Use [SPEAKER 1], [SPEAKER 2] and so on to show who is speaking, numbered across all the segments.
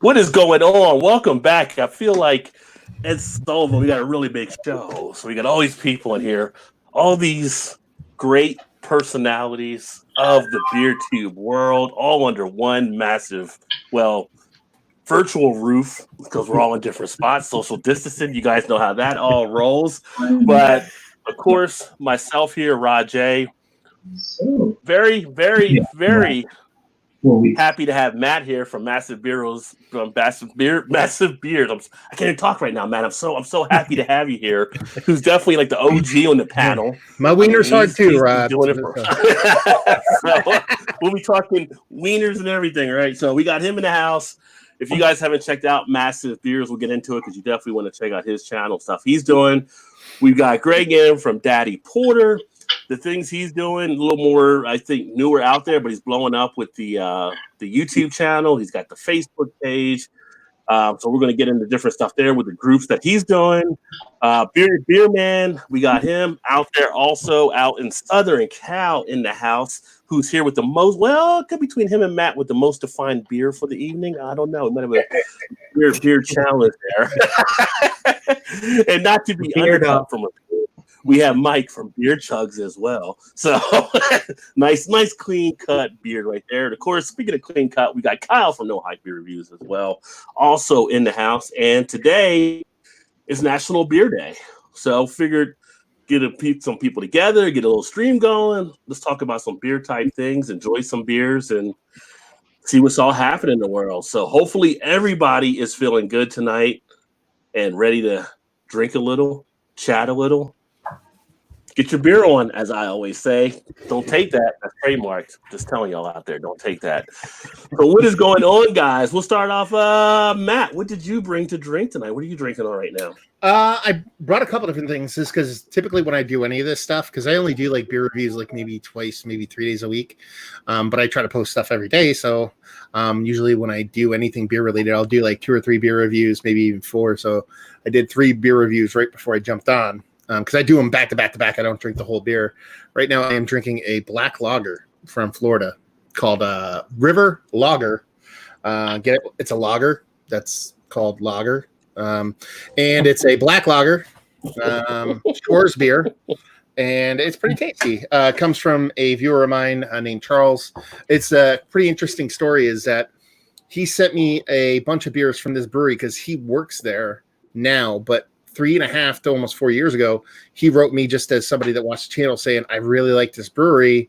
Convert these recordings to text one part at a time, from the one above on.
[SPEAKER 1] What is going on? Welcome back. I feel like it's over. We got a really big show. So we got all these people in here, all these great personalities of the beer tube world, all under one massive, well, virtual roof because we're all in different spots, social distancing. You guys know how that all rolls. But of course, myself here, Rajay, very, very, very happy to have Matt here from Massive Beers. Massive Beers. I can't even talk right now, man. I'm so happy to have you here. Who's definitely like the OG on the panel.
[SPEAKER 2] My wiener's hard too, Rod.
[SPEAKER 1] Doing it for so we'll be talking wieners and everything, right? So we got him in the house. If you guys haven't checked out Massive Beers, we'll get into it because you definitely want to check out his channel, stuff he's doing. We've got Greg in from Daddy Porter. The things he's doing, a little more, I think, newer out there, but he's blowing up with the YouTube channel. He's got the Facebook page. So we're going to get into different stuff there with the groups that he's doing. Beer Man, we got him out there also out in Southern Cal in the house, who's here with the most, well, it could be between him and Matt with the most defined beer for the evening. I don't know. It might have a beer challenge there. And not to be undercut from a we have Mike from Beer Chugs as well. So nice, clean cut beard right there. And of course, speaking of clean cut, we got Kyle from No Hype Beer Reviews as well, also in the house. And today is National Beer Day. So figured get some people together, get a little stream going. Let's talk about some beer type things, enjoy some beers, and see what's all happening in the world. So hopefully everybody is feeling good tonight and ready to drink a little, chat a little. Get your beer on, as I always say. Don't take that. That's trademarked. Just telling y'all out there, don't take that. So what is going on, guys? We'll start off. Matt, what did you bring to drink tonight? What are you drinking on right now?
[SPEAKER 2] I brought a couple different things just because typically when I do any of this stuff, because I only do like beer reviews like maybe twice, maybe 3 days a week. But I try to post stuff every day. So usually when I do anything beer related, I'll do like 2 or 3 beer reviews, maybe even 4. So I did 3 beer reviews right before I jumped on. Because I do them back to back to back. I don't drink the whole beer. Right now, I am drinking a black lager from Florida called River Lager. Get it? It's a lager that's called lager. And it's a black lager, Shores beer. And it's pretty tasty. It comes from a viewer of mine named Charles. It's a pretty interesting story is that he sent me a bunch of beers from this brewery because he works there now, but 3.5 to almost 4 years ago, he wrote me just as somebody that watched the channel saying, I really like this brewery.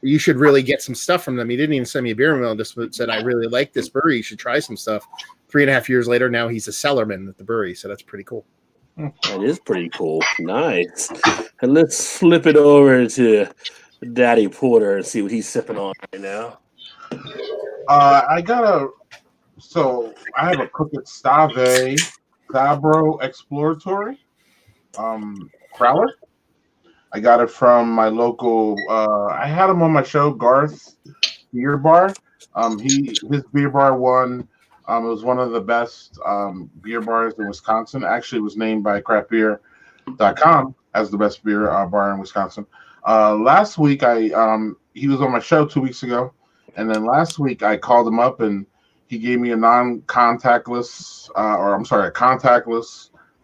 [SPEAKER 2] You should really get some stuff from them. He didn't even send me a beer mill. Just said, I really like this brewery. You should try some stuff. 3.5 years later, now he's a cellarman at the brewery. So that's pretty cool.
[SPEAKER 1] That is pretty cool. Nice. And let's flip it over to Daddy Porter and see what he's sipping on right now.
[SPEAKER 3] I have a Crooked Stave Sabro Exploratory Crowler. I got it from my local. I had him on my show, Garth Beer Bar. His beer bar won. It was one of the best beer bars in Wisconsin. Actually, it was named by craftbeer.com as the best beer bar in Wisconsin. Last week, he was on my show 2 weeks ago, and then last week I called him up and he gave me a contactless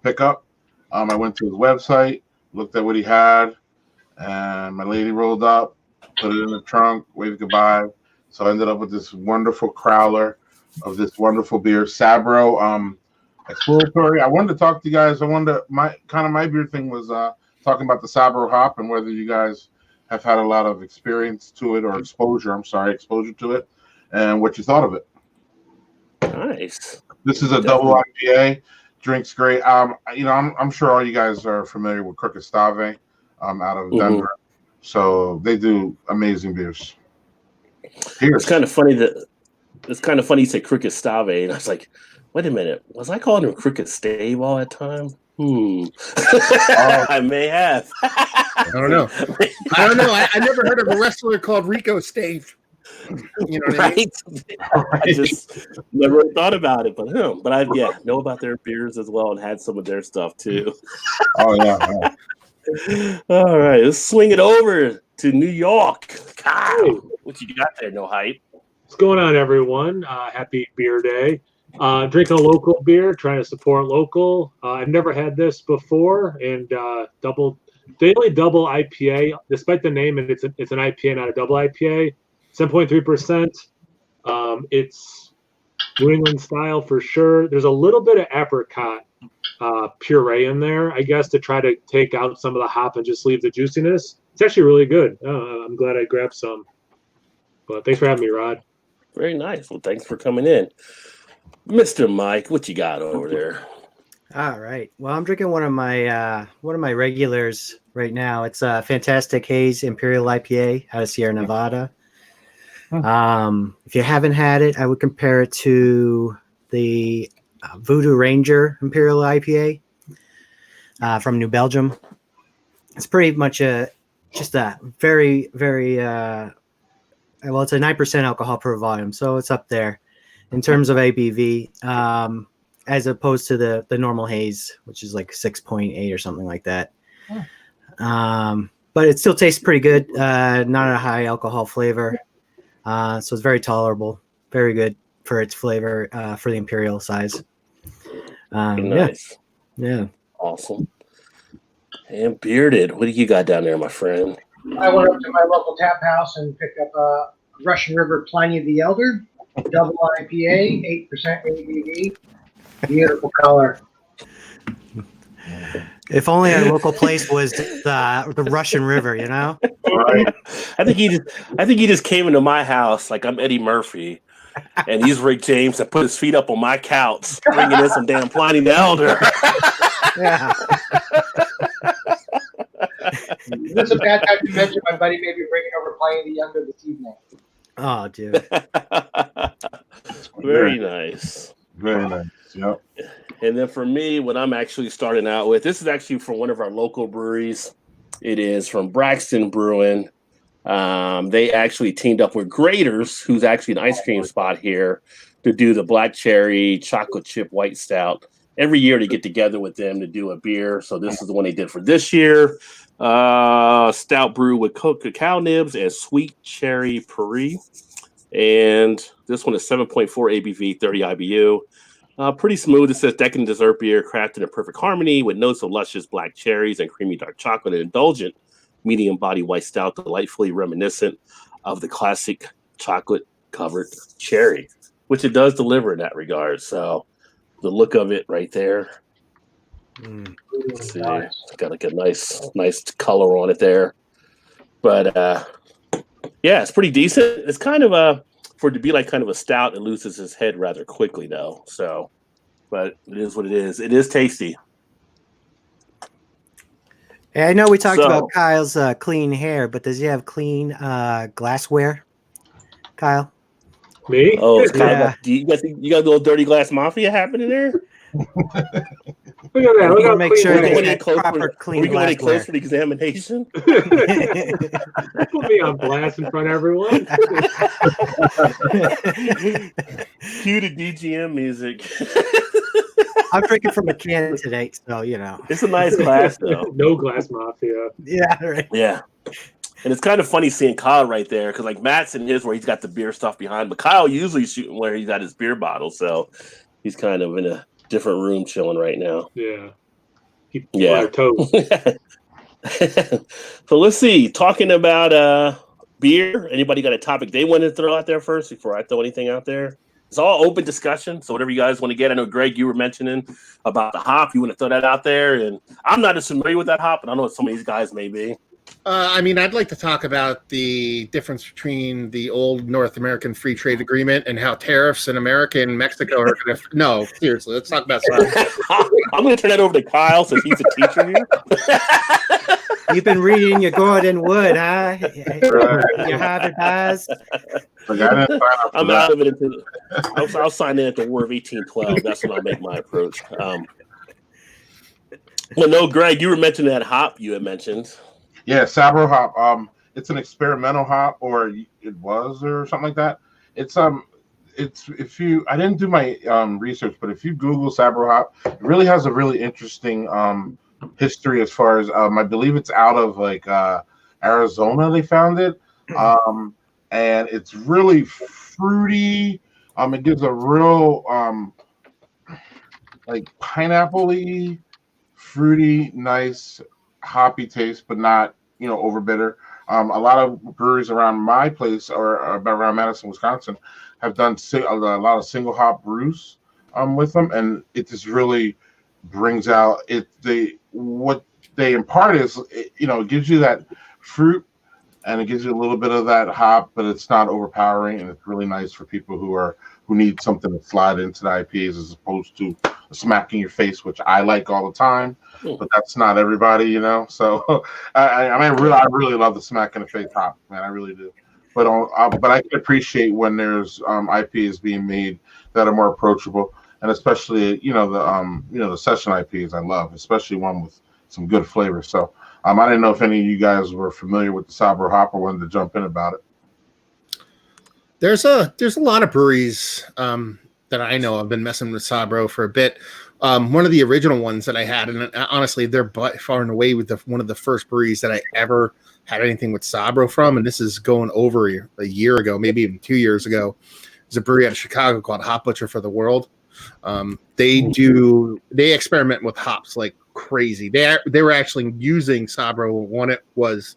[SPEAKER 3] pickup. I went to his website, looked at what he had, and my lady rolled up, put it in the trunk, waved goodbye. So I ended up with this wonderful crowler of this wonderful beer, Sabro Exploratory. I wanted to talk to you guys. My beer thing was talking about the Sabro hop and whether you guys have had a lot of experience to it or exposure to it, and what you thought of it.
[SPEAKER 1] Nice.
[SPEAKER 3] This is a double IPA. Drinks great. I'm sure all you guys are familiar with Crooked Stave out of Denver. So they do amazing beers.
[SPEAKER 1] It's kind of funny you say Crooked Stave, and I was like, wait a minute, was I calling him Crooked Stave all that time? I may have.
[SPEAKER 2] I don't know. I never heard of a wrestler called Rico Stave. You know what I mean?
[SPEAKER 1] I just never thought about it, but I know about their beers as well and had some of their stuff too.
[SPEAKER 3] Oh yeah.
[SPEAKER 1] All right, let's swing it over to New York. Kyle, what you got there? No Hype.
[SPEAKER 4] What's going on, everyone? Happy Beer Day. Drinking a local beer, trying to support local. I've never had this before, and daily double IPA, despite the name, and it's an IPA, not a double IPA. 7.3%. It's New England style for sure. There's a little bit of apricot puree in there, I guess, to try to take out some of the hop and just leave the juiciness. It's actually really good. I'm glad I grabbed some. But thanks for having me, Rod.
[SPEAKER 1] Very nice. Well, thanks for coming in. Mr. Mike, what you got over there?
[SPEAKER 5] All right. Well, I'm drinking one of my regulars right now. It's a Fantastic Haze Imperial IPA out of Sierra Nevada. If you haven't had it, I would compare it to the Voodoo Ranger Imperial IPA from New Belgium. It's pretty much just a very, very well, it's a 9% alcohol per volume, so it's up there in terms of ABV, as opposed to the normal haze, which is like 6.8 or something like that. But it still tastes pretty good. Not a high alcohol flavor, so it's very tolerable, very good for its flavor for the Imperial size.
[SPEAKER 1] Nice.
[SPEAKER 5] Yeah.
[SPEAKER 1] Awesome. And Bearded, what do you got down there, my friend?
[SPEAKER 6] I went up to my local tap house and picked up a Russian River Pliny the Elder, double IPA, 8% ABV. Beautiful color.
[SPEAKER 5] If only our local place was the Russian River, you know?
[SPEAKER 3] Right.
[SPEAKER 1] I think he just came into my house like I'm Eddie Murphy, and he's Rick James and put his feet up on my couch, bringing in some damn Pliny the Elder.
[SPEAKER 5] Yeah.
[SPEAKER 6] This is a bad time to mention my buddy may be bringing over Pliny the Younger this evening.
[SPEAKER 5] Oh, dude.
[SPEAKER 1] Very nice.
[SPEAKER 3] Very nice. Yep.
[SPEAKER 1] And then for me, what I'm actually starting out with, this is actually from one of our local breweries. It is from Braxton Brewing. They actually teamed up with Graders, who's actually an ice cream spot here, to do the black cherry chocolate chip white stout. Every year they get together with them to do a beer. So this is the one they did for this year. Stout brew with cacao nibs and sweet cherry puree. And this one is 7.4 ABV, 30 IBU. Pretty smooth. It says decadent dessert beer crafted in perfect harmony with notes of luscious black cherries and creamy dark chocolate and indulgent medium body white stout, delightfully reminiscent of the classic chocolate covered cherry, which it does deliver in that regard. So the look of it right there. Let's see. It's got like a nice color on it there. But yeah, it's pretty decent. It's kind of for it to be like kind of a stout, it loses its head rather quickly though. So, but it is what it is. It is tasty.
[SPEAKER 5] Hey, I know we talked about Kyle's clean hair, but does he have clean glassware, Kyle?
[SPEAKER 4] Me?
[SPEAKER 1] Oh, it's kind
[SPEAKER 5] Yeah.
[SPEAKER 1] of you got a little dirty glass mafia happening there?
[SPEAKER 4] Look at that. Look
[SPEAKER 5] You
[SPEAKER 4] how
[SPEAKER 5] make
[SPEAKER 4] clean
[SPEAKER 5] sure
[SPEAKER 4] that
[SPEAKER 5] they
[SPEAKER 4] is.
[SPEAKER 5] get proper clean
[SPEAKER 1] Are we going any
[SPEAKER 5] glassware.
[SPEAKER 1] closer to the examination?
[SPEAKER 4] Put me on blast in front of everyone.
[SPEAKER 1] Cue the DGM music.
[SPEAKER 5] I'm drinking from a can today, so you know.
[SPEAKER 1] It's a nice glass though.
[SPEAKER 4] No glass mafia.
[SPEAKER 5] Yeah, right.
[SPEAKER 1] Yeah. And it's kind of funny seeing Kyle right there because like Matt's in his where he's got the beer stuff behind, but Kyle usually shooting where he's got his beer bottle, so he's kind of in a different room chilling right now.
[SPEAKER 4] Yeah. Keep
[SPEAKER 1] Yeah.
[SPEAKER 4] on our toes.
[SPEAKER 1] So let's see. Talking about beer. Anybody got a topic they want to throw out there first before I throw anything out there? It's all open discussion. So whatever you guys want to get. I know Greg, you were mentioning about the hop. You want to throw that out there, and I'm not as familiar with that hop, and I know some of these guys may be.
[SPEAKER 2] I mean, I'd like to talk about the difference between the old North American Free Trade Agreement and how tariffs in America and Mexico are going to. No, seriously, let's talk about something.
[SPEAKER 1] I'm going to turn that over to Kyle since he's a teacher here.
[SPEAKER 5] You've been reading your Gordon Wood, huh? Your Harvard Buzz.
[SPEAKER 3] Like, I didn't sign up for
[SPEAKER 1] I'm
[SPEAKER 3] that.
[SPEAKER 1] out of it. I'll sign in at the War of 1812. That's when I'll make my approach. Well, no, Greg, you were mentioning that hop you had mentioned.
[SPEAKER 3] Yeah, Sabro hop. It's an experimental hop, or it was, or something like that. It's if you, I didn't do my research, but if you Google Sabro hop, it really has a really interesting history as far as I believe it's out of like Arizona. They found it, and it's really fruity. It gives a real like pineapple-y, fruity, nice, hoppy taste, but not over bitter. A lot of breweries around my place or around Madison, Wisconsin, have done a lot of single hop brews with them, and it just really brings out it. What they impart is it gives you that fruit and it gives you a little bit of that hop, but it's not overpowering, and it's really nice for people who need something to slide into the IPAs as opposed to a smack in your face, which I like all the time, but that's not everybody, So I really love the smack in the face hop, man, I really do. But I can appreciate when there's IPAs being made that are more approachable, and especially the session IPAs I love, especially one with some good flavor. So. I didn't know if any of you guys were familiar with the Sabro hop or wanted to jump in about it.
[SPEAKER 2] There's a lot of breweries that I know have been messing with Sabro for a bit. One of the original ones that I had, and honestly, they're by far and away with one of the first breweries that I ever had anything with Sabro from, and this is going over a year ago, maybe even 2 years ago. There's a brewery out of Chicago called Hop Butcher for the World. They experiment with hops like crazy. They were actually using Sabro when it was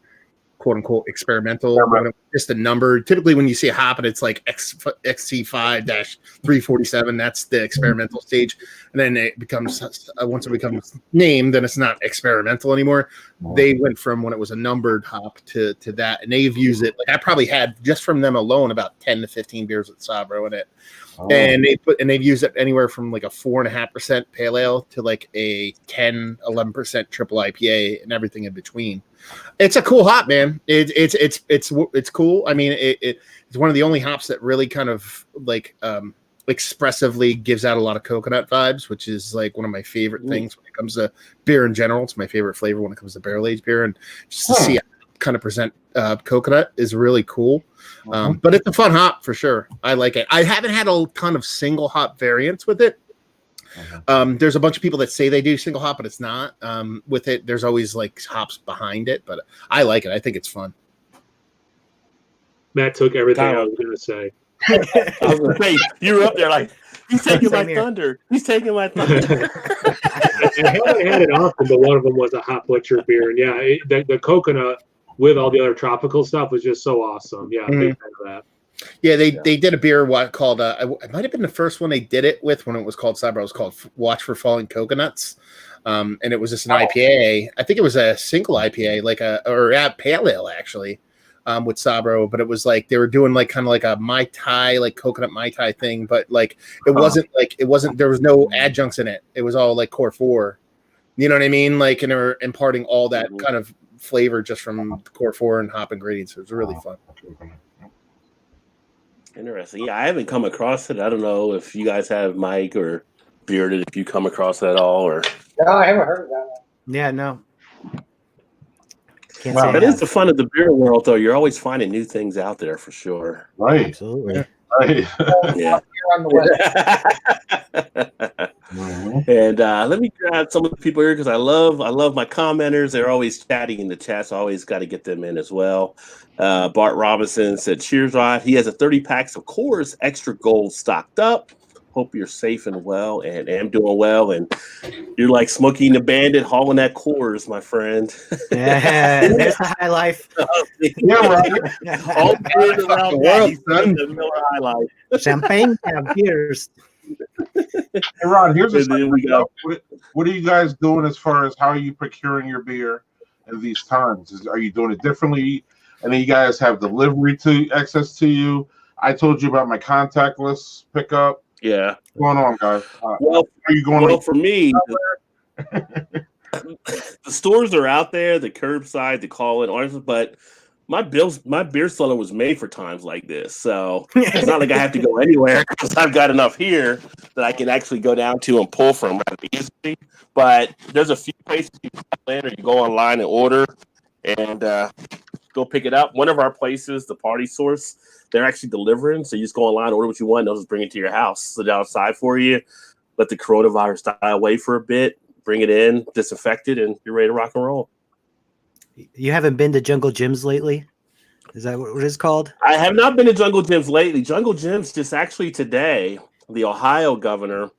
[SPEAKER 2] quote unquote experimental, when it was just a number. Typically when you see a hop and it's like XC5-347, that's the experimental stage, and then it becomes once it becomes named, then it's not experimental anymore. They went from when it was a numbered hop to that, and they've used it. Like I probably had just from them alone about 10 to 15 beers with Sabro in it. And they've used it anywhere from like a 4.5% pale ale to like a 10-11% triple IPA and everything in between. It's a cool hop, man. It's cool. I mean, it's one of the only hops that really kind of like expressively gives out a lot of coconut vibes, which is like one of my favorite things when it comes to beer in general. It's my favorite flavor when it comes to barrel aged beer, and just to see it kind of present coconut is really cool. But it's a fun hop for sure. I like it. I haven't had a ton of single hop variants with it. There's a bunch of people that say they do single hop, but it's not. With it, there's always like hops behind it, but I like it. I think it's fun.
[SPEAKER 4] Matt took everything I was going to say.
[SPEAKER 1] I was going to say, you were up there like, he's taking my thunder. He's taking my thunder.
[SPEAKER 4] I haven't had it often, but one of them was a Hop Butcher beer. And yeah, the coconut with all the other tropical stuff was just so awesome. Yeah, big fan of that.
[SPEAKER 2] Yeah, they did a beer called it might have been the first one they did it with when it was called Sabro. It was called Watch for Falling Coconuts, and it was just an IPA. I think it was a single IPA, like a pale ale actually, with Sabro. But it was like they were doing like kind of like a Mai Tai, like coconut Mai Tai thing, but like it wasn't there was no adjuncts in it. It was all like core 4. You know what I mean? Like, and they were imparting all that kind of flavor just from core 4 and hop ingredients. It was really fun.
[SPEAKER 1] Interesting. Yeah, I haven't come across it. I don't know if you guys have, Mike or Bearded, if you come across it at all, or
[SPEAKER 6] No, I haven't heard of that one.
[SPEAKER 5] Yeah, no. Can't
[SPEAKER 1] Wow,
[SPEAKER 5] say
[SPEAKER 1] that is the fun of the beer world, though. You're always finding new things out there for sure.
[SPEAKER 3] Right.
[SPEAKER 5] Absolutely.
[SPEAKER 3] Right.
[SPEAKER 1] Yeah.
[SPEAKER 6] Here on the west.
[SPEAKER 1] And let me grab some of the people here because I love my commenters. They're always chatting in the chat, so I always got to get them in as well. Bart Robinson said, "Cheers, Rod." He has a 30 packs of Coors Extra Gold stocked up. Hope you're safe and well, and am doing well. And you're like Smokey and the Bandit hauling that Coors, my friend.
[SPEAKER 5] Yeah, there's the high life.
[SPEAKER 3] Yeah, right.
[SPEAKER 1] All beers around the world, son. The Miller High Life.
[SPEAKER 5] Champagne and beers.
[SPEAKER 3] Hey, Ron, here's a
[SPEAKER 1] And then we got-
[SPEAKER 3] what are you guys doing as far as how are you procuring your beer in these times? Are you doing it differently? And then you guys have delivery to access to you. I told you about my contactless pickup.
[SPEAKER 1] Yeah.
[SPEAKER 3] What's going on, guys?
[SPEAKER 1] Well,
[SPEAKER 3] are you going?
[SPEAKER 1] Well, for me, the stores are out there, the curbside, the call-in, but my beer cellar was made for times like this. So it's not like I have to go anywhere because I've got enough here that I can actually go down to and pull from rather easily. But there's a few places you call in or you go online and order and go pick it up. One of our places, the Party Source, they're actually delivering. So you just go online, order what you want, and they'll just bring it to your house, sit outside for you, let the coronavirus die away for a bit, bring it in, disinfect it, and you're ready to rock and roll.
[SPEAKER 5] You haven't been to Jungle Gyms lately? Is that what it's called?
[SPEAKER 1] I have not been to Jungle Gyms lately. Jungle Gyms just actually today, the Ohio governor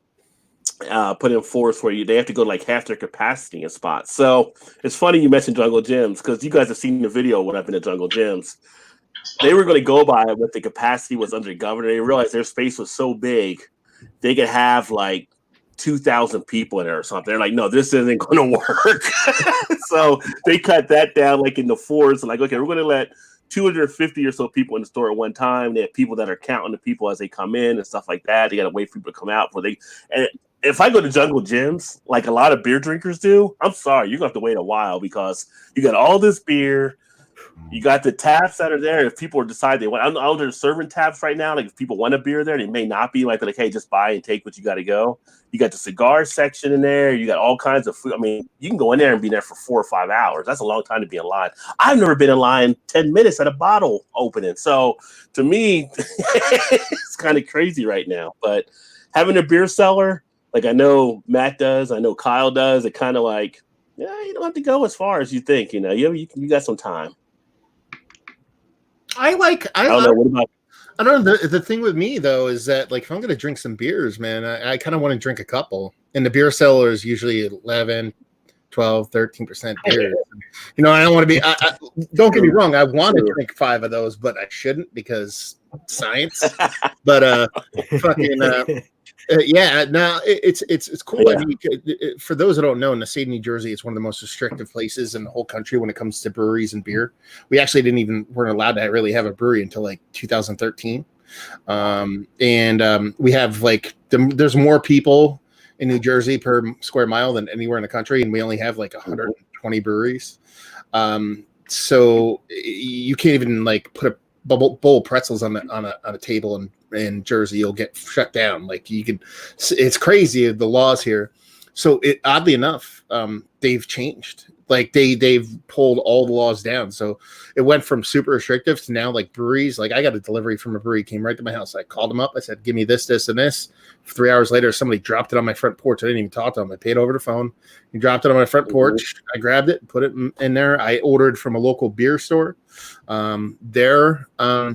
[SPEAKER 1] put in force where they have to go to like half their capacity in spots. So it's funny you mentioned Jungle Gyms because you guys have seen the video when I've been to Jungle Gyms. They were going to go by what the capacity was under the governor. They realized their space was so big, they could have like 2,000 people in there or something. They're like, no, this isn't going to work. So they cut that down like in the fours. Like, okay, we're going to let 250 or so people in the store at one time. They have people that are counting the people as they come in and stuff like that. They got to wait for people to come out before they. And if I go to Jungle Gyms, like a lot of beer drinkers do, I'm sorry, you're going to have to wait a while because you got all this beer. You got the taps that are there. If people decide they want, I don't know, they're serving taps right now. Like if people want a beer there, they may not be like, hey, just buy and take what you got to go. You got the cigar section in there. You got all kinds of food. I mean, you can go in there and be there for 4 or 5 hours. That's a long time to be in line. I've never been in line 10 minutes at a bottle opening. So to me, it's kind of crazy right now. But having a beer cellar, like I know Matt does, I know Kyle does, it kind of like, yeah, you don't have to go as far as you think. You know, you got some time.
[SPEAKER 2] I
[SPEAKER 1] don't know. What about?
[SPEAKER 2] I don't know. The thing with me though is that like if I'm gonna drink some beers, man, I kind of want to drink a couple. And the beer cellar is usually 11, 12, 13% beer. You know, I don't want to be. Don't get me wrong. I want to drink 5 of those, but I shouldn't because science. But fucking. Yeah, no, it's cool. Yeah. I mean, for those that don't know, in the state of New Jersey, it's one of the most restrictive places in the whole country when it comes to breweries and beer. We actually weren't allowed to really have a brewery until like 2013. We have like there's more people in New Jersey per square mile than anywhere in the country, and we only have like 120 breweries. So you can't even like put a bowl of pretzels on a table in Jersey. You'll get shut down. Like it's crazy the laws here. So oddly enough, they've changed. Like they've pulled all the laws down. So it went from super restrictive to now like breweries. Like I got a delivery from a brewery, came right to my house. I called them up. I said, give me this, this, and this. 3 hours later, somebody dropped it on my front porch. I didn't even talk to them. I paid over the phone. He dropped it on my front porch. I grabbed it, put it in there. I ordered from a local beer store. They're I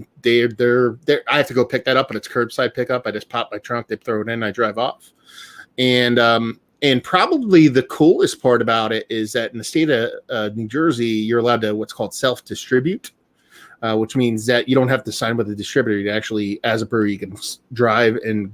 [SPEAKER 2] have to go pick that up, but it's curbside pickup. I just pop my trunk, they throw it in, I drive off. And probably the coolest part about it is that in the state of New Jersey, you're allowed to what's called self-distribute, which means that you don't have to sign with a distributor. You actually, as a brewery, you can drive and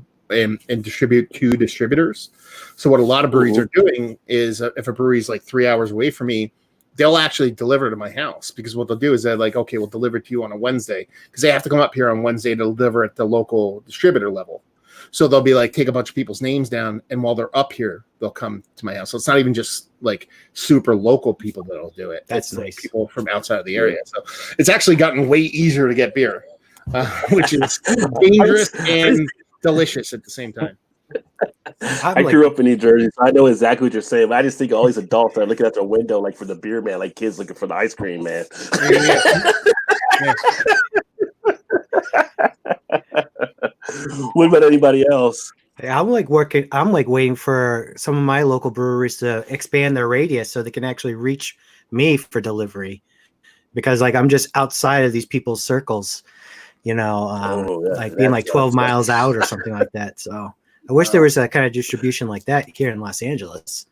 [SPEAKER 2] distribute to distributors. So what a lot of breweries are doing is if a brewery is like 3 hours away from me, they'll actually deliver to my house, because what they'll do is they're like, okay, we'll deliver to you on a Wednesday, because they have to come up here on Wednesday to deliver at the local distributor level. So they'll be like, take a bunch of people's names down, and while they're up here, they'll come to my house. So it's not even just like super local people that'll do it.
[SPEAKER 5] That's
[SPEAKER 2] it's
[SPEAKER 5] nice.
[SPEAKER 2] Like people from outside of the area. So it's actually gotten way easier to get beer, which is dangerous and delicious at the same time.
[SPEAKER 1] I grew up in New Jersey, so I know exactly what you're saying. But I just think all these adults are looking out their window like for the beer man, like kids looking for the ice cream man. What about anybody else?
[SPEAKER 5] I'm like waiting for some of my local breweries to expand their radius so they can actually reach me for delivery, because like I'm just outside of these people's circles, being like 12 miles out or something like that. So I wish there was a kind of distribution like that here in Los Angeles.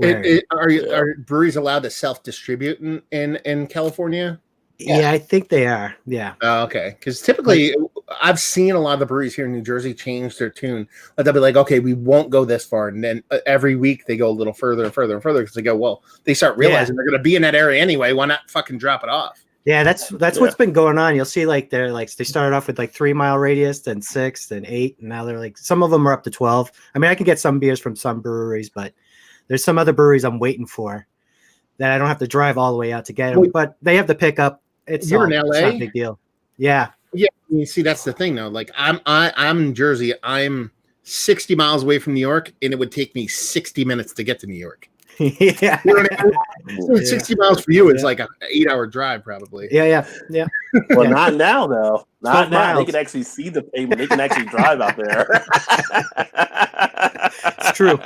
[SPEAKER 2] Are breweries allowed to self-distribute in California?
[SPEAKER 5] Yeah, I think they are. Yeah.
[SPEAKER 2] Okay. Because typically, I've seen a lot of the breweries here in New Jersey change their tune. Like they'll be like, okay, we won't go this far. And then every week they go a little further and further and further, because they go, well, they start realizing they're going to be in that area anyway. Why not fucking drop it off?
[SPEAKER 5] Yeah, that's what's been going on. You'll see like they started off with like 3 mile radius, then 6, then 8, and now they're like, some of them are up to 12. I mean, I can get some beers from some breweries, but there's some other breweries I'm waiting for that I don't have to drive all the way out to get them, but they have the pickup.
[SPEAKER 2] You're in LA?
[SPEAKER 5] It's not a big deal. Yeah.
[SPEAKER 2] Yeah. You see, that's the thing though. Like I'm in Jersey. I'm 60 miles away from New York, and it would take me 60 minutes to get to New York.
[SPEAKER 5] Yeah.
[SPEAKER 2] You know what I mean? 60 miles for you is like an 8-hour drive, probably.
[SPEAKER 5] Yeah.
[SPEAKER 1] Well, not now though. Not now. They can actually see the pavement. They can actually drive out there.
[SPEAKER 5] It's true.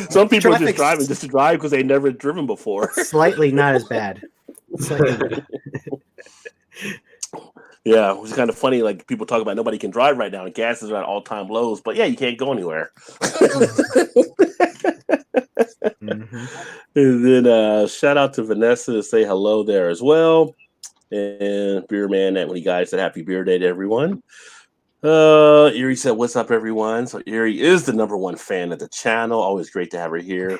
[SPEAKER 1] Some people are just driving just to drive because they've never driven before.
[SPEAKER 5] Slightly not as bad.
[SPEAKER 1] Yeah, it was kind of funny. Like people talk about nobody can drive right now, and gas is at all-time lows. But yeah, you can't go anywhere.
[SPEAKER 5] Mhm.
[SPEAKER 1] And then shout out to Vanessa to say hello there as well. And Beer Man, that when you guys said happy beer day to everyone. Erie said, "What's up, everyone?" So Erie is the #1 fan of the channel. Always great to have her here.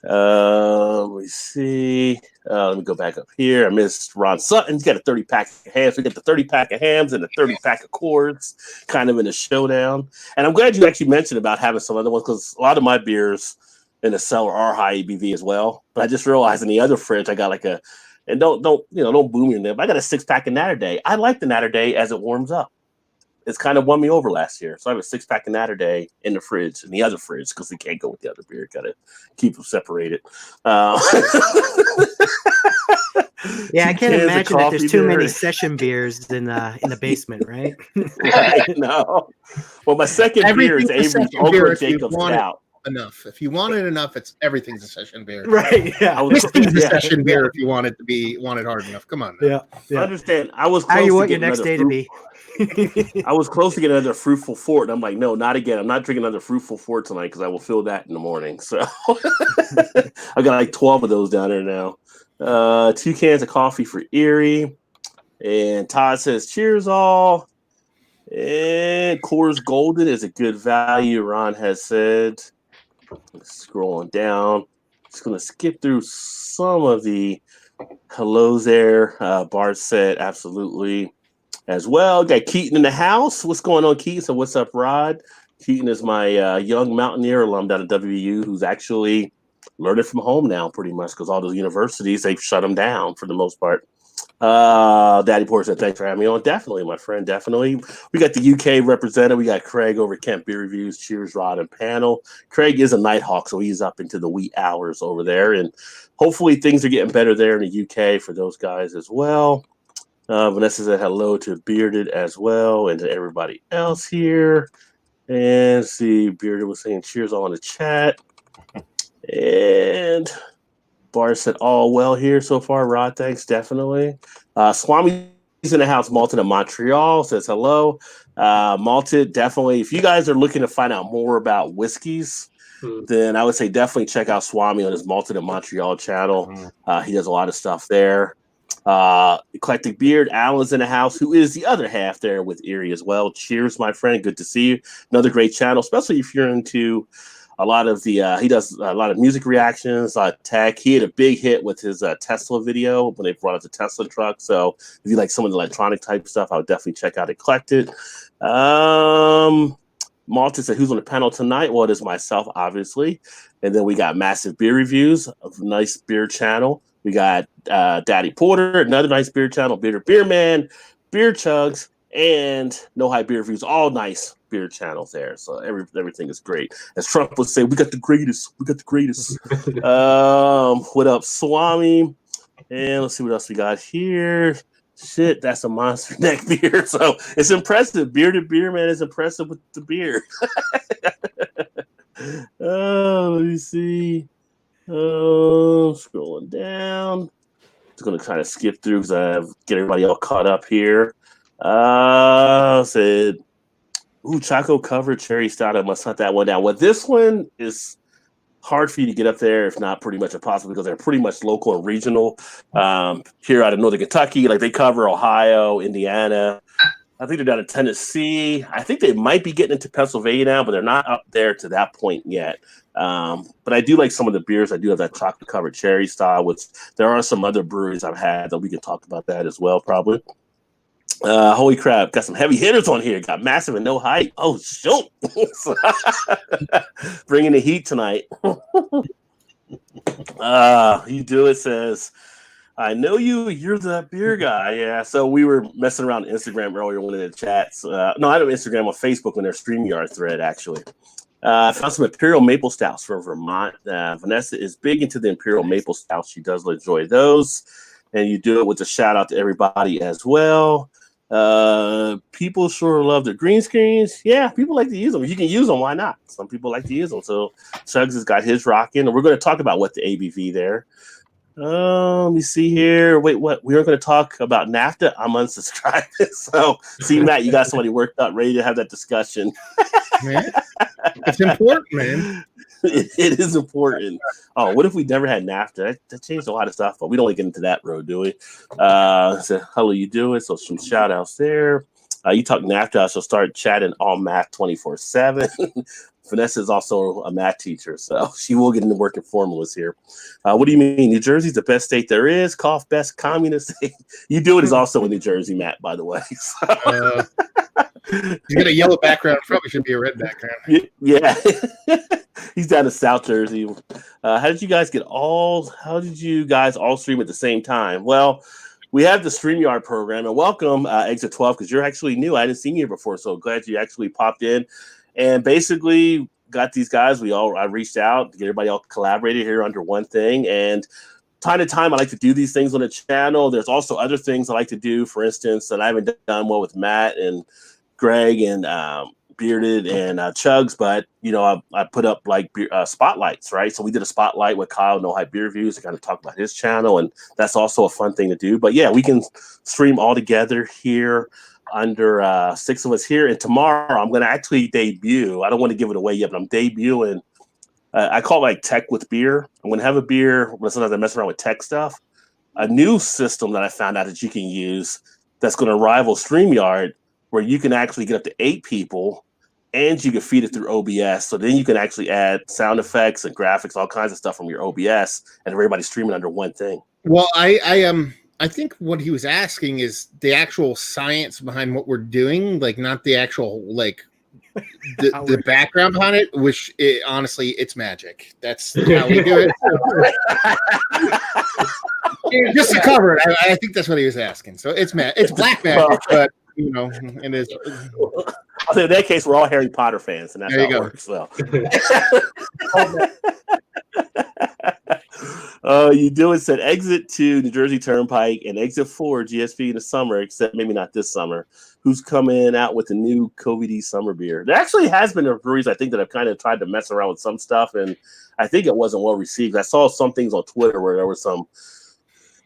[SPEAKER 1] Let me see. Let me go back up here. I missed Ron Sutton. He's got a 30-pack of hams. We got the 30-pack of hams and the 30-pack of Coors, kind of in a showdown. And I'm glad you actually mentioned about having some other ones because a lot of my beers in the cellar are high ABV as well. But I just realized in the other fridge I got like a, and don't boom me in there. But I got a 6-pack of Natter Day. I like the Natter Day as it warms up. It's kind of won me over last year. So I have a 6-pack of Natter Day in the fridge, in the other fridge, because we can't go with the other beer. Got to keep them separated.
[SPEAKER 5] Yeah, I can't imagine that there's too many session beers in the basement, right?
[SPEAKER 1] Right, no. Well, my second beer is Avery's Oakland Jacobs Stout.
[SPEAKER 2] Enough. If you want it enough, everything's a session beer.
[SPEAKER 5] Right. Yeah.
[SPEAKER 2] Whiskey's a session beer if you want it to be hard enough. Come on.
[SPEAKER 5] Now. Yeah.
[SPEAKER 1] I understand. I was close
[SPEAKER 5] how you want
[SPEAKER 1] to
[SPEAKER 5] your next day to be.
[SPEAKER 1] I was close to getting another Fruitful Fort, and I'm like, no, not again. I'm not drinking another Fruitful Fort tonight because I will feel that in the morning. So I got like 12 of those down there now. 2 cans of coffee for Erie. And Todd says, cheers all. And Coors Golden is a good value, Ron has said. Scrolling down. Just going to skip through some of the hellos there. Bart said, absolutely. As well, got Keaton in the house. What's going on, Keaton? So what's up, Rod? Keaton is my young Mountaineer alum down at WVU who's actually learning from home now pretty much because all those universities, they've shut them down for the most part. Daddy Porter said, thanks for having me on. Definitely, my friend, definitely. We got the UK representative. We got Craig over at Kent Beer Reviews. Cheers, Rod and panel. Craig is a Nighthawk, so he's up into the wee hours over there. And hopefully things are getting better there in the UK for those guys as well. Vanessa said hello to Bearded as well and to everybody else here. And see, Bearded was saying cheers all in the chat. And Bart said all well here so far. Rod, thanks, definitely. Swami's in the house. Malted in Montreal says hello. Malted, definitely. If you guys are looking to find out more about whiskeys, then I would say definitely check out Swami on his Malted in Montreal channel. He does a lot of stuff there. Eclectic Beard, Alan's in the house, who is the other half there with Erie as well. Cheers, my friend. Good to see you. Another great channel, especially if you're into a lot of the he does a lot of music reactions, tech. He had a big hit with his Tesla video when they brought up the Tesla truck. So if you like some of the electronic type stuff, I would definitely check out Eclectic. Malta said, who's on the panel tonight? Well, it is myself, obviously. And then we got Massive Beer Reviews, a nice beer channel. We got Daddy Porter, another nice beer channel, Beer Man, Beer Chugs, and No High Beer Reviews. All nice beer channels there. So everything is great. As Trump would say, we got the greatest. We got the greatest. What up, Swami? And let's see what else we got here. Shit, that's a monster neck beer. So it's impressive. Bearded Beer Man is impressive with the beer. Let me see. Scrolling down. Just gonna kind of skip through because I get everybody all caught up here. Said, ooh, Choco covered cherry stout. I must hunt that one down. Well, this one is hard for you to get up there, if not pretty much impossible, because they're pretty much local and regional. Here out of Northern Kentucky, like they cover Ohio, Indiana. I think they're down in Tennessee. I think they might be getting into Pennsylvania now, but they're not up there to that point yet. But I do like some of the beers. I do have that chocolate covered cherry style, which there are some other breweries I've had that we can talk about that as well, probably. Holy crap, got some heavy hitters on here. Got Massive and No Hype. Oh, shoot. Bringing the heat tonight. You do it says, I know you're the beer guy. Yeah. So we were messing around Instagram earlier, one of the chats. No, I don't Instagram, on Facebook when their StreamYard thread, actually. I found some Imperial Maple Stouts from Vermont. Vanessa is big into the Imperial Maple Stouts. She does enjoy those. And you do it with a shout out to everybody as well. People sure love the green screens. Yeah, people like to use them. You can use them. Why not? Some people like to use them. So Chugs has got his rocking. And we're going to talk about what the ABV there. Let me see here. Wait, what? We were going to talk about NAFTA. I'm unsubscribed. So, see, Matt, you got somebody worked up, ready to have that discussion.
[SPEAKER 2] Man, it's important, man.
[SPEAKER 1] It is important. Oh, what if we never had NAFTA? That changed a lot of stuff, but we don't want to get into that road, do we? So, hello, you do it. So, some shout outs there. You talk NAFTA, so start chatting all math 24/7. Vanessa is also a math teacher, so she will get into working formulas here. What do you mean? New Jersey's the best state there is. Cough, best communist state. You do it is also in New Jersey, Matt, by the way. So.
[SPEAKER 2] He's got a yellow background. Probably should be a red background.
[SPEAKER 1] Yeah. He's down in South Jersey. How did you guys all stream at the same time? Well, we have the StreamYard program, and welcome Exit 12, because you're actually new. I hadn't seen you before, so glad you actually popped in. And basically got these guys. I reached out to get everybody all collaborated here under one thing. And time to time, I like to do these things on the channel. There's also other things I like to do. For instance, that I haven't done well with Matt and Greg and Bearded and Chugs, but I put up like spotlights, right? So we did a spotlight with Kyle No Hype Beer Reviews to kind of talk about his channel, and that's also a fun thing to do. But yeah, we can stream all together here under 6 of us here. And tomorrow I'm going to actually debut. I don't want to give it away yet, but I'm debuting. I call it like Tech with Beer. I'm going to have a beer. Sometimes I mess around with tech stuff. A new system that I found out that you can use that's going to rival StreamYard, where you can actually get up to 8 people and you can feed it through OBS. So then you can actually add sound effects and graphics, all kinds of stuff from your OBS, and everybody's streaming under one thing.
[SPEAKER 2] Well, I think what he was asking is the actual science behind what we're doing, like not the actual the background behind it, which honestly, it's magic. That's how we do it. Just to cover it, I think that's what he was asking. So it's black magic, but it is.
[SPEAKER 1] I'll say in that case, we're all Harry Potter fans, and that's how it works. Well. You do it said exit 2 New Jersey Turnpike and exit 4 GSP in the summer, except maybe not this summer. Who's coming out with the new COVID summer beer? There actually has been breweries I think that have kind of tried to mess around with some stuff, and I think it wasn't well received. I saw some things on Twitter where there were some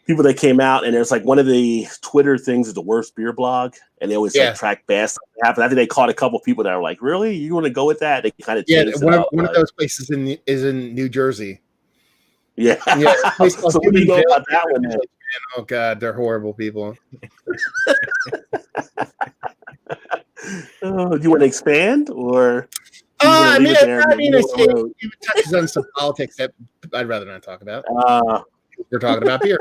[SPEAKER 1] people that came out, and there's like one of the Twitter things is the worst beer blog, and they always like track bad stuff that happened. I think they caught a couple people that were like, "Really, you want to go with that?" They kind of
[SPEAKER 2] one of those places is in New Jersey.
[SPEAKER 1] Yeah. So what do you know about that one? Then?
[SPEAKER 2] Oh God, they're horrible people.
[SPEAKER 1] Do you want to expand or?
[SPEAKER 2] It touches on some politics that I'd rather not talk about. We're talking about beer.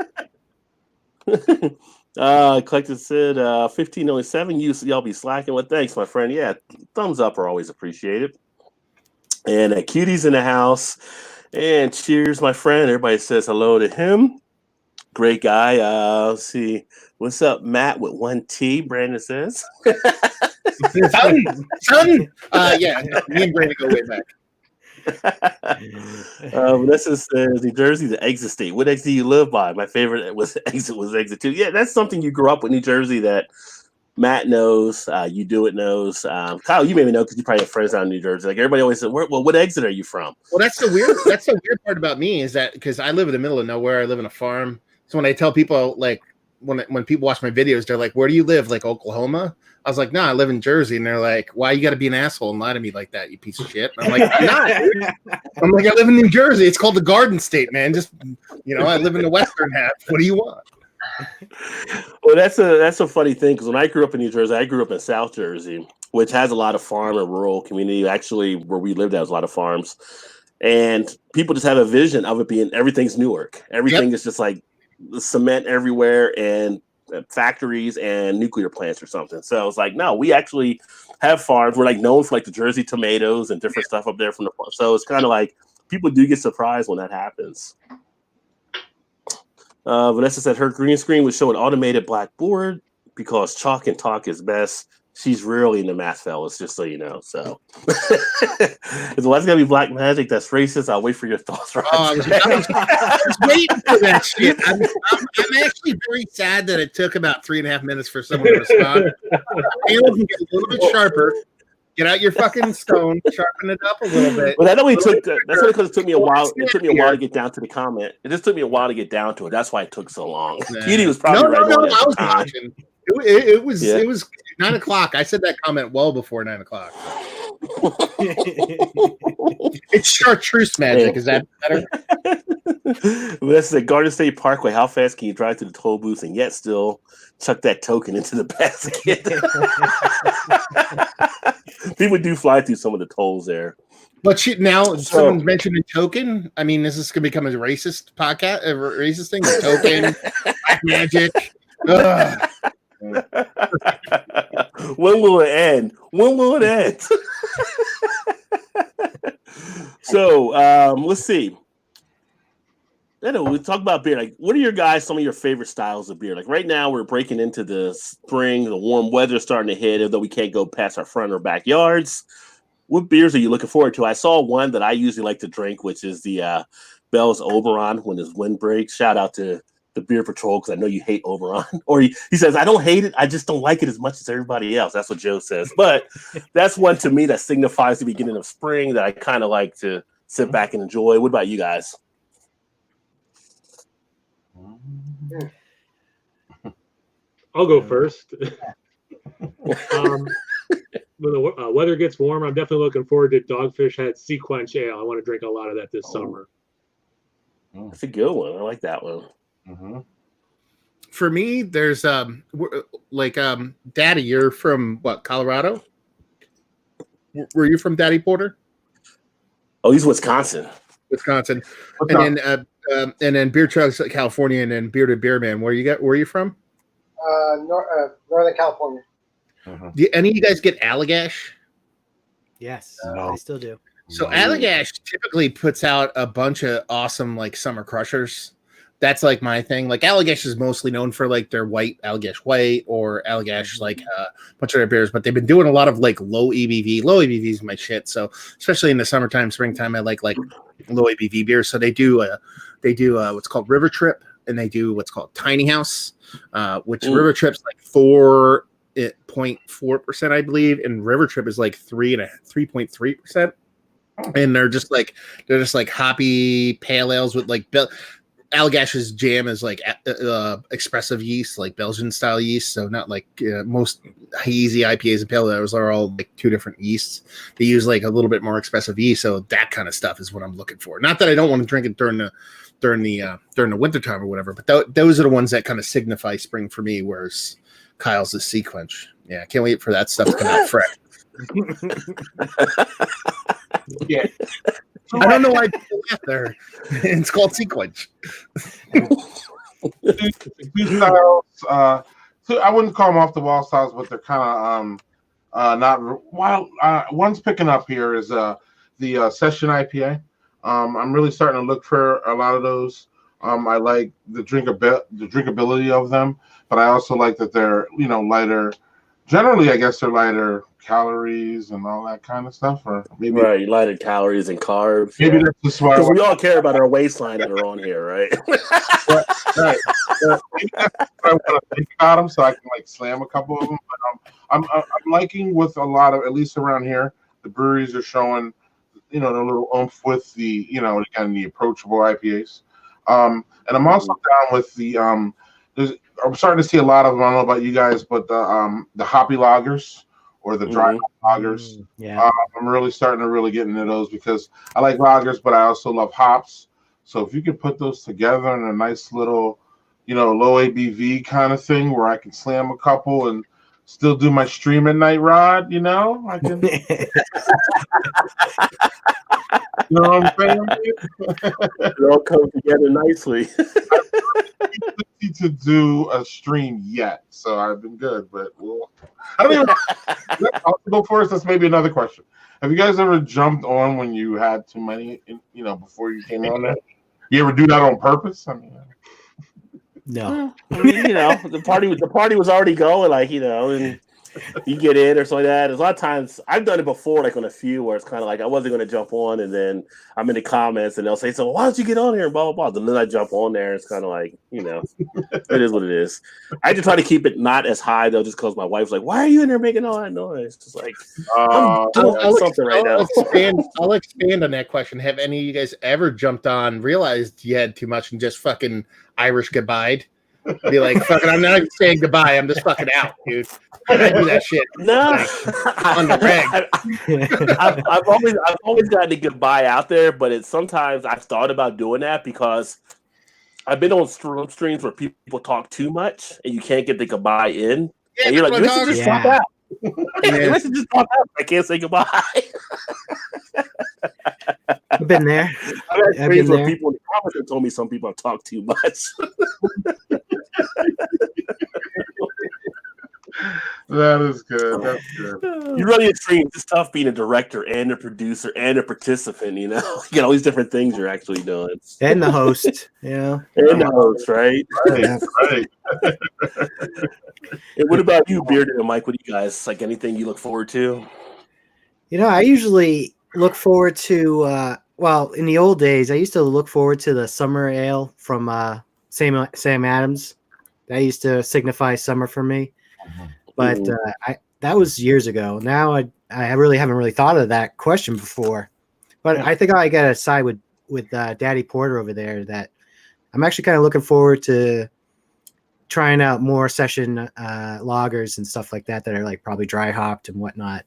[SPEAKER 1] Collected said 1507. Y'all be slacking. Well, thanks, my friend. Yeah, thumbs up are always appreciated. And Cutie's in the house. And cheers, my friend. Everybody says hello to him. Great guy. Let's see. What's up, Matt, with 1 T? Brandon says.
[SPEAKER 2] Son. Yeah, me and Brandon go way back.
[SPEAKER 1] Vanessa says New Jersey, the exit state. What exit do you live by? My favorite was exit 2. Yeah, that's something you grew up with New Jersey that Matt knows. You do it knows. Kyle, you maybe know because you probably have friends out in New Jersey. Like everybody always said, well, what exit are you from?
[SPEAKER 2] Well, that's the weird part about me is that because I live in the middle of nowhere, I live in a farm. So when I tell people like when people watch my videos, they're like, "Where do you live?" Like Oklahoma. I was like, "No, I live in Jersey," and they're like, "Why you got to be an asshole and lie to me like that, you piece of shit?" And I'm like, "I'm not, dude." I'm like, "I live in New Jersey. It's called the Garden State, man. Just I live in the western half. What do you want?"
[SPEAKER 1] Well, that's a funny thing because when I grew up in New Jersey, I grew up in South Jersey, which has a lot of farm and rural community. Actually, where we lived, there was a lot of farms, and people just have a vision of it being everything's Newark. Everything is just like cement everywhere and factories and nuclear plants or something. So it's like, no, we actually have farms. We're like known for like the Jersey tomatoes and different stuff up there from the farm. So it's kind of like people do get surprised when that happens. Vanessa said her green screen would show an automated blackboard because chalk and talk is best. She's really into math, fellas, just so you know. So, if the wife's gonna be black magic, that's racist. I'll wait for your thoughts. Right?
[SPEAKER 2] I was waiting for that shit. I'm actually very sad that it took about 3.5 minutes for someone to respond. Taylor can get a little bit sharper. Get out your fucking stone, sharpen it up a little bit.
[SPEAKER 1] Well, that only took. That's only because it took me a while. It took me a while to get down to the comment. It just took me a while to get down to it. That's why it took so long.
[SPEAKER 2] Nah.
[SPEAKER 1] Cutie was probably right on it
[SPEAKER 2] I
[SPEAKER 1] at
[SPEAKER 2] was
[SPEAKER 1] the time.
[SPEAKER 2] watching. It was 9:00. I said that comment well before 9:00. It's chartreuse magic. Is that better?
[SPEAKER 1] That's the Garden State Parkway. How fast can you drive to the toll booth and yet still chuck that token into the basket? People do fly through some of the tolls there.
[SPEAKER 2] But someone mentioned a token. I mean, is this going to become a racist podcast? A racist thing? A token? Black magic? Ugh.
[SPEAKER 1] When will it end? When will it end? So let's see. I know we talk about beer. Like, what are your guys? Some of your favorite styles of beer? Like right now, we're breaking into the spring. The warm weather's starting to hit, although we can't go past our front or backyards. What beers are you looking forward to? I saw one that I usually like to drink, which is the Bell's Oberon when his wind breaks. Shout out to the Beer Patrol because I know you hate Oberon. Or he says, I don't hate it. I just don't like it as much as everybody else. That's what Joe says. But that's one to me that signifies the beginning of spring that I kind of like to sit back and enjoy. What about you guys?
[SPEAKER 4] I'll go first. When the weather gets warm, I'm definitely looking forward to Dogfish Head Sequence Ale. I want to drink a lot of that this summer.
[SPEAKER 1] That's a good one. I like that one.
[SPEAKER 3] Mm-hmm.
[SPEAKER 2] For me, there's Daddy, you're from what, Colorado? Were you from Daddy Porter?
[SPEAKER 1] Oh, he's Wisconsin.
[SPEAKER 2] And then Beer Trucks California, and then Bearded Beer Man. Where you from?
[SPEAKER 6] Northern California.
[SPEAKER 2] Do any of you guys get Allagash?
[SPEAKER 5] Yes,
[SPEAKER 3] No.
[SPEAKER 5] I still do.
[SPEAKER 2] So Allagash typically puts out a bunch of awesome like summer crushers. That's like my thing. Like Allagash is mostly known for like their white Allagash White or Allagash like a bunch of their beers, but they've been doing a lot of like low ABV. Low ABV is my shit. So especially in the summertime, springtime, I like low ABV beers. So they do what's called River Trip, and they do what's called Tiny House, which River Trip's like 4.4%, I believe, and River Trip is like 3.3%. And they're just like hoppy pale ales with like Allagash's jam is like expressive yeast, like Belgian style yeast. So not like most hazy IPAs and pale ales are all like two different yeasts. They use like a little bit more expressive yeast. So that kind of stuff is what I'm looking for. Not that I don't want to drink it during the winter time or whatever, but those are the ones that kind of signify spring for me. Whereas Kyle's is Sequence. Yeah, I can't wait for that stuff to come out fresh.
[SPEAKER 3] Yeah.
[SPEAKER 2] I don't know why people laugh there. It's called Sequence.
[SPEAKER 3] Two styles. I wouldn't call them off the wall styles, but they're kind of not wild. One's picking up here is the Session IPA. I'm really starting to look for a lot of those. I like the drinkability of them, but I also like that they're lighter. Generally, I guess they're lighter calories and all that kind of stuff, or maybe
[SPEAKER 1] lighter calories and carbs.
[SPEAKER 3] Maybe that's just why
[SPEAKER 1] we all care about our waistline that are on here, right?
[SPEAKER 3] Right. I want to think about them so I can like slam a couple of them. But I'm liking with a lot of, at least around here, the breweries are showing the little oomph with the again the approachable IPAs. And I'm also down with the I'm starting to see a lot of them. I don't know about you guys, but the hoppy lagers or the dry lagers.
[SPEAKER 5] Yeah,
[SPEAKER 3] I'm really starting to really get into those because I like lagers, but I also love hops. So if you could put those together in a nice little, low ABV kind of thing where I can slam a couple and still do my stream at night, Rod, I can. You know what I'm saying?
[SPEAKER 1] It all comes together nicely.
[SPEAKER 3] To do a stream yet, so I've been good, but I don't even. I'll go first. That's maybe another question. Have you guys ever jumped on when you had too many, before you came on that? You ever do that on purpose? I mean,
[SPEAKER 5] no.
[SPEAKER 1] I mean, the party was already going, and you get in or something like that. There's a lot of times I've done it before, like on a few where it's kind of like I wasn't going to jump on, and then I'm in the comments and they'll say, "So why don't you get on here?" and blah blah blah. And then I jump on there. It's kind of like it is what it is. I just try to keep it not as high though, just because my wife's like, "Why are you in there making all that noise?" Just like I'm doing something right now.
[SPEAKER 2] I'll expand on that question. Have any of you guys ever jumped on, realized you had too much, and just fucking Irish goodbye'd? Be like, fucking, I'm not even saying goodbye. I'm just fucking out, dude. I do that shit.
[SPEAKER 1] No,
[SPEAKER 2] on the reg.
[SPEAKER 1] I've always gotten a goodbye out there, but it's sometimes I've thought about doing that because I've been on streams where people talk too much and you can't get the goodbye in.
[SPEAKER 2] Yeah,
[SPEAKER 1] and you're like, you should just talk out. You should just talk out. I can't say goodbye.
[SPEAKER 5] I've been there.
[SPEAKER 1] I've had streams where people in the comments have told me some people have talked too much.
[SPEAKER 3] That is good. That's good.
[SPEAKER 1] You run your streams. It's tough being a director and a producer and a participant. You get all these different things you're actually doing.
[SPEAKER 5] And the host,
[SPEAKER 1] And the host, right?
[SPEAKER 3] Right.
[SPEAKER 1] And what about you, Bearded and Mike? What do you guys like? Anything you look forward to?
[SPEAKER 5] I usually look forward to. Well, in the old days, I used to look forward to the summer ale from Sam Adams. That used to signify summer for me. But that was years ago. Now I really haven't really thought of that question before. But I think I got to side with Daddy Porter over there. That I'm actually kind of looking forward to trying out more session lagers and stuff like that are like probably dry hopped and whatnot.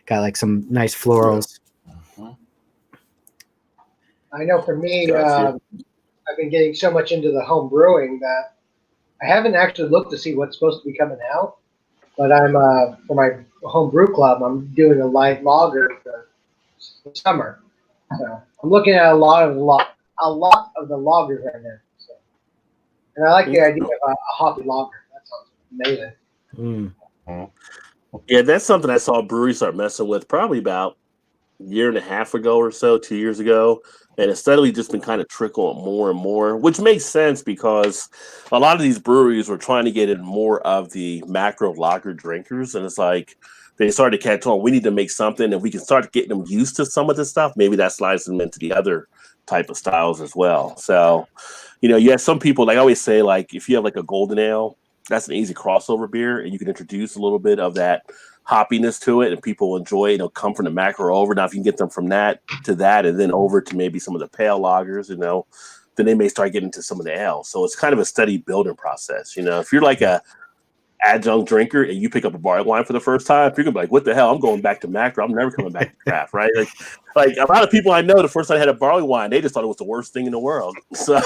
[SPEAKER 5] Got like some nice florals.
[SPEAKER 6] I know for me, I've been getting so much into the home brewing that I haven't actually looked to see what's supposed to be coming out. But I'm for my home brew club, I'm doing a light lager for the summer. So I'm looking at a lot of the lagers right now. So. And I like the idea of a hoppy lager. That sounds amazing.
[SPEAKER 1] Yeah, that's something I saw breweries start messing with probably about a year and a half ago or so, 2 years ago. And it's steadily just been kind of trickling more and more, which makes sense because a lot of these breweries were trying to get in more of the macro lager drinkers. And it's like they started to catch on. We need to make something and we can start getting them used to some of this stuff. Maybe that slides them into the other type of styles as well. So, you have some people, like I always say, like if you have like a golden ale, that's an easy crossover beer and you can introduce a little bit of that hoppiness to it and people will enjoy it. It'll come from the macro over. Now, if you can get them from that to that and then over to maybe some of the pale lagers, then they may start getting into some of the ale. So it's kind of a steady building process. If you're like a adjunct drinker and you pick up a barley wine for the first time, you're gonna be like, what the hell? I'm going back to macro. I'm never coming back to craft, right? Like a lot of people I know, the first time I had a barley wine, they just thought it was the worst thing in the world. So,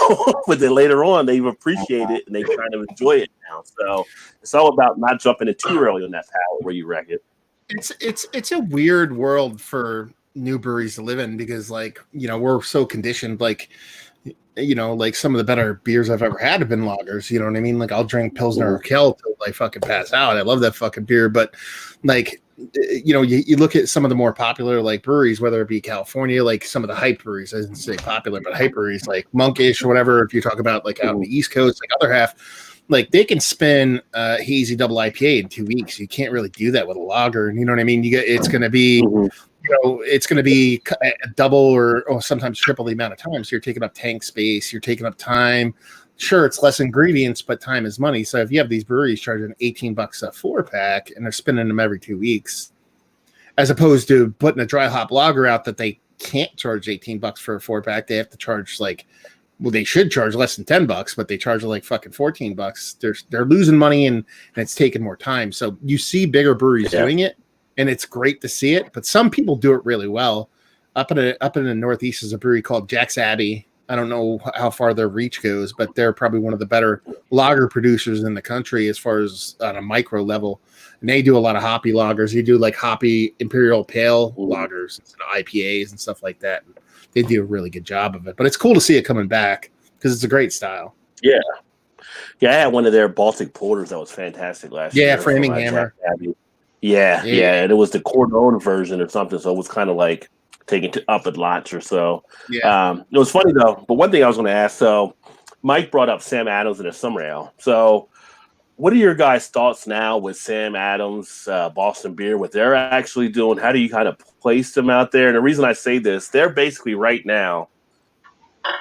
[SPEAKER 1] but then later on, they appreciate it and they kind of enjoy it now. So it's all about not jumping in too early on that palate where you wreck it.
[SPEAKER 2] It's a weird world for new breweries to live in because, we're so conditioned. Like some of the better beers I've ever had have been lagers. You know what I mean? Like I'll drink Pilsner or Kel till I fucking pass out. I love that fucking beer, but you look at some of the more popular breweries, whether it be California, like some of the hype breweries. I didn't say popular, but hype breweries like Monkish or whatever. If you talk about out on the East Coast, other half, they can spin hazy double IPA in 2 weeks. You can't really do that with a lager. And you know what I mean? It's going to be, it's going to be a double or sometimes triple the amount of time. So you're taking up tank space, you're taking up time. Sure, it's less ingredients, but time is money. So if you have these breweries charging $18 a 4-pack and they're spinning them every 2 weeks, as opposed to putting a dry hop lager out that they can't charge $18 for a 4-pack, they have to charge they should charge less than $10, but they charge fucking $14. They're losing money and it's taking more time. So you see bigger breweries doing it, and it's great to see it. But some people do it really well. Up in the Northeast is a brewery called Jack's Abbey. I don't know how far their reach goes, but they're probably one of the better lager producers in the country as far as on a micro level. And they do a lot of hoppy lagers. They do hoppy imperial pale lagers and IPAs and stuff like that. And they do a really good job of it. But it's cool to see it coming back because it's a great style.
[SPEAKER 1] Yeah. Yeah, I had one of their Baltic porters that was fantastic last year.
[SPEAKER 2] Yeah, Framing Hammer.
[SPEAKER 1] Yeah. And it was the Cordon version or something, so it was kind of taking it up a notch or so.
[SPEAKER 2] Yeah.
[SPEAKER 1] It was funny though, but one thing I was going to ask, so Mike brought up Sam Adams in a summer ale. So what are your guys' thoughts now with Sam Adams, Boston Beer, what they're actually doing? How do you kind of place them out there? And the reason I say this, they're basically right now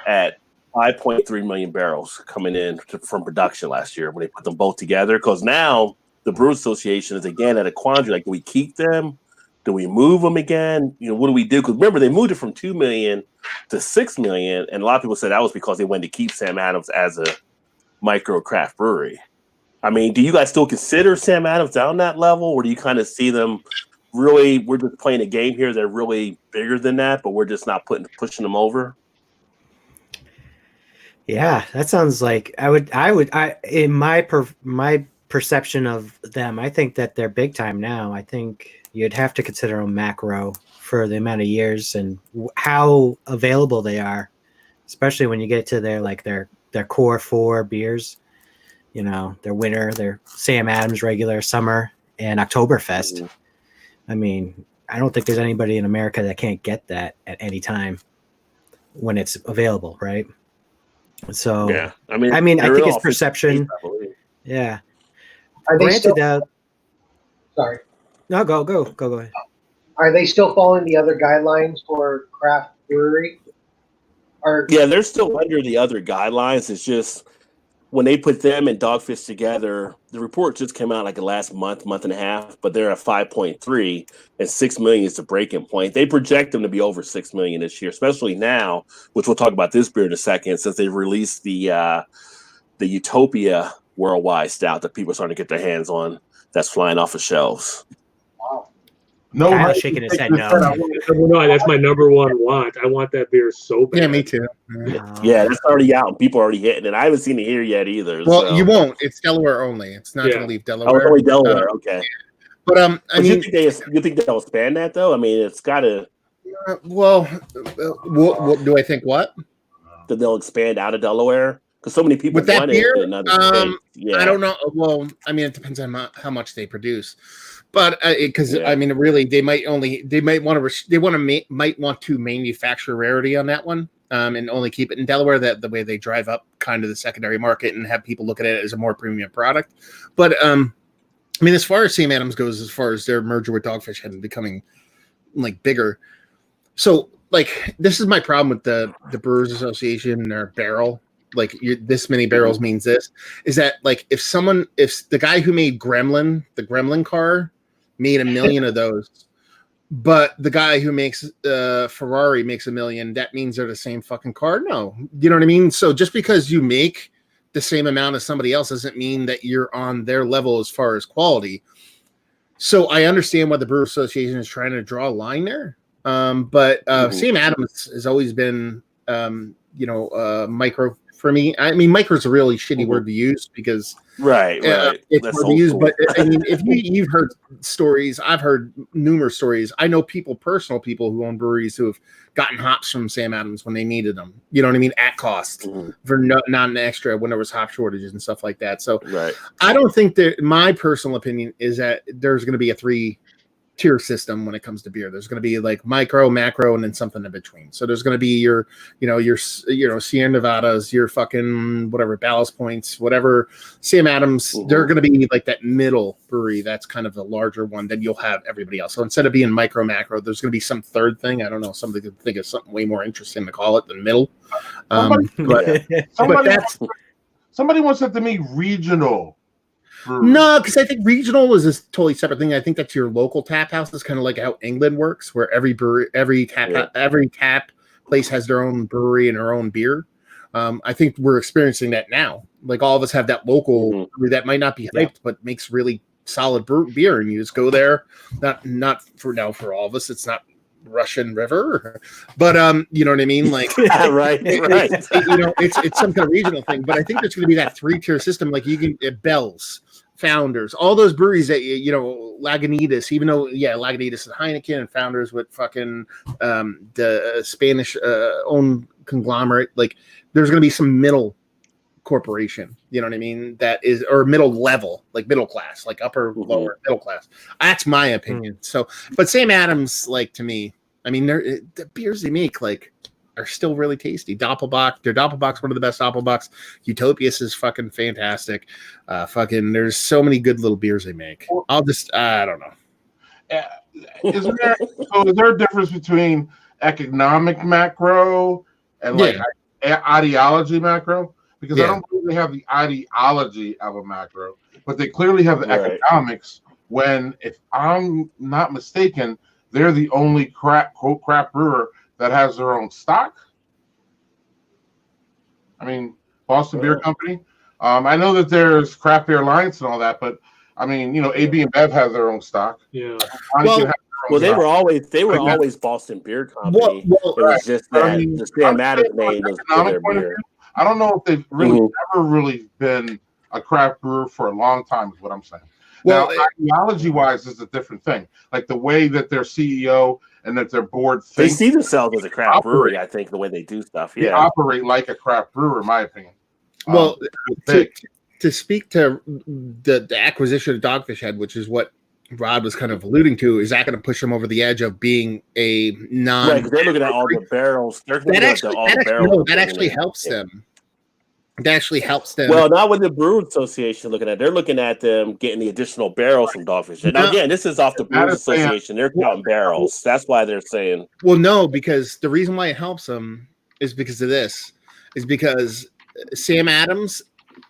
[SPEAKER 1] at 5.3 million barrels coming in from production last year when they put them both together. Because now the Brew Association is again at a quandary. Like, do we keep them? Do we move them again? You know, what do we do? Because remember, they moved it from 2 million to 6 million. And a lot of people said that was because they wanted to keep Sam Adams as a micro craft brewery. I mean, do you guys still consider Sam Adams down that level? Or do you kind of see them really, we're just playing a game here. They're really bigger than that, but we're just not pushing them over?
[SPEAKER 5] Yeah, that sounds like in my perception of them, I think that they're big time now. I think you'd have to consider them macro for the amount of years and how available they are, especially when you get to their core 4 beers, you know, their winter, their Sam Adams regular, summer, and Oktoberfest.
[SPEAKER 1] Mm-hmm.
[SPEAKER 5] I mean, I don't think there's anybody in America that can't get that at any time when it's available, right? So
[SPEAKER 1] yeah, I
[SPEAKER 5] mean, I think it's perception. Yeah.
[SPEAKER 6] Are they
[SPEAKER 5] Granted,
[SPEAKER 6] still? Sorry.
[SPEAKER 5] No, go ahead.
[SPEAKER 6] Are they still following the other guidelines for craft brewery? Or
[SPEAKER 1] Yeah, they're still under the other guidelines. It's just when they put them and Dogfish together, the report just came out like the last month and a half, but they're at 5.3 and 6 million is the breaking point. They project them to be over 6 million this year, especially now, which we'll talk about this beer in a second, since they've released the Utopia Worldwide Stout that people are starting to get their hands on. That's flying off of shelves.
[SPEAKER 3] No,
[SPEAKER 5] Kyle's shaking his head no.
[SPEAKER 4] No, that's my number one want. I want that beer so bad.
[SPEAKER 2] Yeah, me too.
[SPEAKER 1] Yeah, that's already out and people are already hitting it. I haven't seen it here yet either.
[SPEAKER 2] Well,
[SPEAKER 1] so.
[SPEAKER 2] You won't. It's Delaware only. It's not going to leave Delaware.
[SPEAKER 1] Oh, it's only Delaware. Okay.
[SPEAKER 2] But I mean,
[SPEAKER 1] you think they'll expand that though? I mean, it's got to.
[SPEAKER 2] What do I think? What?
[SPEAKER 1] That they'll expand out of Delaware because so many people
[SPEAKER 2] with that
[SPEAKER 1] want
[SPEAKER 2] beer.
[SPEAKER 1] it in another state. Yeah.
[SPEAKER 2] I don't know. Well, I mean, it depends on how much they produce. But because I mean, really, they might want to manufacture rarity on that one, and only keep it in Delaware. That the way they drive up kind of the secondary market and have people look at it as a more premium product. But I mean, as far as Sam Adams goes, as far as their merger with Dogfish and becoming like bigger, so like this is my problem with the Brewers Association and their barrel. Like this many barrels means this is that like if the guy who made the Gremlin car made 1 million of those, but the guy who makes Ferrari makes 1 million, that means they're the same fucking car? No, you know what I mean? So just because you make the same amount as somebody else doesn't mean that you're on their level as far as quality. So I understand why the Brewer Association is trying to draw a line there. But Sam Adams has always been micro for me. I mean, micro is a really shitty word to use because
[SPEAKER 1] right.
[SPEAKER 2] It's hard to use. But I mean, if you've heard stories, I've heard numerous stories. I know personal people who own breweries who have gotten hops from Sam Adams when they needed them. You know what I mean? At cost for not an extra when there was hop shortages and stuff like that. So I don't think that, my personal opinion is that there's going to be a 3-tier system when it comes to beer. There's going to be like micro, macro, and then something in between. So there's going to be your Sierra Nevadas, your fucking whatever Ballast Points, whatever Sam Adams. They're going to be like that middle brewery. That's kind of the larger one. Then you'll have everybody else. So instead of being micro, macro, there's going to be some third thing. I don't know. Somebody could think of something way more interesting to call it than middle.
[SPEAKER 3] Somebody once said to me regional.
[SPEAKER 2] No, because I think regional is a totally separate thing. I think that's your local tap house. It's kind of like how England works, where every tap place has their own brewery and their own beer. I think we're experiencing that now. Like all of us have that local brewery that might not be hyped, but makes really solid beer, and you just go there. Not for all of us. It's not Russian River, but you know what I mean. Like
[SPEAKER 1] right.
[SPEAKER 2] It's some kind of regional thing. But I think there's going to be that 3-tier system. Like you can Bell's, Founders, all those breweries that Lagunitas, even though Lagunitas is Heineken, and Founders with fucking the Spanish owned conglomerate. Like there's going to be some middle corporation, you know what I mean, that is, or middle level, like middle class, like upper lower middle class. That's my opinion. So but Sam Adams, like, to me, I mean, the beers they make, like, are still really tasty. Doppelbock, their Doppelbock's one of the best Doppelbocks. Utopias is fucking fantastic. There's so many good little beers they make. I don't know.
[SPEAKER 3] Is there a difference between economic macro and like ideology macro? Because I don't believe they have the ideology of a macro, but they clearly have the economics. When, if I'm not mistaken, they're the only craft brewer that has their own stock. I mean, Boston Beer Company. I know that there's Craft Beer Alliance and all that, but I mean, AB and Bev have their own stock.
[SPEAKER 4] Yeah.
[SPEAKER 1] Well, they were always Boston Beer Company. It was just that the Sam Adams name was for their beer.
[SPEAKER 3] I don't know if they've really ever really been a craft brewer for a long time, is what I'm saying. Well, now, ideology-wise is a different thing. Like the way that their CEO and that their board thinks.
[SPEAKER 1] They see themselves as a craft brewery, I think, the way they do stuff.
[SPEAKER 3] They operate like a craft brewer, in my opinion.
[SPEAKER 2] Well, to speak to the acquisition of Dogfish Head, which is what Rod was kind of alluding to, is that going to push them over the edge of being a non?
[SPEAKER 1] Right, they're looking at all the barrels.
[SPEAKER 2] That actually helps them. It actually helps them.
[SPEAKER 1] Well, not with the Brewers Association looking at. They're looking at them getting the additional barrels from Dogfish. Now, again, this is off the Brewers Association. They're counting barrels. That's why they're saying.
[SPEAKER 2] Well, no, because the reason why it helps them is because of this. Is because Sam Adams,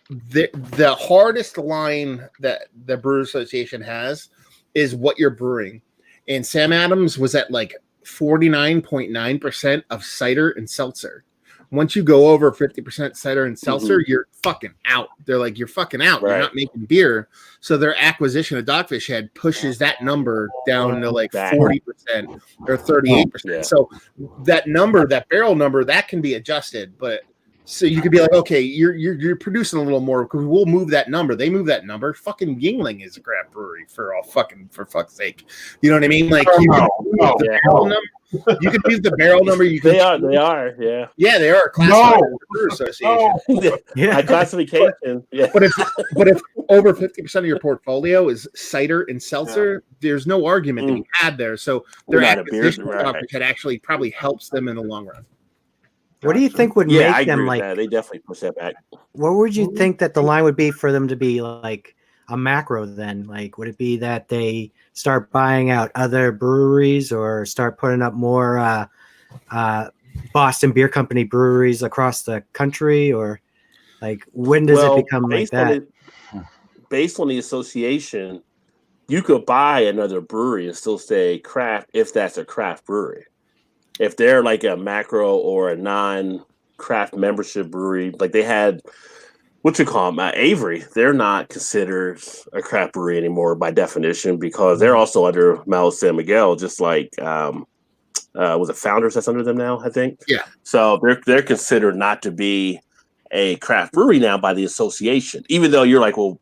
[SPEAKER 2] the hardest line that the Brewers Association has is what you're brewing. And Sam Adams was at like 49.9% of cider and seltzer. Once you go over 50% cider and seltzer, you're fucking out. They're like, you're fucking out. You're not making beer. So their acquisition of Dogfish Head pushes that number down to like 40% or 38%. Yeah. So that number, that barrel number, that can be adjusted. But so you could be like, okay, you're producing a little more because we'll move that number. They move that number. Fucking Yingling is a craft brewery for fuck's sake. You know what I mean? Like you can move the barrel number. You can use the barrel number.
[SPEAKER 1] They are. Yeah.
[SPEAKER 2] Yeah, they are. Brewer Association.
[SPEAKER 1] Yeah, classification. Yeah.
[SPEAKER 2] But if over 50% of your portfolio is cider and seltzer, there's no argument to be had there. So their acquisition that actually probably helps them in the long run.
[SPEAKER 5] What do you think would make them like?
[SPEAKER 1] They definitely push that back.
[SPEAKER 5] What would you think that the line would be for them to be like a macro then? Like, would it be that they start buying out other breweries or start putting up more Boston Beer Company breweries across the country? Or like, when does it become like that?
[SPEAKER 1] Based on the association, you could buy another brewery and still say craft if that's a craft brewery. If they're like a macro or a non-craft membership brewery, like they had, what you call them, Avery, they're not considered a craft brewery anymore by definition because they're also under Mel San Miguel, just like, was it Founders that's under them now, I think?
[SPEAKER 2] Yeah.
[SPEAKER 1] So they're considered not to be a craft brewery now by the association, even though you're like, well,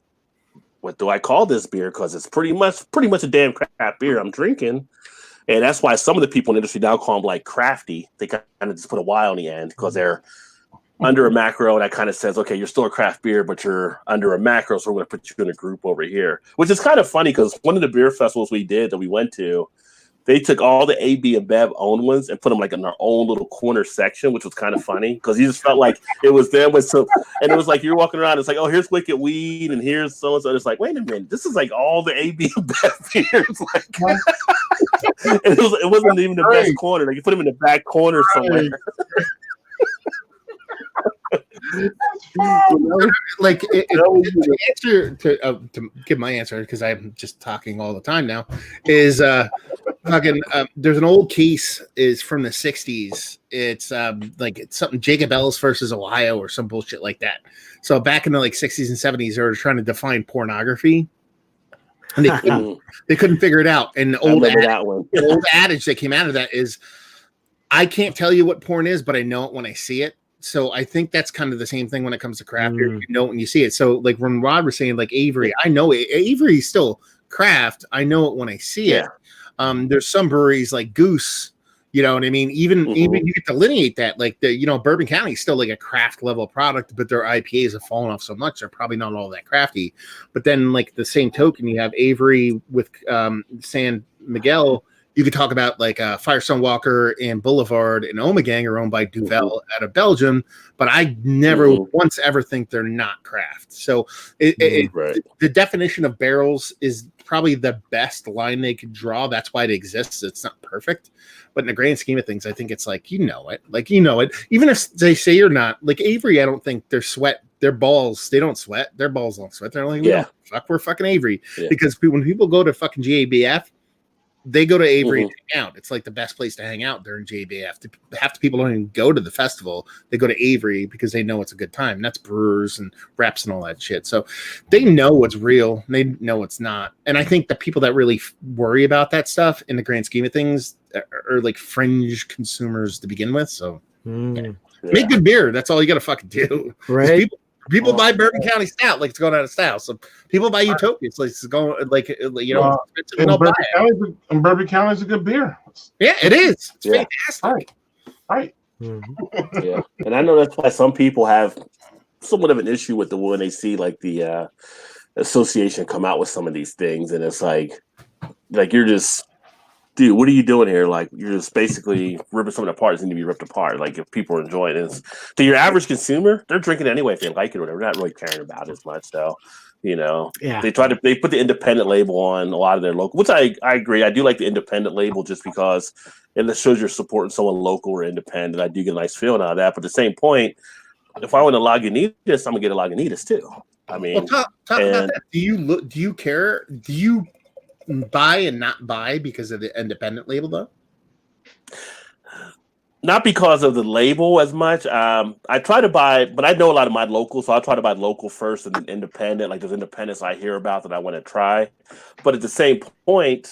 [SPEAKER 1] what do I call this beer? Because it's pretty much a damn craft beer I'm drinking. And that's why some of the people in the industry now call them like crafty. They kind of just put a Y on the end because they're under a macro. That kind of says, okay, you're still a craft beer, but you're under a macro. So we're going to put you in a group over here, which is kind of funny because one of the beer festivals we did that we went to, they took all the A, B, and Bev owned ones and put them like in their own little corner section, which was kind of funny because you just felt like it was them with some, and it was like you're walking around. It's like, oh, here's Wicked Weed, and here's so and so. It's like, wait a minute, this is like all the A, B, and Bev beers. Like, and it wasn't even the best corner. Like you put them in the back corner somewhere.
[SPEAKER 2] Like to give my answer because I'm just talking all the time now is there's an old case is from the 60s. It's like it's something Jacob Ellis versus Ohio or some bullshit like that. So back in the like 60s and 70s they were trying to define pornography and they couldn't figure it out. And the old adage that came out of that is I can't tell you what porn is, but I know it when I see it. So I think that's kind of the same thing when it comes to craft beer. You know it when you see it. So like when Rod was saying like Avery, I know Avery's still craft. I know it when I see it. There's some breweries like Goose, you know what I mean? Even you get to delineate that. Like Bourbon County is still like a craft level product, but their IPAs have fallen off so much they're probably not all that crafty. But then like the same token, you have Avery with San Miguel You could talk about like Firestone Walker and Boulevard and Omegang are owned by Duvel out of Belgium, but I never once ever think they're not craft. So the definition of barrels is probably the best line they could draw. That's why it exists. It's not perfect, but in the grand scheme of things, I think it's like, you know it. Even if they say you're not, like Avery, I don't think their balls, they don't sweat. Their balls don't sweat. They're like, we're fucking Avery. Because when people go to fucking GABF, they go to Avery and hang out. It's like the best place to hang out during GABF. Half the people don't even go to the festival. They go to Avery because they know it's a good time. And that's brewers and reps and all that shit. So they know what's real. They know what's not. And I think the people that really worry about that stuff in the grand scheme of things are like fringe consumers to begin with. So make good beer. That's all you got to fucking do.
[SPEAKER 5] Right.
[SPEAKER 2] People buy Bourbon County Stout like it's going out of style. So people buy Utopia. It's like it's going like
[SPEAKER 3] and Bourbon County is a good beer.
[SPEAKER 2] Yeah, it is. It's fantastic.
[SPEAKER 3] Right.
[SPEAKER 1] Yeah, and I know that's why some people have somewhat of an issue with when they see like the association come out with some of these things, and it's like you're just. Dude, what are you doing here? Like, you're just basically ripping something apart. It needs to be ripped apart. Like, if people are enjoying it, to your average consumer, they're drinking it anyway if they like it or whatever. They're not really caring about it as much. So, they put the independent label on a lot of their local, which I agree. I do like the independent label just because it shows you're supporting someone local or independent. I do get a nice feeling out of that. But at the same point, if I want a Lagunitas, I'm gonna get a Lagunitas too. I mean,
[SPEAKER 2] talk about that. Do you care? Do you buy and not buy because of the independent label though?
[SPEAKER 1] Not because of the label as much. I try to buy, but I know a lot of my local, so I'll try to buy local first and then independent. Like there's independents I hear about that I want to try. But at the same point,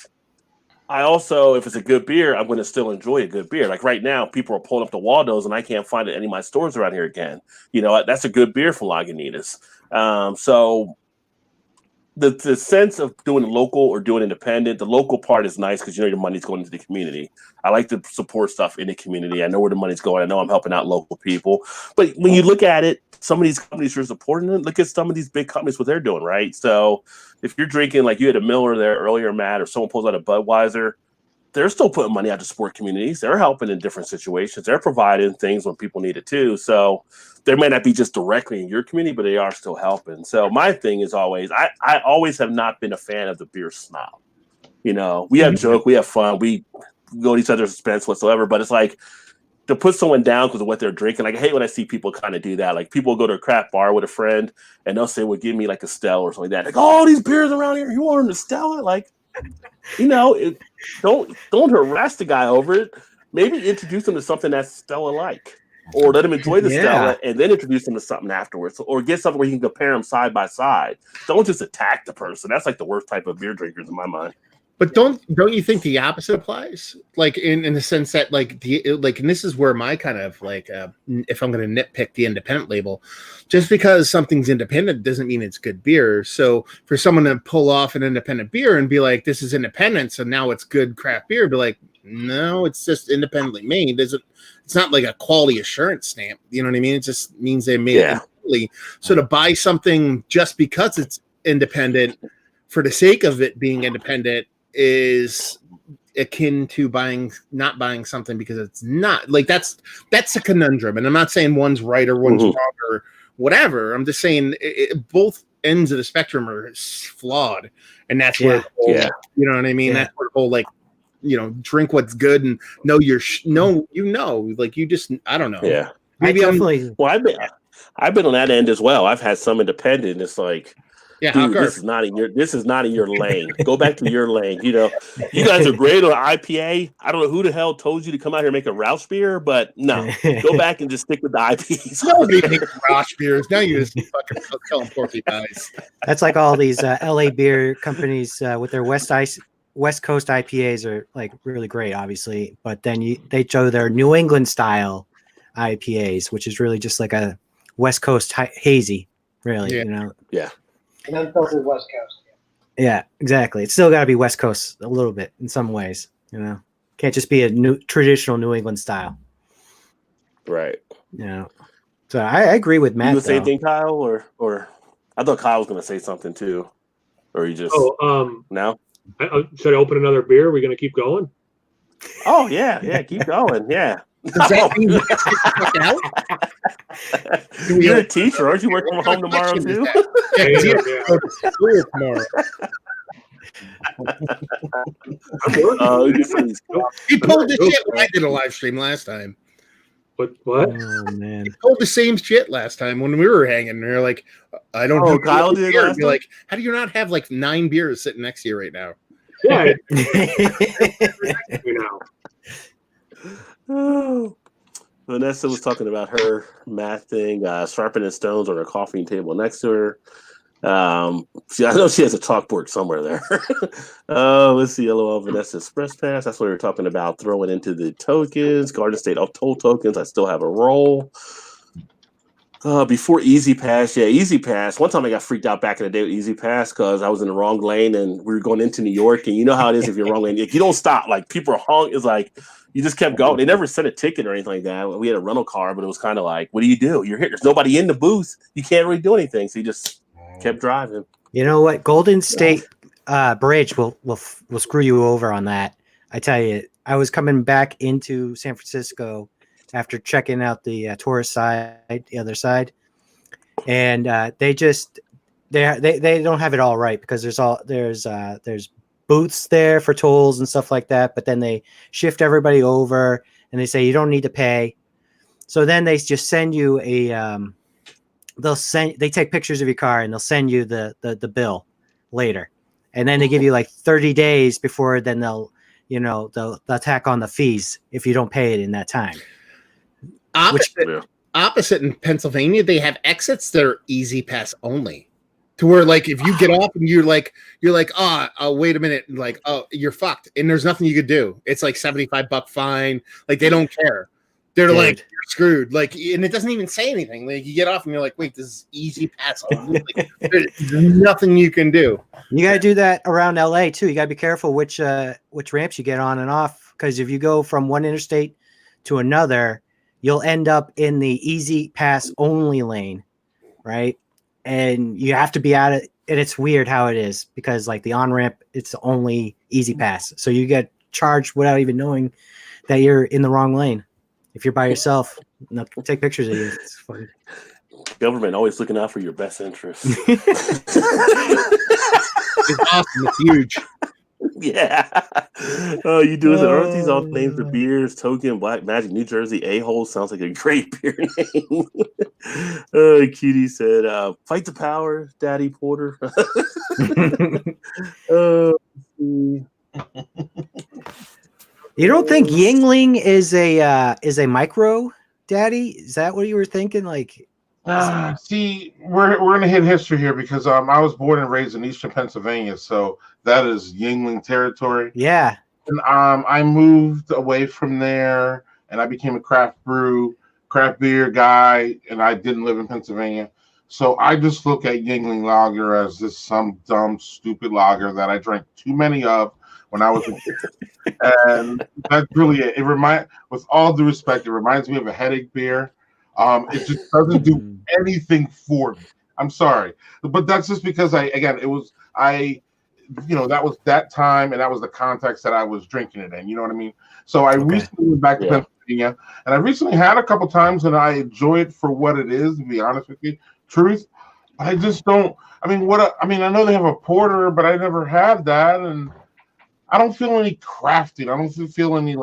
[SPEAKER 1] I also, if it's a good beer, I'm going to still enjoy a good beer. Like right now, people are pulling up the Waldo's and I can't find it in any of my stores around here again. That's a good beer from Lagunitas. So the sense of doing local or doing independent, the local part is nice because your money's going into the community. I like to support stuff in the community. I know where the money's going. I know I'm helping out local people. But when you look at it, some of these companies are supporting it. Look at some of these big companies, what they're doing, right? So if you're drinking, like you had a Miller there earlier, Matt, or someone pulls out a Budweiser, they're still putting money out to support communities. They're helping in different situations. They're providing things when people need it too. So they may not be just directly in your community, but they are still helping. So my thing is always, I always have not been a fan of the beer snob. We have joke, we have fun, we go to each other's expense whatsoever, but it's like to put someone down because of what they're drinking. Like I hate when I see people kind of do that. Like people go to a craft bar with a friend and they'll say, well, give me like a Stella or something like that. Like, oh, these beers around here, you want them to Stella? Like, don't harass the guy over it. Maybe introduce them to something that's Stella-like, or let them enjoy the Stella and then introduce them to something afterwards, or get something where you can compare them side by side. Don't just attack the person. That's like the worst type of beer drinkers in my mind.
[SPEAKER 2] But don't you think the opposite applies? Like in the sense that and this is where my kind of if I'm going to nitpick the independent label, just because something's independent doesn't mean it's good beer. So for someone to pull off an independent beer and be like, this is independent, so now it's good craft beer, be like, no, it's just independently made. It's not like a quality assurance stamp. You know what I mean? It just means they made it independently. So to buy something just because it's independent for the sake of it being independent is akin to not buying something because it's not. Like that's a conundrum. And I'm not saying one's right or one's wrong or whatever. I'm just saying both ends of the spectrum are flawed, and that's where you know what I mean. That's where the whole drink what's good and know like you just I don't know.
[SPEAKER 1] Yeah,
[SPEAKER 2] maybe
[SPEAKER 1] I've been on that end as well. I've had some independent. It's like, dude, this is not in your lane. Go back to your lane. You guys are great on IPA. I don't know who the hell told you to come out here and make a Roush beer, but no, go back and just stick with the IPAs.
[SPEAKER 2] Nobody makes Roush beers. Now you're just fucking killing porky guys.
[SPEAKER 5] That's like all these LA beer companies with their West Coast IPAs are like really great, obviously, but then they show their New England style IPAs, which is really just like a West Coast hazy, really.
[SPEAKER 1] Yeah.
[SPEAKER 6] And unfiltered West Coast.
[SPEAKER 5] Yeah, exactly. It's still got to be West Coast a little bit in some ways. Can't just be a traditional New England style.
[SPEAKER 1] Right.
[SPEAKER 5] So I agree with Matt.
[SPEAKER 1] You say anything, Kyle, or I thought Kyle was going to say something too, or you just
[SPEAKER 4] now?
[SPEAKER 1] Now?
[SPEAKER 4] Should I open another beer? Are we going to keep going?
[SPEAKER 1] Oh yeah, keep going. Yeah.
[SPEAKER 2] Does that mean you get fucked out?
[SPEAKER 1] You're a teacher, aren't you working from home tomorrow too?
[SPEAKER 2] Tomorrow. He pulled the shit when I did a live stream last time.
[SPEAKER 4] What?
[SPEAKER 5] Oh man,
[SPEAKER 2] He pulled the same shit last time when we were hanging. And they're like, I don't.
[SPEAKER 1] Oh, Kyle did
[SPEAKER 2] beer.
[SPEAKER 1] last
[SPEAKER 2] Be
[SPEAKER 1] time?
[SPEAKER 2] like, how do you not have like 9 beers sitting next to you right now?
[SPEAKER 4] Yeah. You know.
[SPEAKER 1] Oh. Vanessa was talking about her math thing, sharpening stones on her coffee table next to her. I know she has a chalkboard somewhere there. Let's see. LOL Vanessa Express Pass. That's what we were talking about. Throwing into the tokens. Garden State toll tokens. I still have a roll. Before Easy Pass, Easy Pass. One time I got freaked out back in the day with Easy Pass because I was in the wrong lane and we were going into New York. And you know how it is if you're wrong lane. If you don't stop, like people are hung. It's like you just kept going. They never sent a ticket or anything like that. We had a rental car, but it was kind of like, what do? You're here. There's nobody in the booth. You can't really do anything. So you just kept driving.
[SPEAKER 5] You know what? Golden State Bridge will screw you over on that. I tell you, I was coming back into San Francisco after checking out the tourist side, the other side, and they don't have it all right because there's booths there for tolls and stuff like that, but then they shift everybody over and they say you don't need to pay. So then they just send you a they take pictures of your car and they'll send you the bill later. And then they give you like 30 days before then they'll tack on the fees if you don't pay it in that time.
[SPEAKER 2] Opposite in Pennsylvania, they have exits that are Easy Pass only. To where like if you get off and you're like, oh, wait a minute, and like, oh, you're fucked. And there's nothing you could do. It's like $75 fine. Like they don't care. They're like, you're screwed. Like, and it doesn't even say anything. Like you get off and you're like, wait, this is Easy Pass only. Like, there's nothing you can do.
[SPEAKER 5] You gotta do that around LA too. You gotta be careful which ramps you get on and off, because if you go from one interstate to another, you'll end up in the Easy Pass only lane, right? And you have to be at it. And it's weird how it is because like the on-ramp, it's only Easy Pass. So you get charged without even knowing that you're in the wrong lane. If you're by yourself, they'll take pictures of you. It's funny.
[SPEAKER 1] Government always looking out for your best interests.
[SPEAKER 2] It's awesome. It's huge.
[SPEAKER 1] Yeah. Oh, you do it. Aren't these all names for beers? Token, Black Magic, New Jersey, A-Hole sounds like a great beer name. Cutie said, fight the power, Daddy Porter.
[SPEAKER 5] You don't think Yingling is a micro daddy? Is that what you were thinking? Like,
[SPEAKER 3] see, we're gonna hit history here because I was born and raised in Eastern Pennsylvania, so that is Yingling territory.
[SPEAKER 5] yeah.
[SPEAKER 3] And I moved away from there, and I became a craft beer guy, and I didn't live in Pennsylvania, so I just look at Yingling Lager as some dumb, stupid lager that I drank too many of when I was a kid. And that's really it. With all due respect, it reminds me of a headache beer. It just doesn't do anything for me. I'm sorry, but that's just because that was that time and that was the context that I was drinking it in. You know what I mean? So I recently went back to Pennsylvania, and I recently had a couple times, and I enjoy it for what it is. To be honest with you, truth, I just don't. I know they have a porter, but I never had that, and I don't feel any crafting. I don't feel any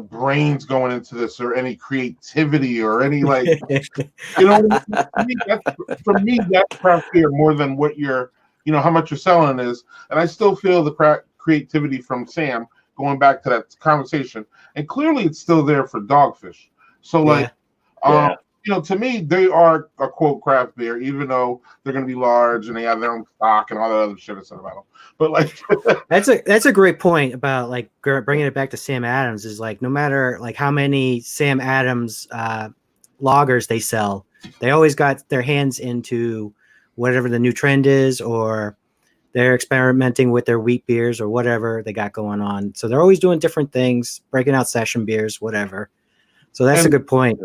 [SPEAKER 3] brains going into this or any creativity or any for me, that's craft beer more than what how much you're selling is. And I still feel the creativity from Sam going back to that conversation. And clearly it's still there for Dogfish. So to me, they are a quote craft beer, even though they're going to be large and they have their own stock and all that other shit I said about them. But
[SPEAKER 5] that's a great point about like bringing it back to Sam Adams is like, no matter like how many Sam Adams lagers they sell, they always got their hands into whatever the new trend is, or they're experimenting with their wheat beers or whatever they got going on. So they're always doing different things, breaking out session beers, whatever. So that's a good point.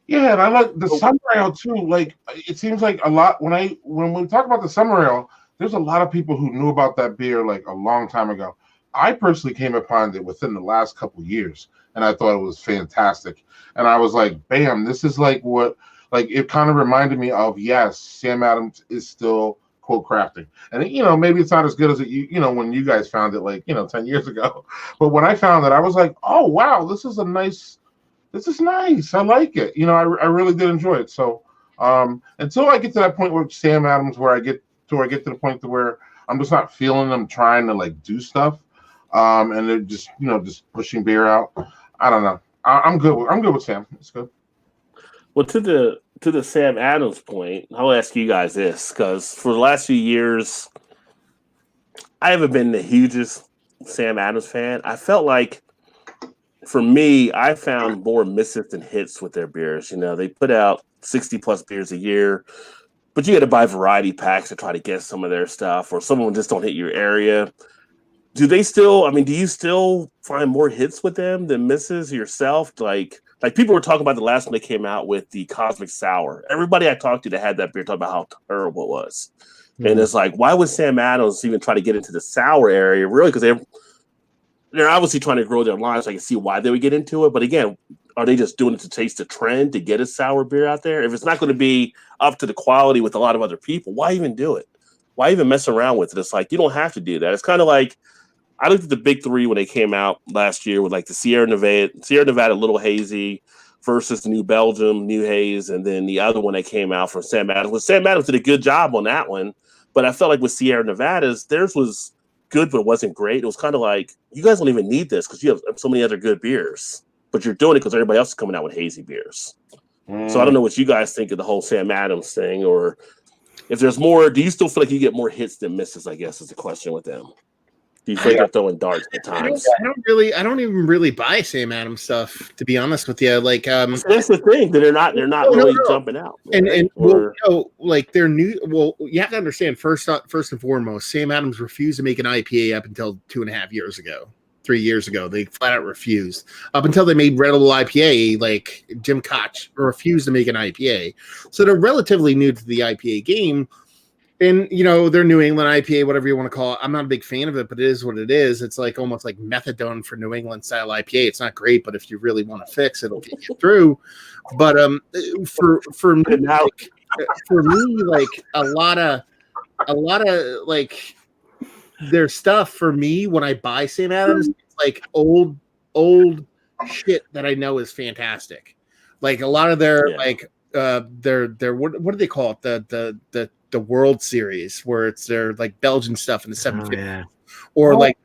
[SPEAKER 3] Yeah, and I like the summer ale too. Like it seems like a lot when we talk about the summer ale, there's a lot of people who knew about that beer like a long time ago. I personally came upon it within the last couple of years, and I thought it was fantastic. And I was like, bam, this is like what, like, it kind of reminded me of, yes, Sam Adams is still quote crafting. And, maybe it's not as good as it, when you guys found it, like, 10 years ago. But when I found it, I was like, oh, wow, this is nice. I like it. I really did enjoy it. So until I get to that point with Sam Adams, where I get to the point to where I'm just not feeling them trying to like do stuff, and they're just just pushing beer out. I don't know. I'm good with Sam. It's good.
[SPEAKER 1] Well, to the Sam Adams point, I'll ask you guys this, because for the last few years, I haven't been the hugest Sam Adams fan. I felt like, for me, I found more misses than hits with their beers. They put out 60 plus beers a year, but you got to buy variety packs to try to get some of their stuff, or some of them just don't hit your area. Do you still find more hits with them than misses yourself? Like people were talking about the last one they came out with, the Cosmic Sour. Everybody I talked to that had that beer talked about how terrible it was. Mm-hmm. And it's like, why would Sam Adams even try to get into the sour area? Really? Because they're obviously trying to grow their line, so I can see why they would get into it. But again, are they just doing it to chase the trend to get a sour beer out there? If it's not going to be up to the quality with a lot of other people, why even do it? Why even mess around with it? It's like, you don't have to do that. It's kind of like, I looked at the big three when they came out last year with like the Sierra Nevada Little Hazy versus the New Belgium New Haze, and then the other one that came out from Sam Adams. Well, Sam Adams did a good job on that one, but I felt like with Sierra Nevada's, theirs was good, but it wasn't great. It was kind of like, you guys don't even need this because you have so many other good beers, but you're doing it because everybody else is coming out with hazy beers. So I don't know what you guys think of the whole Sam Adams thing, or if there's more. Do you still feel like you get more hits than misses? I guess is the question with them. Do you feel like they're throwing darts at times?
[SPEAKER 2] I don't even really buy Sam Adams stuff, to be honest with you. Like,
[SPEAKER 1] that's the thing, that they're not really jumping out. Right?
[SPEAKER 2] Like they're new. Well, you have to understand first and foremost, Sam Adams refused to make an IPA up until 2.5 years ago. 3 years ago, they flat out refused. Up until they made Rebel IPA, like Jim Koch refused to make an IPA. So they're relatively new to the IPA game. And, they're New England IPA, whatever you want to call it. I'm not a big fan of it, but it is what it is. It's like almost like methadone for New England style IPA. It's not great, but if you really want to fix it, it'll get you through. But for me, like a lot of like their stuff for me when I buy Sam Adams, it's like old shit that I know is fantastic. Like a lot of their their what do they call it? The World Series, where it's their like Belgian stuff in the 750s, or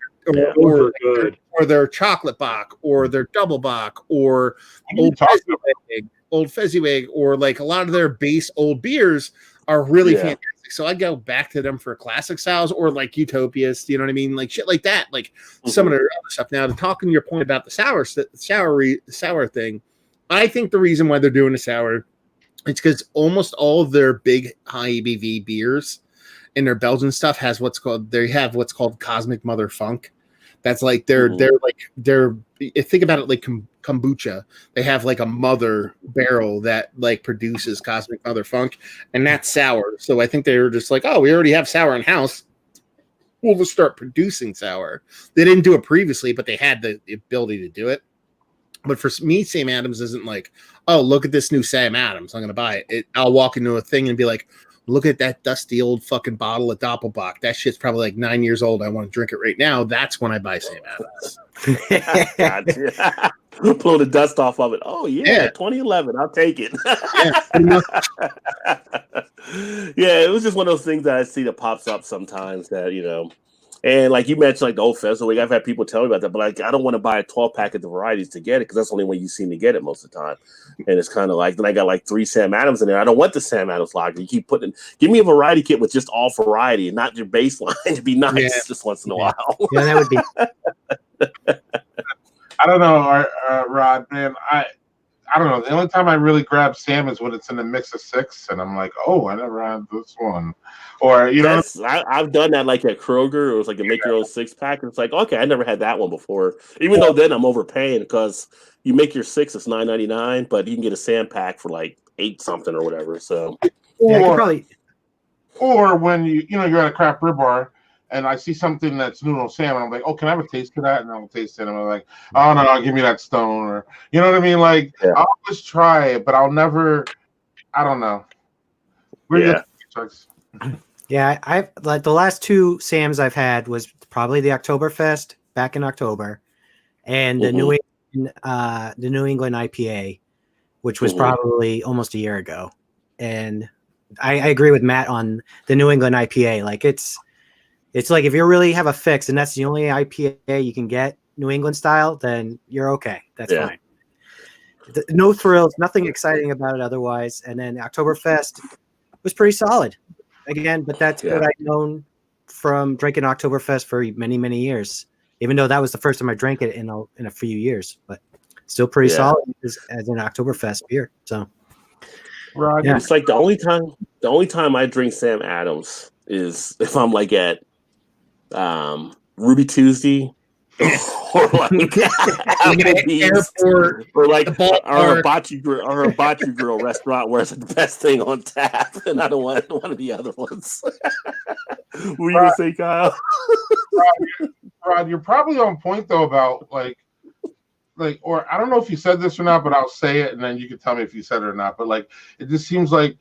[SPEAKER 2] their chocolate bock, or their double bock, or old Fezziwig, or like a lot of their base old beers are really fantastic. So I go back to them for classic styles, or like Utopias, you know what I mean, like shit like that, like some of their other stuff. Now, to talk on your point about the sour thing, I think the reason why they're doing the sour, it's because almost all of their big high ABV beers and their Belgian stuff have what's called Cosmic Mother Funk. That's like they're think about it like kombucha. They have like a mother barrel that like produces Cosmic Mother Funk, and that's sour. So I think they were just like, oh, we already have sour in house. We'll just start producing sour. They didn't do it previously, but they had the ability to do it. But for me, Sam Adams isn't like, oh, look at this new Sam Adams, I'm going to buy it. I'll walk into a thing and be like, look at that dusty old fucking bottle of Doppelbock. That shit's probably like 9 years old. I want to drink it right now. That's when I buy Sam Adams.
[SPEAKER 1] Blow the dust off of it. Oh, yeah. 2011. I'll take it. Yeah, it was just one of those things that I see that pops up sometimes that, and like you mentioned, like the old Fezziwig, I've had people tell me about that, but like I don't want to buy a 12-pack of the varieties to get it because that's the only way you seem to get it most of the time. And it's kind of like, then I got like 3 Sam Adams in there. I don't want the Sam Adams lager. You keep give me a variety kit with just all variety and not your baseline to be nice just once in a while.
[SPEAKER 5] Yeah, that would be.
[SPEAKER 3] I don't know, Rod, man. I don't know. The only time I really grab Sam is when it's in a mix of 6, and I'm like, oh, I never had this one. Or,
[SPEAKER 1] I've done that like at Kroger. It was like a make your own 6-pack. And it's like, okay, I never had that one before. Even though then I'm overpaying because you make your 6, it's $9.99, but you can get a Sam pack for like 8 something or whatever. So,
[SPEAKER 3] or when you're at a craft beer bar and I see something that's noodle salmon, I'm like, oh, can I have a taste of that? And I'll taste it, and I'm like, oh no, give me that stone, or you know what I mean? Like,
[SPEAKER 1] Yeah.
[SPEAKER 3] I'll always try it, but I'll never. I don't know.
[SPEAKER 1] Yeah.
[SPEAKER 5] Yeah, I've like the last two Sams I've had was probably the Oktoberfest back in October, and the New England IPA, which was probably almost a year ago. And I agree with Matt on the New England IPA. Like it's like if you really have a fix and that's the only IPA you can get New England style, then you're okay. That's fine. No thrills, nothing exciting about it otherwise. And then Oktoberfest was pretty solid again, but that's what I've known from drinking Oktoberfest for many, many years, even though that was the first time I drank it in a few years, but still pretty solid as an Oktoberfest beer. So
[SPEAKER 1] it's like the only time I drink Sam Adams is if I'm like at Ruby Tuesday or like
[SPEAKER 2] airport,
[SPEAKER 1] or like or a bocce grill restaurant where it's the best thing on tap, and I don't want one of the other ones. What were you gonna say, Kyle?
[SPEAKER 3] Rod, you're probably on point though about like, or I don't know if you said this or not, but I'll say it and then you can tell me if you said it or not. But like, it just seems like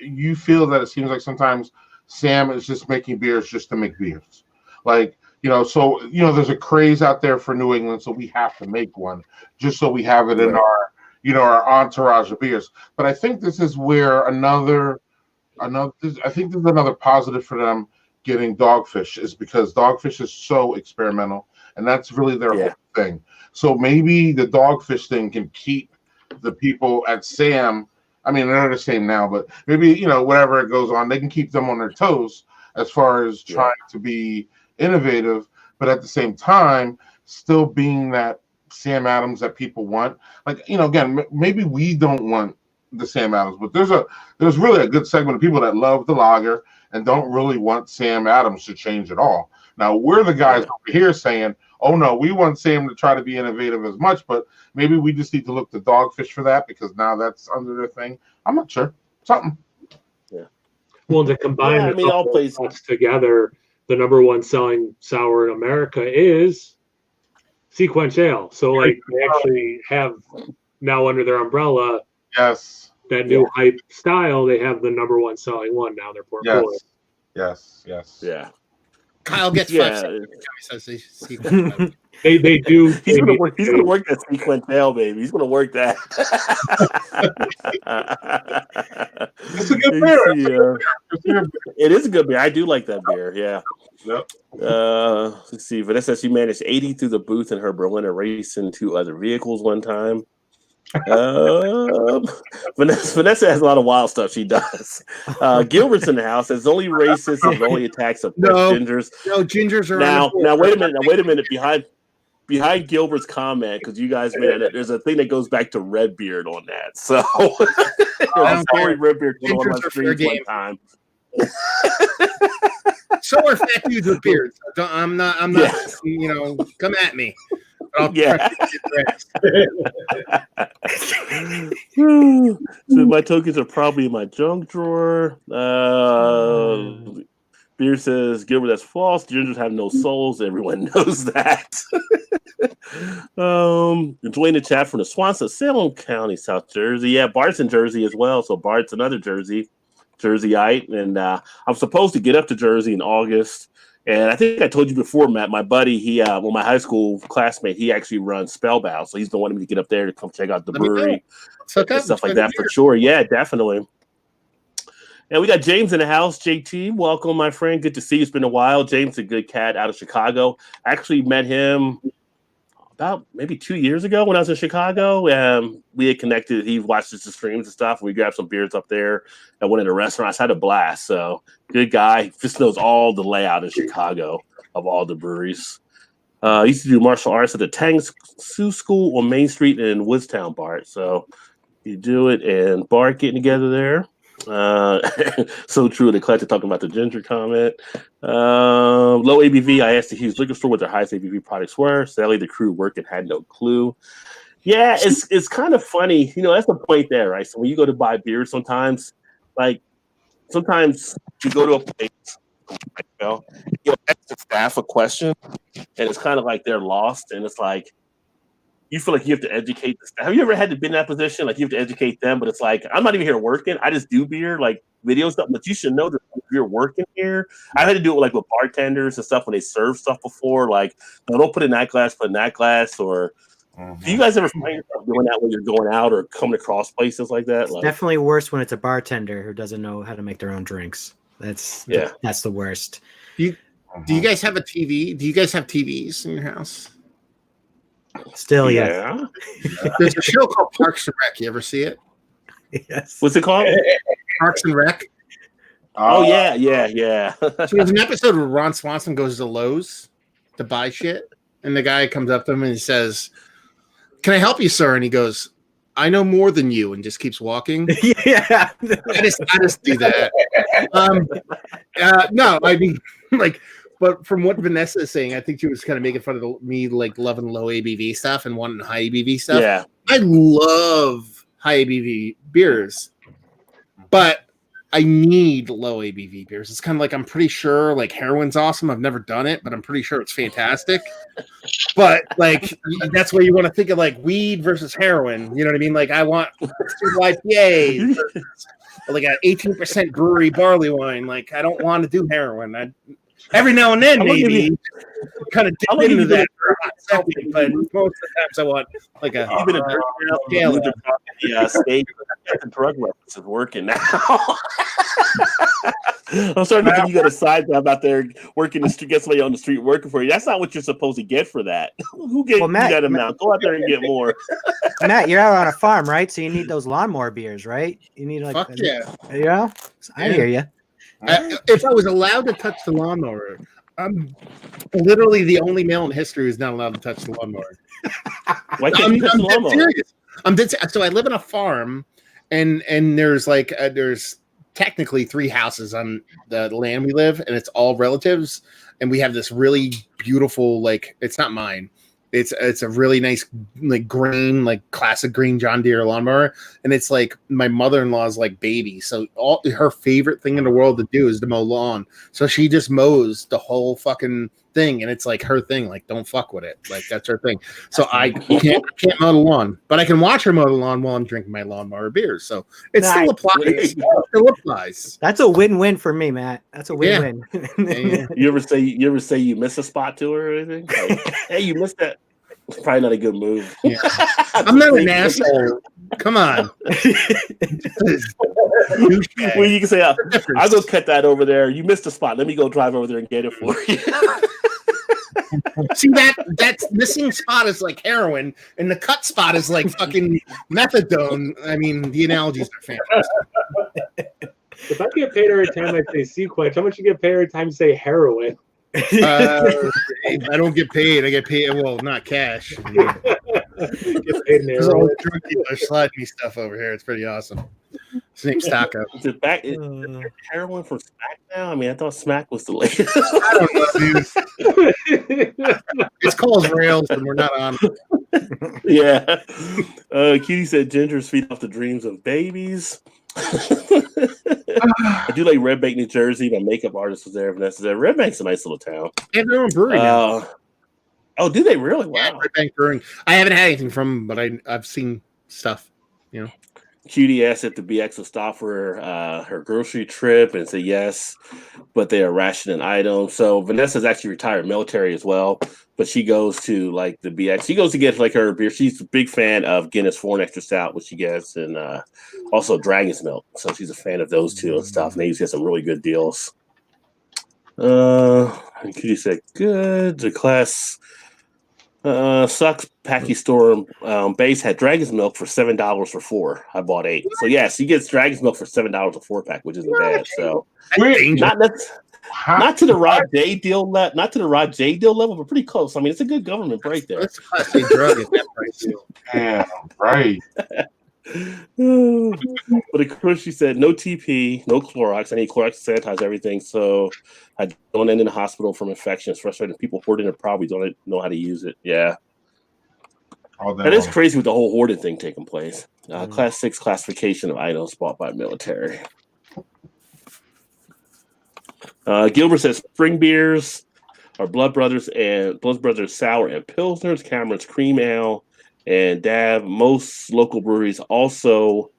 [SPEAKER 3] you feel that it seems like sometimes Sam is just making beers just to make beers, like. So there's a craze out there for New England, so we have to make one just so we have it in our entourage of beers. But I think this is where another I think there's another positive for them getting Dogfish is because Dogfish is so experimental, and that's really their whole thing. So maybe the Dogfish thing can keep the people at Sam. I mean, they're the same now, but maybe whatever it goes on, they can keep them on their toes as far as trying to be innovative, but at the same time still being that Sam Adams that people want. Like, again, maybe we don't want the Sam Adams, but there's really a good segment of people that love the lager and don't really want Sam Adams to change at all. Now we're the guys over here saying, oh no, we want Sam to try to be innovative as much, but maybe we just need to look to Dogfish for that because now that's under their thing. I'm not sure. Something.
[SPEAKER 4] Yeah. Well, to combine
[SPEAKER 1] all places
[SPEAKER 4] together, the number one selling sour in America is Sequence Ale. So like they actually have now under their umbrella that new hype style. They have the number one selling one now in their portfolio.
[SPEAKER 3] Yes.
[SPEAKER 1] Yeah.
[SPEAKER 2] Kyle gets 5 seconds.
[SPEAKER 4] They do.
[SPEAKER 1] He's gonna work that Sequence Ale, baby. He's gonna work that.
[SPEAKER 3] It's a good beer.
[SPEAKER 1] It is a good beer. I do like that beer. Yeah.
[SPEAKER 3] Yep.
[SPEAKER 1] Let's see. Vanessa, she managed 80 through the booth in her Berliner race in 2 other vehicles one time. Vanessa has a lot of wild stuff she does. Gilbert's in the house. It's only racist and only attacks of gingers.
[SPEAKER 2] No, gingers are
[SPEAKER 1] now wait a minute. Behind Gilbert's comment, because you guys made it, there's a thing that goes back to Redbeard on that. So Redbeard on my streams one time.
[SPEAKER 2] So are fat dudes with beards. I'm not. Come at me. So
[SPEAKER 1] my tokens are probably in my junk drawer. Beer says, Gilbert, that's false. Gingers have no souls. Everyone knows that. Enjoying the chat from the Swanson, Salem County, South Jersey. Yeah, Bart's in Jersey as well. So Bart's another Jerseyite. And I'm supposed to get up to Jersey in August. And I think I told you before, Matt, my buddy, my high school classmate, he actually runs Spellbound. So he's the one me to get up there to come check out the brewery and stuff like that for sure. Yeah, definitely. And we got James in the house. JT, welcome, my friend. Good to see you. It's been a while. James is a good cat out of Chicago. I actually met him about maybe 2 years ago when I was in Chicago. We had connected. He watches the streams and stuff. We grabbed some beers up there at one of the restaurants. Had a blast. So good guy. Just knows all the layout in Chicago of all the breweries. Used to do martial arts at the Tang Soo School on Main Street in Woodstown, Bart. So you do it and Bart getting together there. So true. The collector talking about the ginger comment. Low ABV. I asked the Hughes liquor store what their highest ABV products were. Sadly, the crew worked and had no clue. Yeah, it's kind of funny. That's the point there, right? So when you go to buy beer, sometimes you go to a place Well, ask the staff a question, and it's kind of like they're lost, and it's like you feel like you have to educate the staff. Have you ever had to be in that position? Like you have to educate them, but it's like I'm not even here working. I just do beer, like video stuff. But you should know that if you're working here. I had to do it like with bartenders and stuff when they serve stuff before. Like, no, don't put in that glass, put in that glass. Or do you guys ever find yourself doing that when you're going out or coming across places like that?
[SPEAKER 5] It's
[SPEAKER 1] like,
[SPEAKER 5] definitely worse when it's a bartender who doesn't know how to make their own drinks. That's the worst.
[SPEAKER 2] Do you guys have a TV? Do you guys have TVs in your house?
[SPEAKER 5] Still, yeah.
[SPEAKER 2] There's a show called Parks and Rec. You ever see it?
[SPEAKER 5] Yes.
[SPEAKER 1] What's it called?
[SPEAKER 2] Parks and Rec.
[SPEAKER 1] Oh yeah.
[SPEAKER 2] So there's an episode where Ron Swanson goes to Lowe's to buy shit, and the guy comes up to him and he says, "Can I help you, sir?" And he goes, "I know more than you," and just keeps walking.
[SPEAKER 5] Yeah,
[SPEAKER 2] I just do that. No, I mean, like, but from what Vanessa is saying, I think she was kind of making fun of me, like loving low ABV stuff and wanting high ABV stuff.
[SPEAKER 1] Yeah,
[SPEAKER 2] I love high ABV beers, but I need low ABV beers. It's kind of like I'm pretty sure like heroin's awesome. I've never done it, but I'm pretty sure it's fantastic. But like that's where you want to think of like weed versus heroin. You know what I mean? Like I want IPA, like an 18% brewery barley wine. Like I don't want to do heroin. Every now and then maybe kind of dip into that for a hot second, but most of the times I want like a
[SPEAKER 1] state the drug reference is working now. I'm starting to think you got a side job out there working the street, get somebody on the street working for you. That's not what you're supposed to get for that. Who gave you that amount? Go out there and get more.
[SPEAKER 5] Matt, you're out on a farm, right? So you need those lawnmower beers, right? You need like
[SPEAKER 2] fuck yeah.
[SPEAKER 5] Yeah, I hear you.
[SPEAKER 2] If I was allowed to touch the lawnmower, I'm literally the only male in history who's not allowed to touch the lawnmower.
[SPEAKER 1] Why can't you touch the lawnmower?
[SPEAKER 2] Serious. I'm dead. So I live in a farm, and there's like there's technically 3 houses on the land we live, and it's all relatives, and we have this really beautiful, like it's not mine. It's a really nice like green, like classic green John Deere lawnmower, and it's like my mother-in-law's like baby. So all her favorite thing in the world to do is to mow lawn. So she just mows the whole fucking thing, and it's like her thing. Like don't fuck with it. Like that's her thing. So I can't mow the lawn, but I can watch her mow the lawn while I'm drinking my lawnmower beers. So it still applies. It still applies.
[SPEAKER 5] That's a win-win for me, Matt. That's a win-win.
[SPEAKER 2] Yeah.
[SPEAKER 1] You ever say you miss a spot to her or anything? Like, hey, you missed that. It's probably not a good move.
[SPEAKER 2] Yeah. I'm not an asshole. Come on.
[SPEAKER 1] Well, you can say, I'll go cut that over there. You missed a spot. Let me go drive over there and get it for you.
[SPEAKER 2] See, that's missing spot is like heroin, and the cut spot is like fucking methadone. I mean, the analogies are fantastic.
[SPEAKER 4] If I get paid every time I say sequence, how much you get paid every time you say heroin?
[SPEAKER 2] I don't get paid. I get paid. Well, not cash.
[SPEAKER 4] Get paid in
[SPEAKER 2] There's all the drug dealers sliding me stuff over here. It's pretty awesome. His name's Taco.
[SPEAKER 1] Is it back? Is heroin from Smack now? I mean, I thought Smack was the latest.
[SPEAKER 2] I don't know, dude. It's called Rails, and we're not on it.
[SPEAKER 1] Yeah. Cutie said Ginger's feed off the dreams of babies. I do like Red Bank, New Jersey. My makeup artist was there. Vanessa there. Red Bank's a nice little town.
[SPEAKER 2] They have their own brewery now.
[SPEAKER 1] Oh, do they really? Wow.
[SPEAKER 2] Yeah, Red Bank Brewing. I haven't had anything from them, but I've seen stuff. You know.
[SPEAKER 1] Cutie asked if the BX would stop for her grocery trip and said yes, but they are rationing items. So Vanessa's actually retired military as well, but she goes to like the BX. She goes to get like her beer. She's a big fan of Guinness 4 and Extra Stout, which she gets, and also Dragon's Milk. So she's a fan of those two and stuff. And they used to get some really good deals. Cutie said good. The class sucks. Packy store base had Dragon's Milk for $7 for 4. I bought 8. So yes, she gets Dragon's Milk for $7 a 4-pack, which isn't bad. So not to the Rod J deal not to the Rod J deal level, but pretty close. I mean, it's a good government break there.
[SPEAKER 2] That's a class A drug at that price too.
[SPEAKER 3] Yeah, right.
[SPEAKER 1] But of course, she said no TP, no Clorox. I need Clorox to sanitize everything, so I don't end in the hospital from infection. It's frustrating. People hoarding it probably don't know how to use it. Yeah, that is crazy with the whole hoarding thing taking place. Class 6 classification of items bought by military. Gilbert says spring beers are Blood Brothers Sour and Pilsners, Cameron's Cream Ale, and Dab. Most local breweries also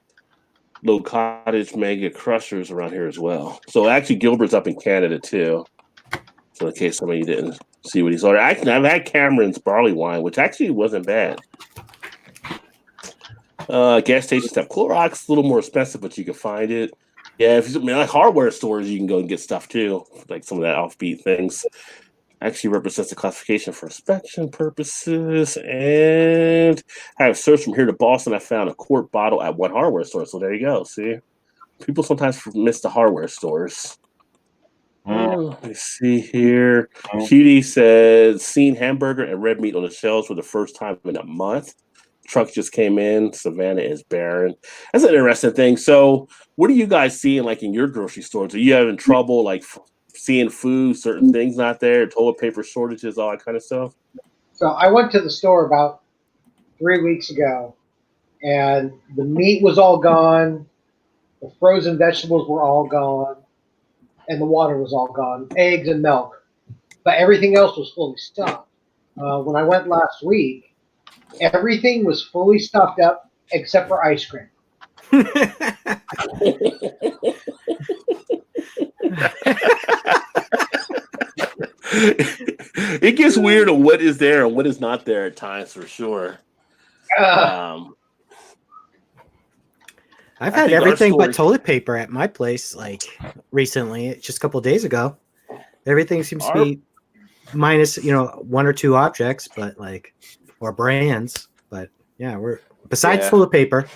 [SPEAKER 1] Low Cottage Mega Crushers around here as well. So actually, Gilbert's up in Canada too. So in case somebody didn't see what he's ordered, actually, I've had Cameron's barley wine, which actually wasn't bad. Gas stations have Clorox, a little more expensive, but you can find it. Yeah, if you like hardware stores, you can go and get stuff too, like some of that offbeat things. Actually represents the classification for inspection purposes. And I have searched from here to Boston. I found a quart bottle at one hardware store. So there you go. See, people sometimes miss the hardware stores. Let me see here. Cutie says, seen hamburger and red meat on the shelves for the first time in a month. Truck just came in. Savannah is barren. That's an interesting thing. So what are you guys seeing like in your grocery stores? Are you having trouble like seeing food, certain things not there, toilet paper shortages, all that kind of stuff?
[SPEAKER 6] So I went to the store about 3 weeks ago, and the meat was all gone, the frozen vegetables were all gone, and the water was all gone, eggs and milk. But everything else was fully stocked. When I went last week, everything was fully stocked up except for ice cream.
[SPEAKER 1] It gets weird on what is there and what is not there at times for sure.
[SPEAKER 5] I've had everything but toilet paper at my place like recently, just a couple of days ago. Everything seems to be minus, one or two objects, but like, or brands. But yeah, we're besides toilet paper,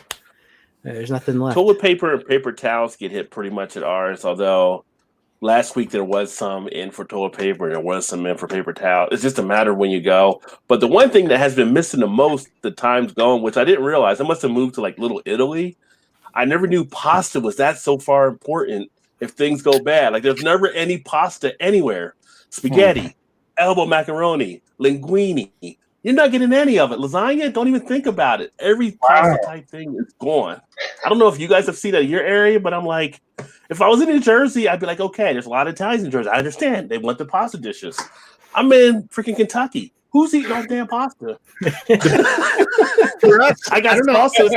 [SPEAKER 5] there's nothing left.
[SPEAKER 1] Toilet paper and paper towels get hit pretty much at ours, although last week there was some in for toilet paper and there was some in for paper towel. It's just a matter of when you go. But the one thing that has been missing the most the time's going, which I didn't realize, I must have moved to like Little Italy. I never knew pasta was that so far important if things go bad. Like there's never any pasta anywhere. Spaghetti, elbow macaroni, linguine. You're not getting any of it. Lasagna, don't even think about it. Every pasta type thing is gone. I don't know if you guys have seen that in your area, but I'm like, if I was in New Jersey, I'd be like, okay, there's a lot of Italians in Jersey. I understand. They want the pasta dishes. I'm in freaking Kentucky. Who's eating all damn pasta?
[SPEAKER 2] For us,
[SPEAKER 1] I got sauces.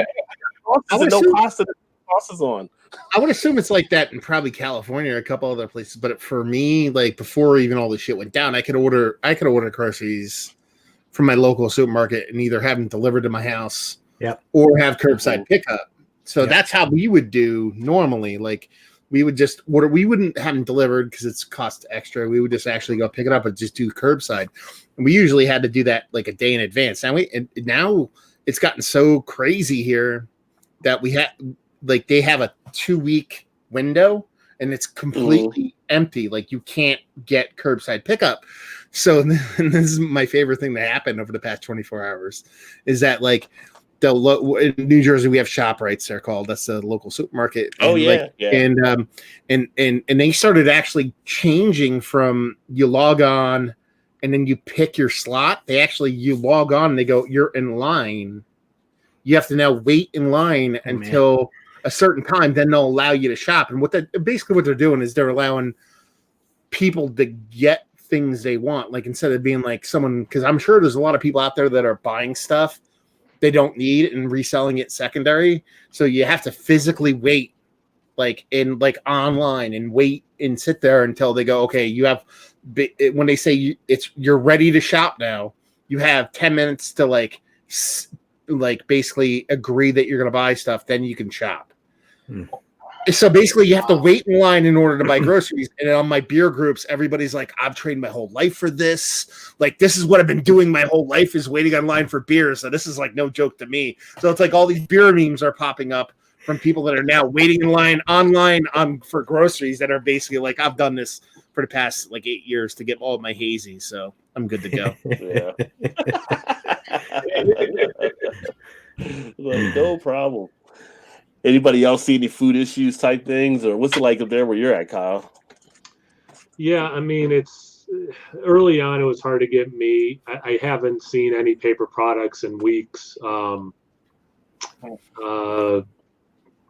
[SPEAKER 1] No pasta. Sauces on.
[SPEAKER 2] I would assume it's like that in probably California or a couple other places. But for me, like before even all this shit went down, I could order groceries from my local supermarket and either have them delivered to my house, or have curbside pickup. So that's how we would do normally. Like we would just order. We wouldn't have them delivered because it's cost extra. We would just actually go pick it up and just do curbside. And we usually had to do that like a day in advance. Now it's gotten so crazy here that we have like they have a 2-week window and it's completely empty. Like you can't get curbside pickup. So and this is my favorite thing that happened over the past 24 hours is that like in New Jersey we have ShopRites, they're called. That's the local supermarket. And they started actually changing from you log on and then you pick your slot. You log on and they go, you're in line. You have to now wait in line until a certain time, then they'll allow you to shop. And what they're doing is they're allowing people to get things they want. Like instead of being like someone, because I'm sure there's a lot of people out there that are buying stuff they don't need and reselling it secondary. So you have to physically wait like online and wait and sit there until they go, okay, you have, when they say you're ready to shop now, you have 10 minutes to like basically agree that you're going to buy stuff, then you can shop. So basically you have to wait in line in order to buy groceries. And on my beer groups, everybody's like, I've trained my whole life for this. Like, this is what I've been doing my whole life is waiting online for beer. So this is like no joke to me. So it's like all these beer memes are popping up from people that are now waiting in line online for groceries that are basically like, I've done this for the past like 8 years to get all of my hazy. So I'm good to go.
[SPEAKER 1] Like, no problem. Anybody else see any food issues type things, or what's it like up there where you're at, Kyle?
[SPEAKER 4] Yeah, I mean, it's early on. It was hard to get meat. I haven't seen any paper products in weeks.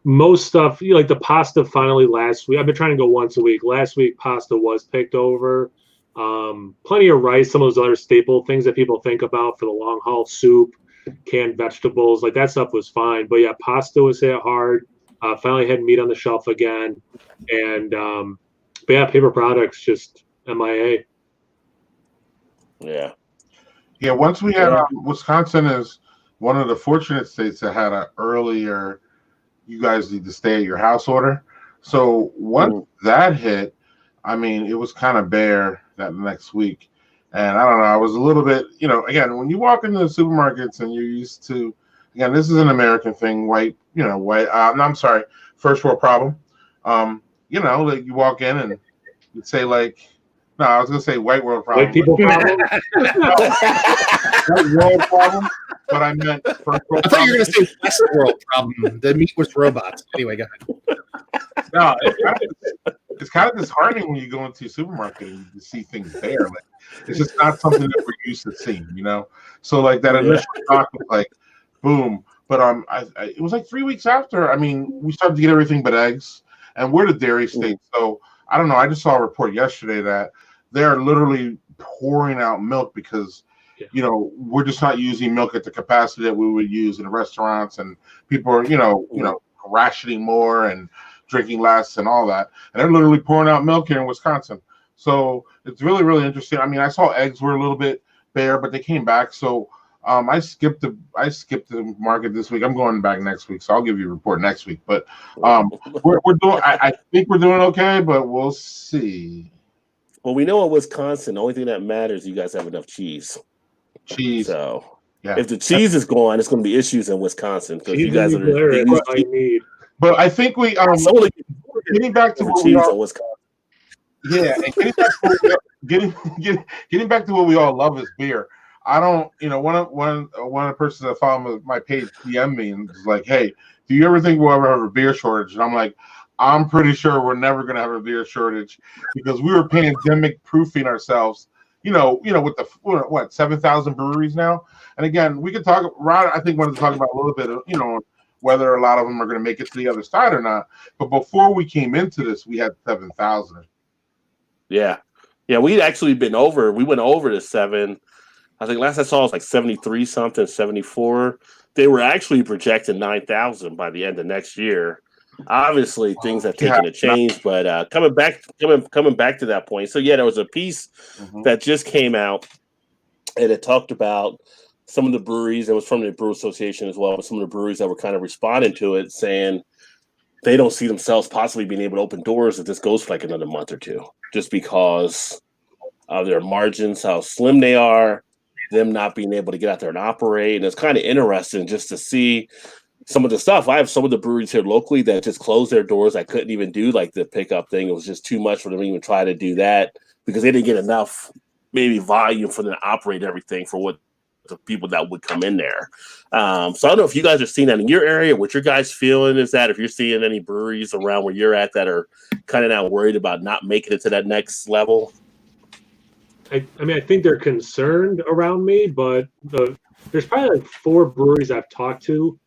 [SPEAKER 4] most stuff, like the pasta finally last week. I've been trying to go once a week. Last week, pasta was picked over. Plenty of rice, some of those other staple things that people think about for the long haul, soup, canned vegetables, like that stuff was fine. But yeah, pasta was hit hard. Finally had meat on the shelf again. And but yeah, paper products just MIA.
[SPEAKER 1] Yeah.
[SPEAKER 3] Yeah, once we had Wisconsin is one of the fortunate states that had an earlier you guys need to stay at your house order. So once that hit, I mean, it was kind of bare that next week. And I don't know, I was a little bit, again, when you walk into the supermarkets and you're used to, again, this is an American thing, I'm sorry, first world problem. Like you walk in and you'd say no, I was going to say white world problem.
[SPEAKER 4] White people problem?
[SPEAKER 3] White world problem, but I meant first world problem.
[SPEAKER 2] I thought you were going to say West world problem. The meat was robots. Anyway, go ahead.
[SPEAKER 3] No, it's kind of disheartening when you go into a supermarket and you see things there. Like, it's just not something that we're used to seeing, So like that initial shock was like, boom. But it was like 3 weeks after. I mean, we started to get everything but eggs, and we're the dairy state, so I don't know. I just saw a report yesterday that they're literally pouring out milk because, we're just not using milk at the capacity that we would use in restaurants, and people are, rationing more and drinking less and all that. And they're literally pouring out milk here in Wisconsin. So it's really, really interesting. I mean, I saw eggs were a little bit bare, but they came back. So I skipped the market this week. I'm going back next week, so I'll give you a report next week. But we're doing. I think we're doing okay, but we'll see.
[SPEAKER 1] Well, we know in Wisconsin, the only thing that matters is you guys have enough cheese.
[SPEAKER 3] Cheese.
[SPEAKER 1] So if the cheese is gone, it's going to be issues in Wisconsin because you guys are.
[SPEAKER 4] I need.
[SPEAKER 3] But I think we getting back to what we all, yeah, and getting back to what we all love is beer. I don't, one of the persons that follow my page DM me and was like, "Hey, do you ever think we'll ever have a beer shortage?" And I'm like, I'm pretty sure we're never going to have a beer shortage because we were pandemic proofing ourselves. With the 7,000 breweries now. And again, we could talk. Rod, I think, wanted to talk about a little bit of, whether a lot of them are going to make it to the other side or not. But before we came into this, we had 7,000.
[SPEAKER 1] Yeah. We'd actually been over. We went over to 7. I think last I saw it was like 73 something, 74. They were actually projecting 9,000 by the end of next year. Obviously, things have taken a change, but coming back to that point. So there was a piece that just came out, and it talked about some of the breweries. It was from the Brew Association as well, but some of the breweries that were kind of responding to it, saying they don't see themselves possibly being able to open doors if this goes for like another month or two, just because of their margins, how slim they are, them not being able to get out there and operate. And it's kind of interesting just to see some of the stuff. I have some of the breweries here locally that just closed their doors. I couldn't even do like the pickup thing. It was just too much for them to even try to do that because they didn't get enough maybe volume for them to operate everything for what the people that would come in there. So I don't know if you guys are seeing that in your area. What your guys feeling is that if you're seeing any breweries around where you're at that are kind of now worried about not making it to that next level.
[SPEAKER 4] I mean, I think they're concerned around me, but there's probably like 4 breweries I've talked to,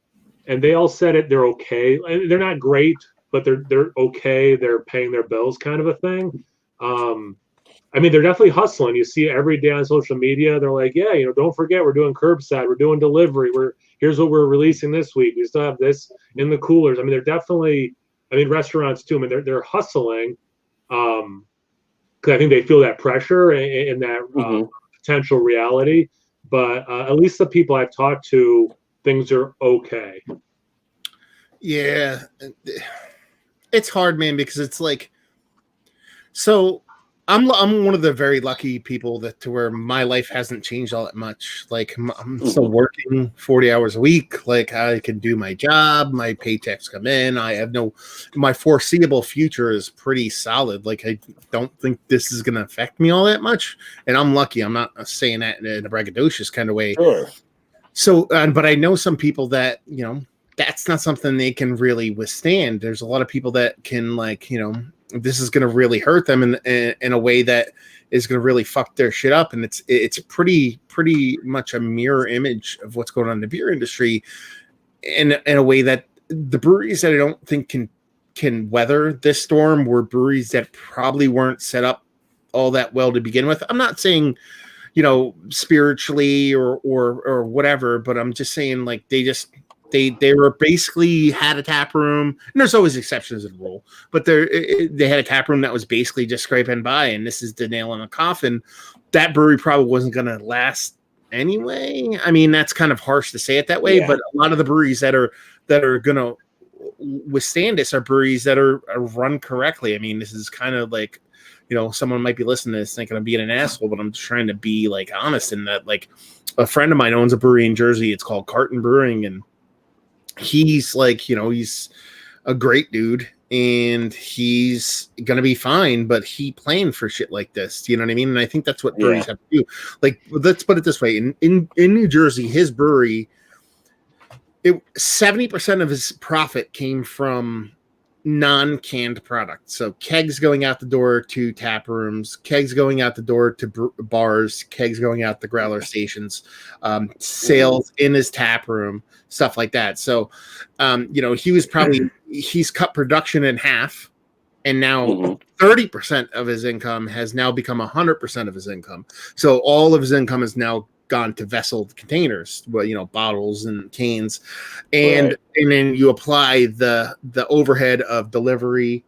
[SPEAKER 4] and they all said they're okay. They're not great, but they're okay. They're paying their bills, kind of a thing. I mean, they're definitely hustling. You see it every day on social media. They're like, yeah, don't forget, we're doing curbside, we're doing delivery. Here's what we're releasing this week. We still have this in the coolers. I mean, they're definitely. I mean, restaurants too. I mean, they're hustling. Because I think they feel that pressure and that potential reality. But at least the people I've talked to, things are okay.
[SPEAKER 2] Yeah. It's hard, man, because it's like, so I'm one of the very lucky people to where my life hasn't changed all that much. Like I'm still working 40 hours a week. Like I can do my job. My paychecks come in. I have my foreseeable future is pretty solid. Like I don't think this is going to affect me all that much. And I'm lucky. I'm not saying that in a braggadocious kind of way.
[SPEAKER 1] Sure.
[SPEAKER 2] So, but I know some people that, that's not something they can really withstand. There's a lot of people that can this is going to really hurt them in a way that is going to really fuck their shit up. And it's pretty much a mirror image of what's going on in the beer industry in a way that the breweries that I don't think can weather this storm were breweries that probably weren't set up all that well to begin with. I'm not saying, spiritually or whatever, but I'm just saying like they were basically had a tap room, and there's always exceptions to the rule, but they had a tap room that was basically just scraping by, and this is the nail in the coffin. That brewery probably wasn't going to last anyway. I mean, that's kind of harsh to say it that way, but a lot of the breweries that are going to withstand this are breweries that are run correctly. I mean, this is kind of like, someone might be listening to this thinking I'm being an asshole, but I'm just trying to be like honest in that. Like, a friend of mine owns a brewery in Jersey. It's called Carton Brewing, and he's like, he's a great dude and he's gonna be fine, but he planned for shit like this. You know what I mean? And I think that's what breweries have to do. Like, let's put it this way: in New Jersey, his brewery, 70% of his profit came from non-canned products. So kegs going out the door to tap rooms, kegs going out the door to bars, kegs going out the growler stations, sales in his tap room, stuff like that. So, he's cut production in half, and now 30% of his income has now become 100% of his income. So all of his income is now gone to vessel containers, bottles and cans, and then you apply the overhead of delivery,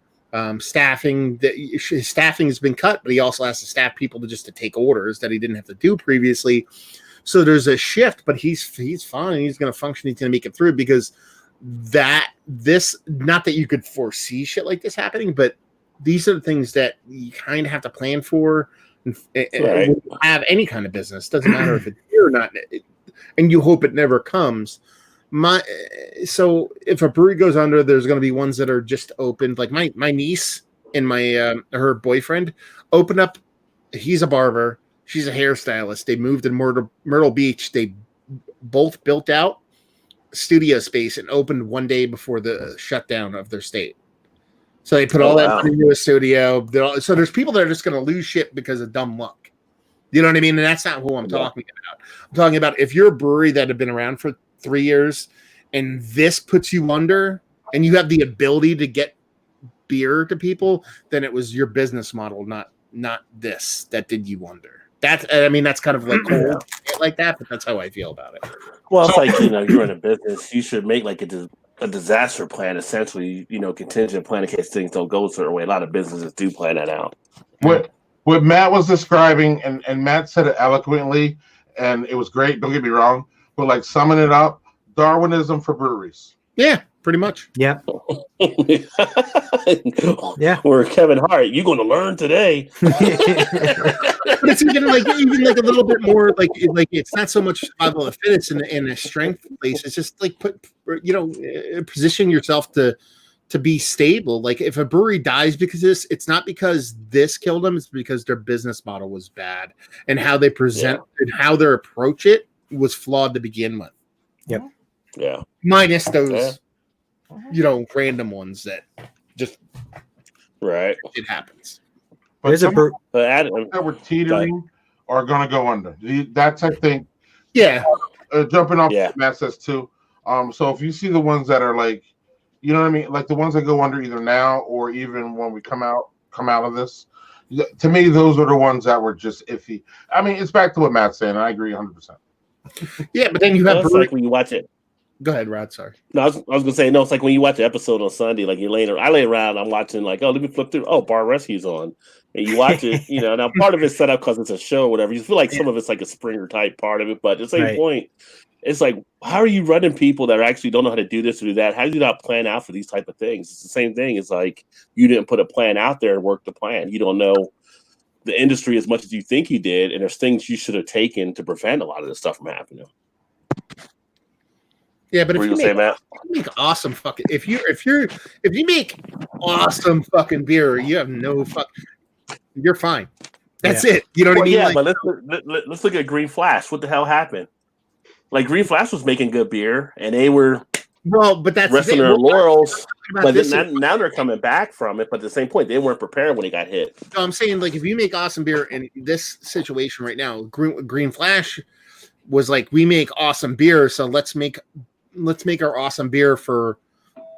[SPEAKER 2] staffing. His staffing has been cut, but he also has to staff people to take orders that he didn't have to do previously. So there's a shift, but he's fine. He's going to function. He's going to make it through, because not that you could foresee shit like this happening, but these are the things that you kind of have to plan for. And have any kind of business, doesn't matter if it's here or not, and you hope it never comes. So if a brewery goes under, there's going to be ones that are just opened. Like my niece and my her boyfriend opened up. He's a barber, she's a hairstylist. They moved in Myrtle Beach. They both built out studio space and opened one day before the shutdown of their state. So they put all that money into a studio. So there's people that are just going to lose shit because of dumb luck. You know what I mean? And that's not who I'm talking about. I'm talking about if you're a brewery that have been around for 3 years and this puts you under, and you have the ability to get beer to people, then it was your business model, not this, that did you under. That's kind of like cold like that, but that's how I feel about it.
[SPEAKER 1] Well, it's like, you're in a business, you should make like a disaster plan, essentially, contingent plan in case things don't go a certain way. A lot of businesses do plan that out.
[SPEAKER 3] What Matt was describing, and Matt said it eloquently, and it was great, don't get me wrong, but like summing it up, Darwinism for breweries.
[SPEAKER 2] Yeah, pretty much.
[SPEAKER 5] Yeah. Yeah.
[SPEAKER 1] Or Kevin Hart, you're going to learn today.
[SPEAKER 2] But it's even like a little bit more like it's not so much survival of the fittest in a strength place. It's just like position yourself to be stable. Like if a brewery dies because of this, it's not because this killed them. It's because their business model was bad, and how they present and how their approach it was flawed to begin with.
[SPEAKER 5] Yep.
[SPEAKER 1] Yeah.
[SPEAKER 2] Minus those, random ones that just it happens.
[SPEAKER 3] But
[SPEAKER 5] There's
[SPEAKER 3] some that were teetering are going to go under. That's, I think, jumping off what Matt says too. So if you see the ones that are like, you know what I mean, like the ones that go under either now or even when we come out of this, to me, those are the ones that were just iffy. I mean, it's back to what Matt's saying. I agree 100%.
[SPEAKER 2] Yeah, but then you have
[SPEAKER 1] like when you watch it.
[SPEAKER 2] Go ahead, Rod. Sorry.
[SPEAKER 1] No, I was gonna say no. It's like when you watch an episode on Sunday, like I lay around, I'm watching like, let me flip through. Oh, Bar Rescue's on, and you watch it. Now part of it's set up because it's a show or whatever. You feel like some of it's like a Springer type part of it, but at the same point, it's like, how are you running people that actually don't know how to do this or do that? How do you not plan out for these type of things? It's the same thing. It's like you didn't put a plan out there and work the plan. You don't know the industry as much as you think you did, and there's things you should have taken to prevent a lot of this stuff from happening.
[SPEAKER 2] Yeah, but if you make awesome fucking if you make awesome fucking beer, you have no you're fine. That's it. You know what I mean?
[SPEAKER 1] Yeah, but let's look at Green Flash. What the hell happened? Like Green Flash was making good beer, and they were
[SPEAKER 2] but that's
[SPEAKER 1] resting their laurels. But now they're coming back from it. But at the same point, they weren't prepared when they got hit.
[SPEAKER 2] So I'm saying, like, if you make awesome beer in this situation right now, Green Flash was like, we make awesome beer, so let's make our awesome beer for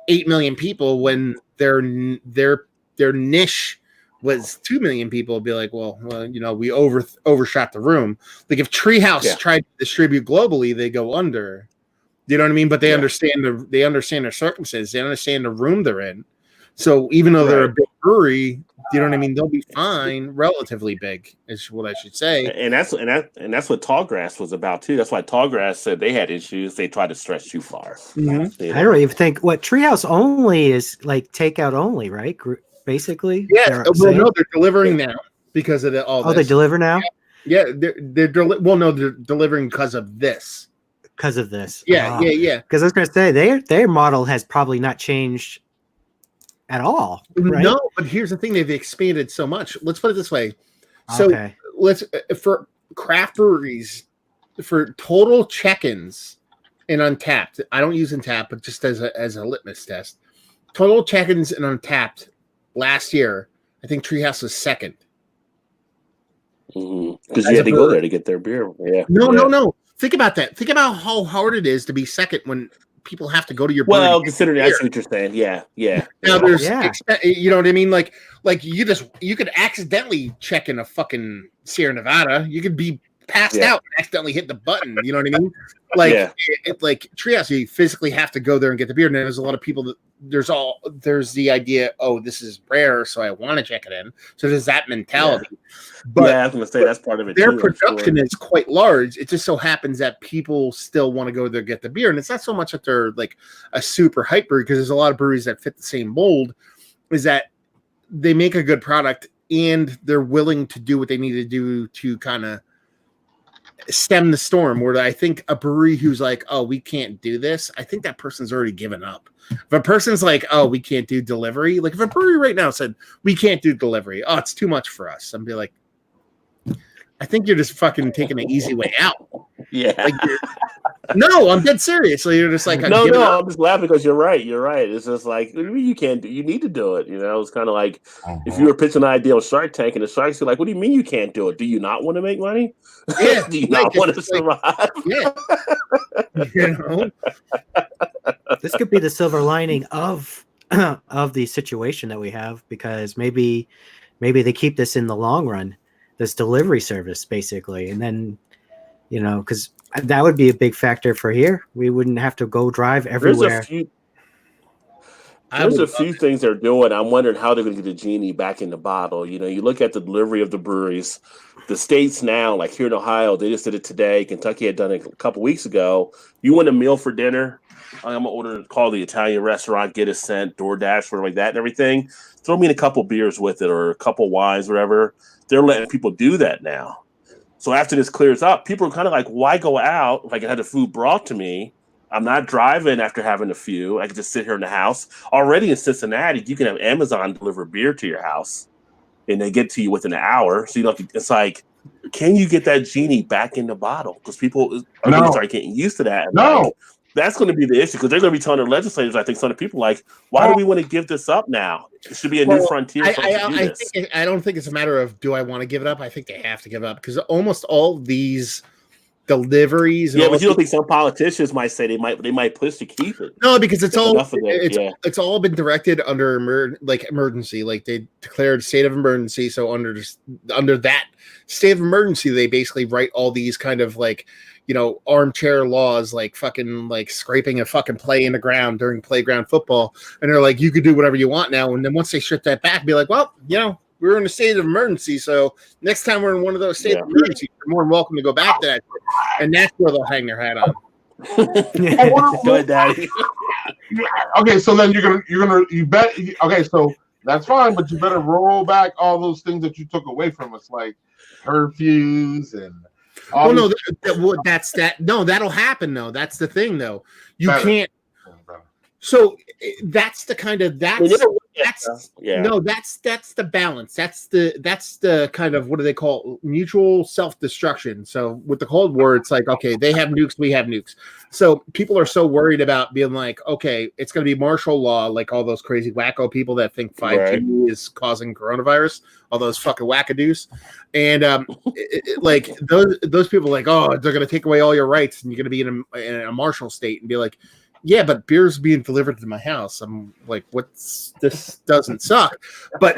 [SPEAKER 2] 8 million people when their niche was 2 million people. Be like, well, you know, we overshot the room. Like if Treehouse tried to distribute globally, they go under. You know what I mean? But they understand their circumstances. They understand the room they're in. So even though they're a big brewery, you know what I mean? They'll be fine, relatively big, is what I should say.
[SPEAKER 1] And that's what Tallgrass was about too. That's why Tallgrass said they had issues. They tried to stretch too far.
[SPEAKER 2] Mm-hmm.
[SPEAKER 5] I don't even think what Treehouse only is like takeout only, right? Basically,
[SPEAKER 2] yeah. Well, no, they're delivering now because of all.
[SPEAKER 5] Oh, they deliver now.
[SPEAKER 2] Yeah, they're delivering because of this.
[SPEAKER 5] Because of this,
[SPEAKER 2] yeah.
[SPEAKER 5] Because I was going to say their model has probably not changed at all. Right?
[SPEAKER 2] No, but here's the thing: they've expanded so much. Let's put it this way. So let's for craft breweries, for total check-ins and Untapped. I don't use Untapped, but just as a litmus test, total check-ins and Untapped last year, I think Treehouse was second.
[SPEAKER 1] Because you had to go there to get their beer. Yeah.
[SPEAKER 2] No. Think about that. Think about how hard it is to be second when people have to go to your brewery.
[SPEAKER 1] Well, considering that's what you're saying. Yeah.
[SPEAKER 2] Now there's, you know what I mean? Like you could accidentally check in a fucking Sierra Nevada. You could be passed out and accidentally hit the button. You know what I mean? Like like Treehouse, you physically have to go there and get the beer. And there's a lot of people that there's the idea, oh, this is rare, so I want to check it in. So there's that mentality.
[SPEAKER 1] Yeah.
[SPEAKER 2] But
[SPEAKER 1] I was gonna say that's part of it.
[SPEAKER 2] Their production is quite large. It just so happens that people still want to go there get the beer, and it's not so much that they're like a super hype brewery, because there's a lot of breweries that fit the same mold. Is that they make a good product and they're willing to do what they need to do to kind of stem the storm. Where I think a brewery who's like, oh, we can't do this, I think that person's already given up. If a person's like, oh, we can't do delivery, like if a brewery right now said we can't do delivery, oh, it's too much for us, I'd be like, I think you're just fucking taking an easy way out.
[SPEAKER 1] Yeah.
[SPEAKER 2] Like no, I'm dead serious. So you're just like,
[SPEAKER 1] no, I'm just laughing because you're right. It's just like, what do you mean you can't do? You need to do it. You know, it's kind of like if you were pitching an idea on Shark Tank and the Sharks are like, what do you mean you can't do it? Do you not want to make money?
[SPEAKER 2] Yeah.
[SPEAKER 1] Do you not want to survive?
[SPEAKER 2] Yeah. You know?
[SPEAKER 5] This could be the silver lining of the situation that we have, because maybe they keep this in the long run, this delivery service, basically, and then, you know, because that would be a big factor for here. We wouldn't have to go drive everywhere.
[SPEAKER 1] There's a few things they're doing. I'm wondering how they're going to get the genie back in the bottle. You know, you look at the delivery of the breweries, the states now, like here in Ohio, they just did it today. Kentucky had done it a couple weeks ago. You want a meal for dinner? I'm gonna call the Italian restaurant, get a sent, DoorDash, whatever like that, and everything. Throw me in a couple beers with it or a couple wines, whatever. They're letting people do that now. So after this clears up, people are kind of like, why go out if I can have the food brought to me? I'm not driving after having a few. I can just sit here in the house. Already in Cincinnati, you can have Amazon deliver beer to your house, and they get to you within an hour. So you don't. It's like, can you get that genie back in the bottle? Because people are going to start getting used to that. Like, that's going to be the issue, because they're going to be telling their legislators, I think, some of the people, like, why do we want to give this up now? It should be a new frontier.
[SPEAKER 2] I don't think it's a matter of do I want to give it up. I think they have to give up, because almost all these deliveries.
[SPEAKER 1] But you don't think some politicians might say they might push to keep it?
[SPEAKER 2] No, because it's all been directed under emergency. Like they declared state of emergency. So under that state of emergency, they basically write all these kind of like, you know, armchair laws, like fucking like scraping a fucking play in the ground during playground football. And they're like, you could do whatever you want now. And then once they strip that back, be like, well, you know, we're in a state of emergency. So next time we're in one of those states of emergency, you're more than welcome to go back to that. And that's where they'll hang their hat on.
[SPEAKER 1] Go ahead, Daddy.
[SPEAKER 3] Okay, so then you bet. Okay, so that's fine, but you better roll back all those things that you took away from us, like curfews and.
[SPEAKER 2] That's that. No, that'll happen though. That's the thing though. You can't. So that's the kind of that's the balance. That's the kind of, what do they call, mutual self-destruction. So with the Cold War, it's like, okay, they have nukes, we have nukes. So people are so worried about being like, okay, it's going to be martial law, like all those crazy wacko people that think 5G is causing coronavirus, all those fucking wackadoos. And like those people are like, oh, they're going to take away all your rights and you're going to be in a martial state, and be like, yeah, but beer's being delivered to my house. I'm like, this doesn't suck. But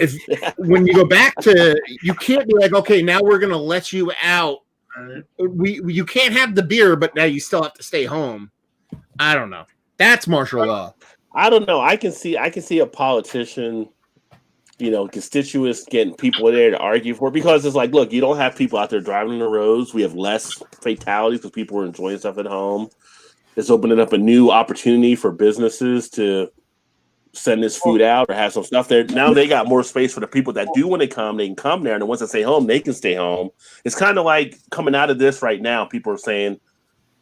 [SPEAKER 2] when you go back to, you can't be like, okay, now we're gonna let you out. You can't have the beer, but now you still have to stay home. I don't know. That's martial law.
[SPEAKER 1] I don't know. I can see a politician, constituents getting people there to argue for it, because it's like, look, you don't have people out there driving on the roads. We have less fatalities because people are enjoying stuff at home. It's opening up a new opportunity for businesses to send this food out or have some stuff there. Now they got more space for the people that do want to come. They can come there, and the ones that stay home, they can stay home. It's kind of like coming out of this right now. People are saying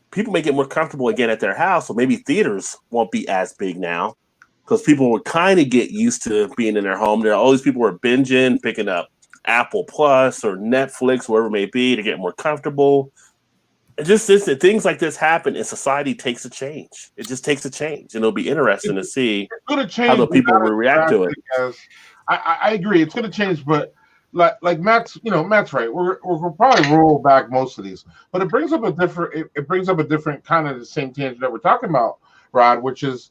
[SPEAKER 1] people may get more comfortable again at their house, so maybe theaters won't be as big now because people will kind of get used to being in their home. There are all these people who are binging, picking up Apple Plus or Netflix, wherever it may be, to get more comfortable. Just things like this happen, and society takes a change. It just takes a change, and it'll be interesting to see how the people will react to it.
[SPEAKER 3] I agree, it's going to change, but like Matt's right. We'll probably roll back most of these, but it brings up a different kind of the same tangent that we're talking about, Rod, which is,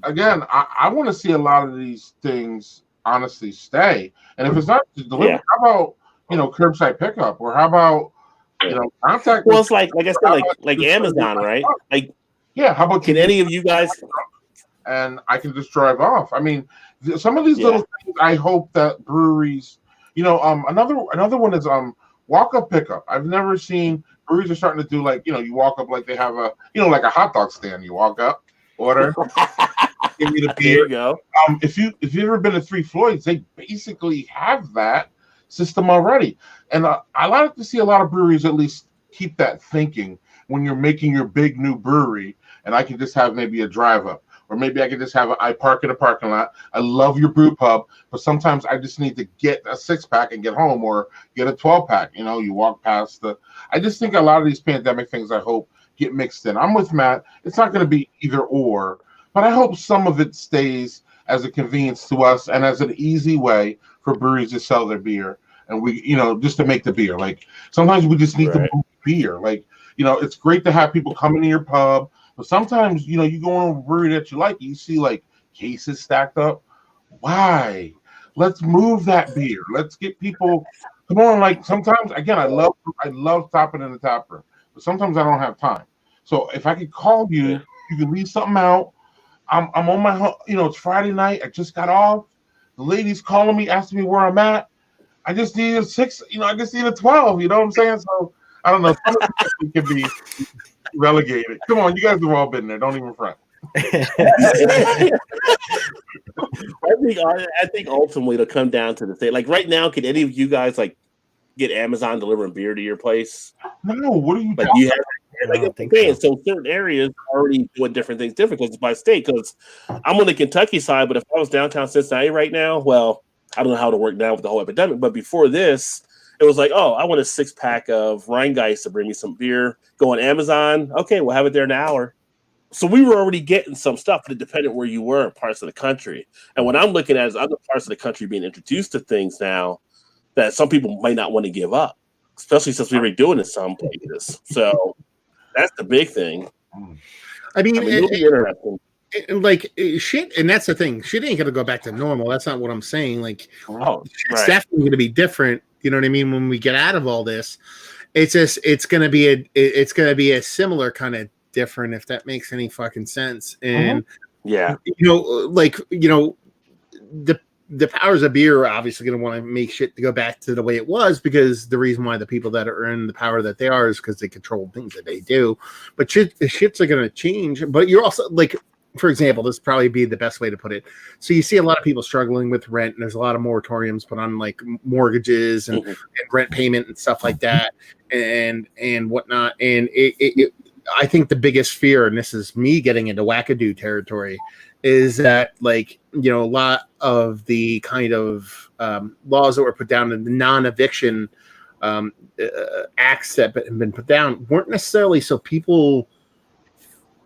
[SPEAKER 3] again, I want to see a lot of these things honestly stay. And if it's not delivered, how about curbside pickup, or how about contact?
[SPEAKER 1] Well, it's like I said, like Amazon, right? Like,
[SPEAKER 3] yeah. How about
[SPEAKER 1] can any of you guys?
[SPEAKER 3] And I can just drive off. I mean, some of these little things. I hope that breweries, another one is walk-up pickup. I've never seen breweries are starting to do, like, you walk up like they have a like a hot dog stand. You walk up, order, give you the beer.
[SPEAKER 1] There you go.
[SPEAKER 3] If you've ever been to Three Floyds, they basically have that system already. And I like to see a lot of breweries at least keep that thinking when you're making your big new brewery, and I can just have maybe a drive up, or maybe I can just I park in a parking lot. I love your brew pub, but sometimes I just need to get a 6-pack and get home, or get a 12-pack. You walk past I just think a lot of these pandemic things, I hope, get mixed in. I'm with Matt. It's not going to be either or, but I hope some of it stays as a convenience to us and as an easy way for breweries to sell their beer. And we, just to make the beer. Like, sometimes we just need to move beer. Like, it's great to have people come into your pub, but sometimes, you go in a brewery that you like, you see like cases stacked up. Why? Let's move that beer. Let's get people, come on. Like, sometimes, again, I love stopping in the tap room, but sometimes I don't have time. So if I could call you, you can leave something out. I'm on my, it's Friday night. I just got off. The lady's calling me, asking me where I'm at. I just need a 6, I just need a 12, you know what I'm saying? So, I don't know. Some of it can be relegated. Come on, you guys have all been there. Don't even front.
[SPEAKER 1] I think ultimately it'll come down to the thing. Like, right now, can any of you guys, like, get Amazon delivering beer to your place?
[SPEAKER 3] No, what are you
[SPEAKER 1] like?
[SPEAKER 3] talking
[SPEAKER 1] You have, so certain areas are already doing different things different because it's by state. Because I'm on the Kentucky side, but if I was downtown Cincinnati right now, well, I don't know how to work now with the whole epidemic, but before this, it was like, oh, I want a 6-pack of Rheingeist to bring me some beer. Go on Amazon. Okay, we'll have it there in an hour. So we were already getting some stuff, but it depended where you were in parts of the country. And what I'm looking at is other parts of the country being introduced to things now that some people might not want to give up, especially since we were doing it some places. So that's the big thing.
[SPEAKER 2] I mean
[SPEAKER 1] it'll be interesting.
[SPEAKER 2] Like, shit, and that's the thing. Shit ain't gonna go back to normal. That's not what I'm saying. Like, it's definitely gonna be different. You know what I mean? When we get out of all this, it's gonna be a similar kind of different, if that makes any fucking sense. And the powers of beer are obviously going to want to make shit to go back to the way it was, because the reason why the people that are in the power that they are is because they control things that they do. But shits are going to change. But you're also, like, for example, this would probably be the best way to put it. So you see a lot of people struggling with rent, and there's a lot of moratoriums put on, like, mortgages and rent payment and stuff like that, and whatnot. And I think the biggest fear, and this is me getting into wackadoo territory, is that, like, a lot of the kind of laws that were put down in the non-eviction acts that have been put down weren't necessarily so people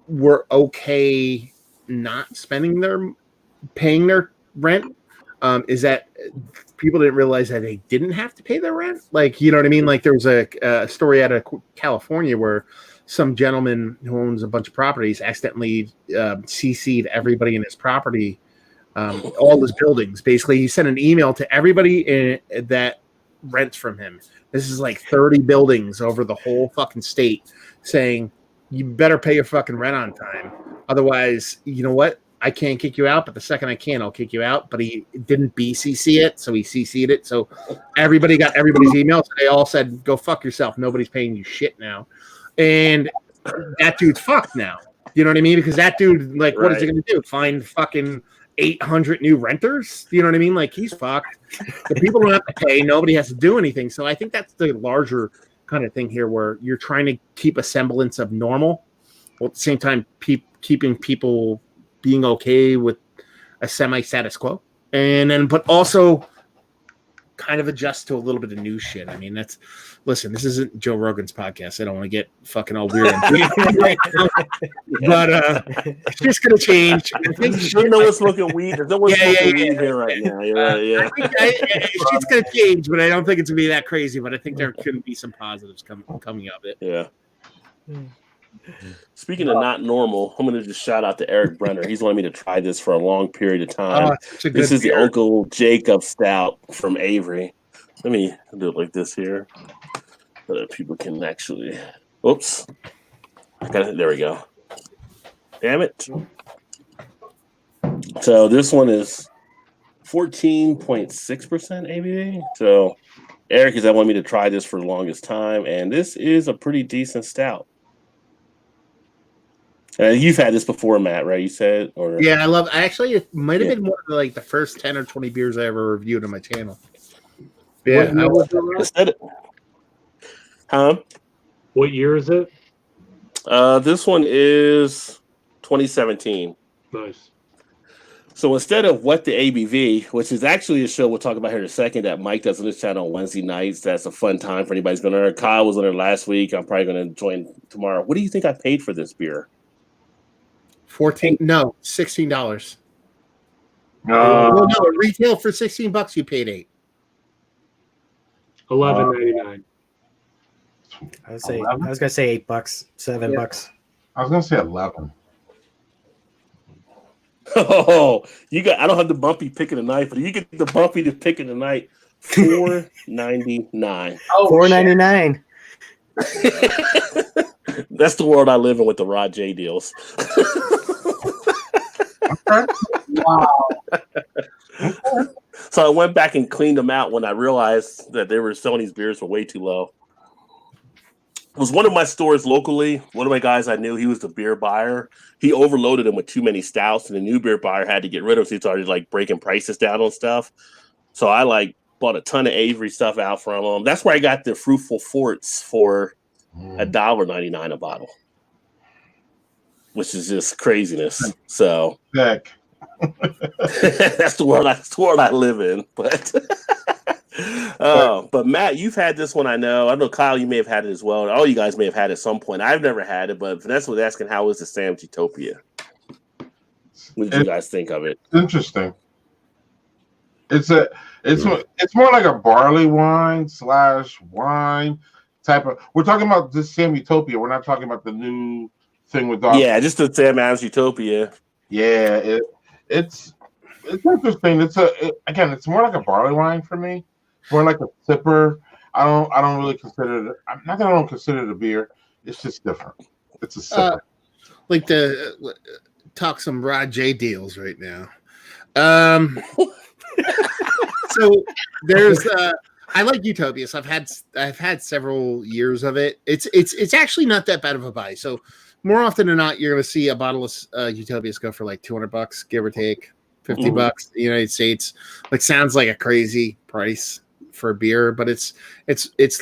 [SPEAKER 2] were okay not paying their rent. is that people didn't realize that they didn't have to pay their rent. Like, you know what I mean? Like there was a story out of California where some gentleman who owns a bunch of properties accidentally CC'd everybody in his property, all his buildings. Basically, he sent an email to everybody that rents from him. This is like 30 buildings over the whole fucking state saying, you better pay your fucking rent on time. Otherwise, you know what? I can't kick you out, but the second I can, I'll kick you out. But he didn't BCC it, so he CC'd it. So everybody got everybody's emails. So they all said, go fuck yourself. Nobody's paying you shit now. And that dude's fucked now. You know what I mean? Because that dude, like, what is he going to do? Find fucking 800 new renters? You know what I mean? Like, he's fucked. The people don't have to pay. Nobody has to do anything. So I think that's the larger kind of thing here where you're trying to keep a semblance of normal while at the same time keeping people being okay with a semi-status quo. And then, but also kind of adjust to a little bit of new shit. I mean, listen, this isn't Joe Rogan's podcast. I don't want to get fucking all weird. But it's just going to change. I think
[SPEAKER 1] no one's smoking weed. There's no one smoking weed here right now. You're right, yeah.
[SPEAKER 2] It's just going to change, but I don't think it's going to be that crazy. But I think there could be some positives coming of it.
[SPEAKER 1] Yeah. Speaking of not normal, I'm going to just shout out to Eric Brenner. He's wanted me to try this for a long period of time. This is the Uncle Jacob Stout from Avery. Let me do it like this here so that people can actually. Oops. There we go. Damn it. So this one is 14.6% ABV. So Eric has wanted me to try this for the longest time, and this is a pretty decent stout. You've had this before, Matt, right? You said, or
[SPEAKER 2] yeah, it might have been one of the first 10 or 20 beers I ever reviewed on my channel. Yeah,
[SPEAKER 4] What year is it?
[SPEAKER 1] This one is 2017.
[SPEAKER 4] Nice.
[SPEAKER 1] So instead of What the ABV, which is actually a show we'll talk about here in a second that Mike does on his channel on Wednesday nights. That's a fun time for anybody who's been there. Kyle was on there last week. I'm probably going to join tomorrow. What do you think I paid for this beer?
[SPEAKER 2] $16. No, retail for $16 you paid $8.
[SPEAKER 4] $11.99.
[SPEAKER 5] I was gonna say $8, $7.
[SPEAKER 3] I was gonna say 11.
[SPEAKER 1] Oh, I don't have the bumpy pick of the night, but you get the bumpy to pick of the night. $4.99.
[SPEAKER 5] Oh, $4.99.
[SPEAKER 1] That's the world I live in with the Rod J deals.
[SPEAKER 6] Wow.
[SPEAKER 1] So I went back and cleaned them out when I realized that they were selling these beers for way too low. It was one of my stores locally. One of my guys I knew, he was the beer buyer. He overloaded them with too many stouts, and the new beer buyer had to get rid of them. So he started breaking prices down on stuff. So I bought a ton of Avery stuff out from them. That's where I got the Fruitful Forts for $1.99 a bottle, which is just craziness. So
[SPEAKER 3] Heck.
[SPEAKER 1] that's the world I live in. But Matt, you've had this one. I know Kyle, you may have had it as well. All you guys may have had it at some point. I've never had it, but Vanessa was asking, how is the Sam's Utopia? What did you guys think of it?
[SPEAKER 3] Interesting. It's more like a barley wine / wine type of. We're talking about this Sam Utopia. We're not talking about the new thing with Dog.
[SPEAKER 1] Yeah, just the Sam's Utopia.
[SPEAKER 3] Yeah, it's interesting. It's more like a barley wine for me. More like a sipper. I don't really consider it. Not that I don't consider it a beer. It's just different. It's a sipper.
[SPEAKER 2] Like to talk some Rod J deals right now. So there's I like Utopia. So I've had several years of it. It's actually not that bad of a buy. So more often than not, you're going to see a bottle of Utopias go for like $200, give or take, $50 in the United States. Sounds like a crazy price for beer, but it's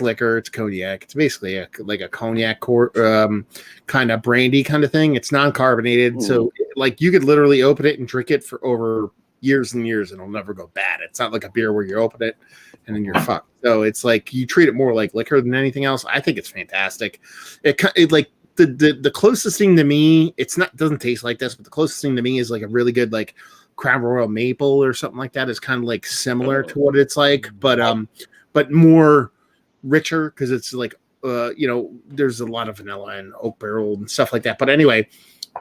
[SPEAKER 2] liquor, it's cognac. It's basically a cognac kind of brandy kind of thing. It's non-carbonated, so you could literally open it and drink it for over years and years, and it'll never go bad. It's not like a beer where you open it and then you're fucked. So it's you treat it more like liquor than anything else. I think it's fantastic. It the closest thing to me, doesn't taste like this, but the closest thing to me is like a really good like Crown Royal maple or something like that. Is kind of like similar to what it's like, but more richer because it's like there's a lot of vanilla and oak barrel and stuff like that. But anyway,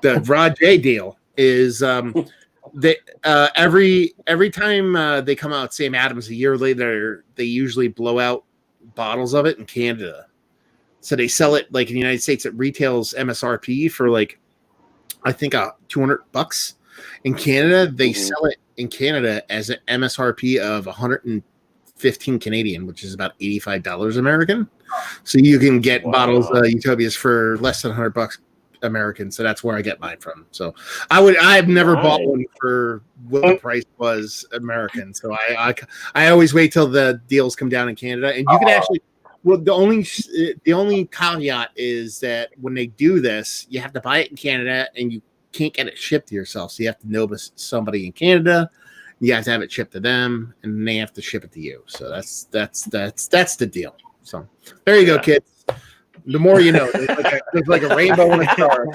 [SPEAKER 2] the Rod J deal is every time they come out Sam Adams a year later, they usually blow out bottles of it in Canada. So they sell it like in the United States, it retails MSRP for like I think $200. In Canada, they sell it in Canada as an MSRP of 115 Canadian, which is about $85 American. So you can get bottles of Utopias for less than $100 American. So that's where I get mine from. So I've never bought one for what the price was American. So I always wait till the deals come down in Canada, and you can actually. Well, the only caveat is that when they do this, you have to buy it in Canada, and you can't get it shipped to yourself. So you have to know somebody in Canada. You have to have it shipped to them, and they have to ship it to you. So that's the deal. So there you go, kids. The more you know, there's like a rainbow and a star.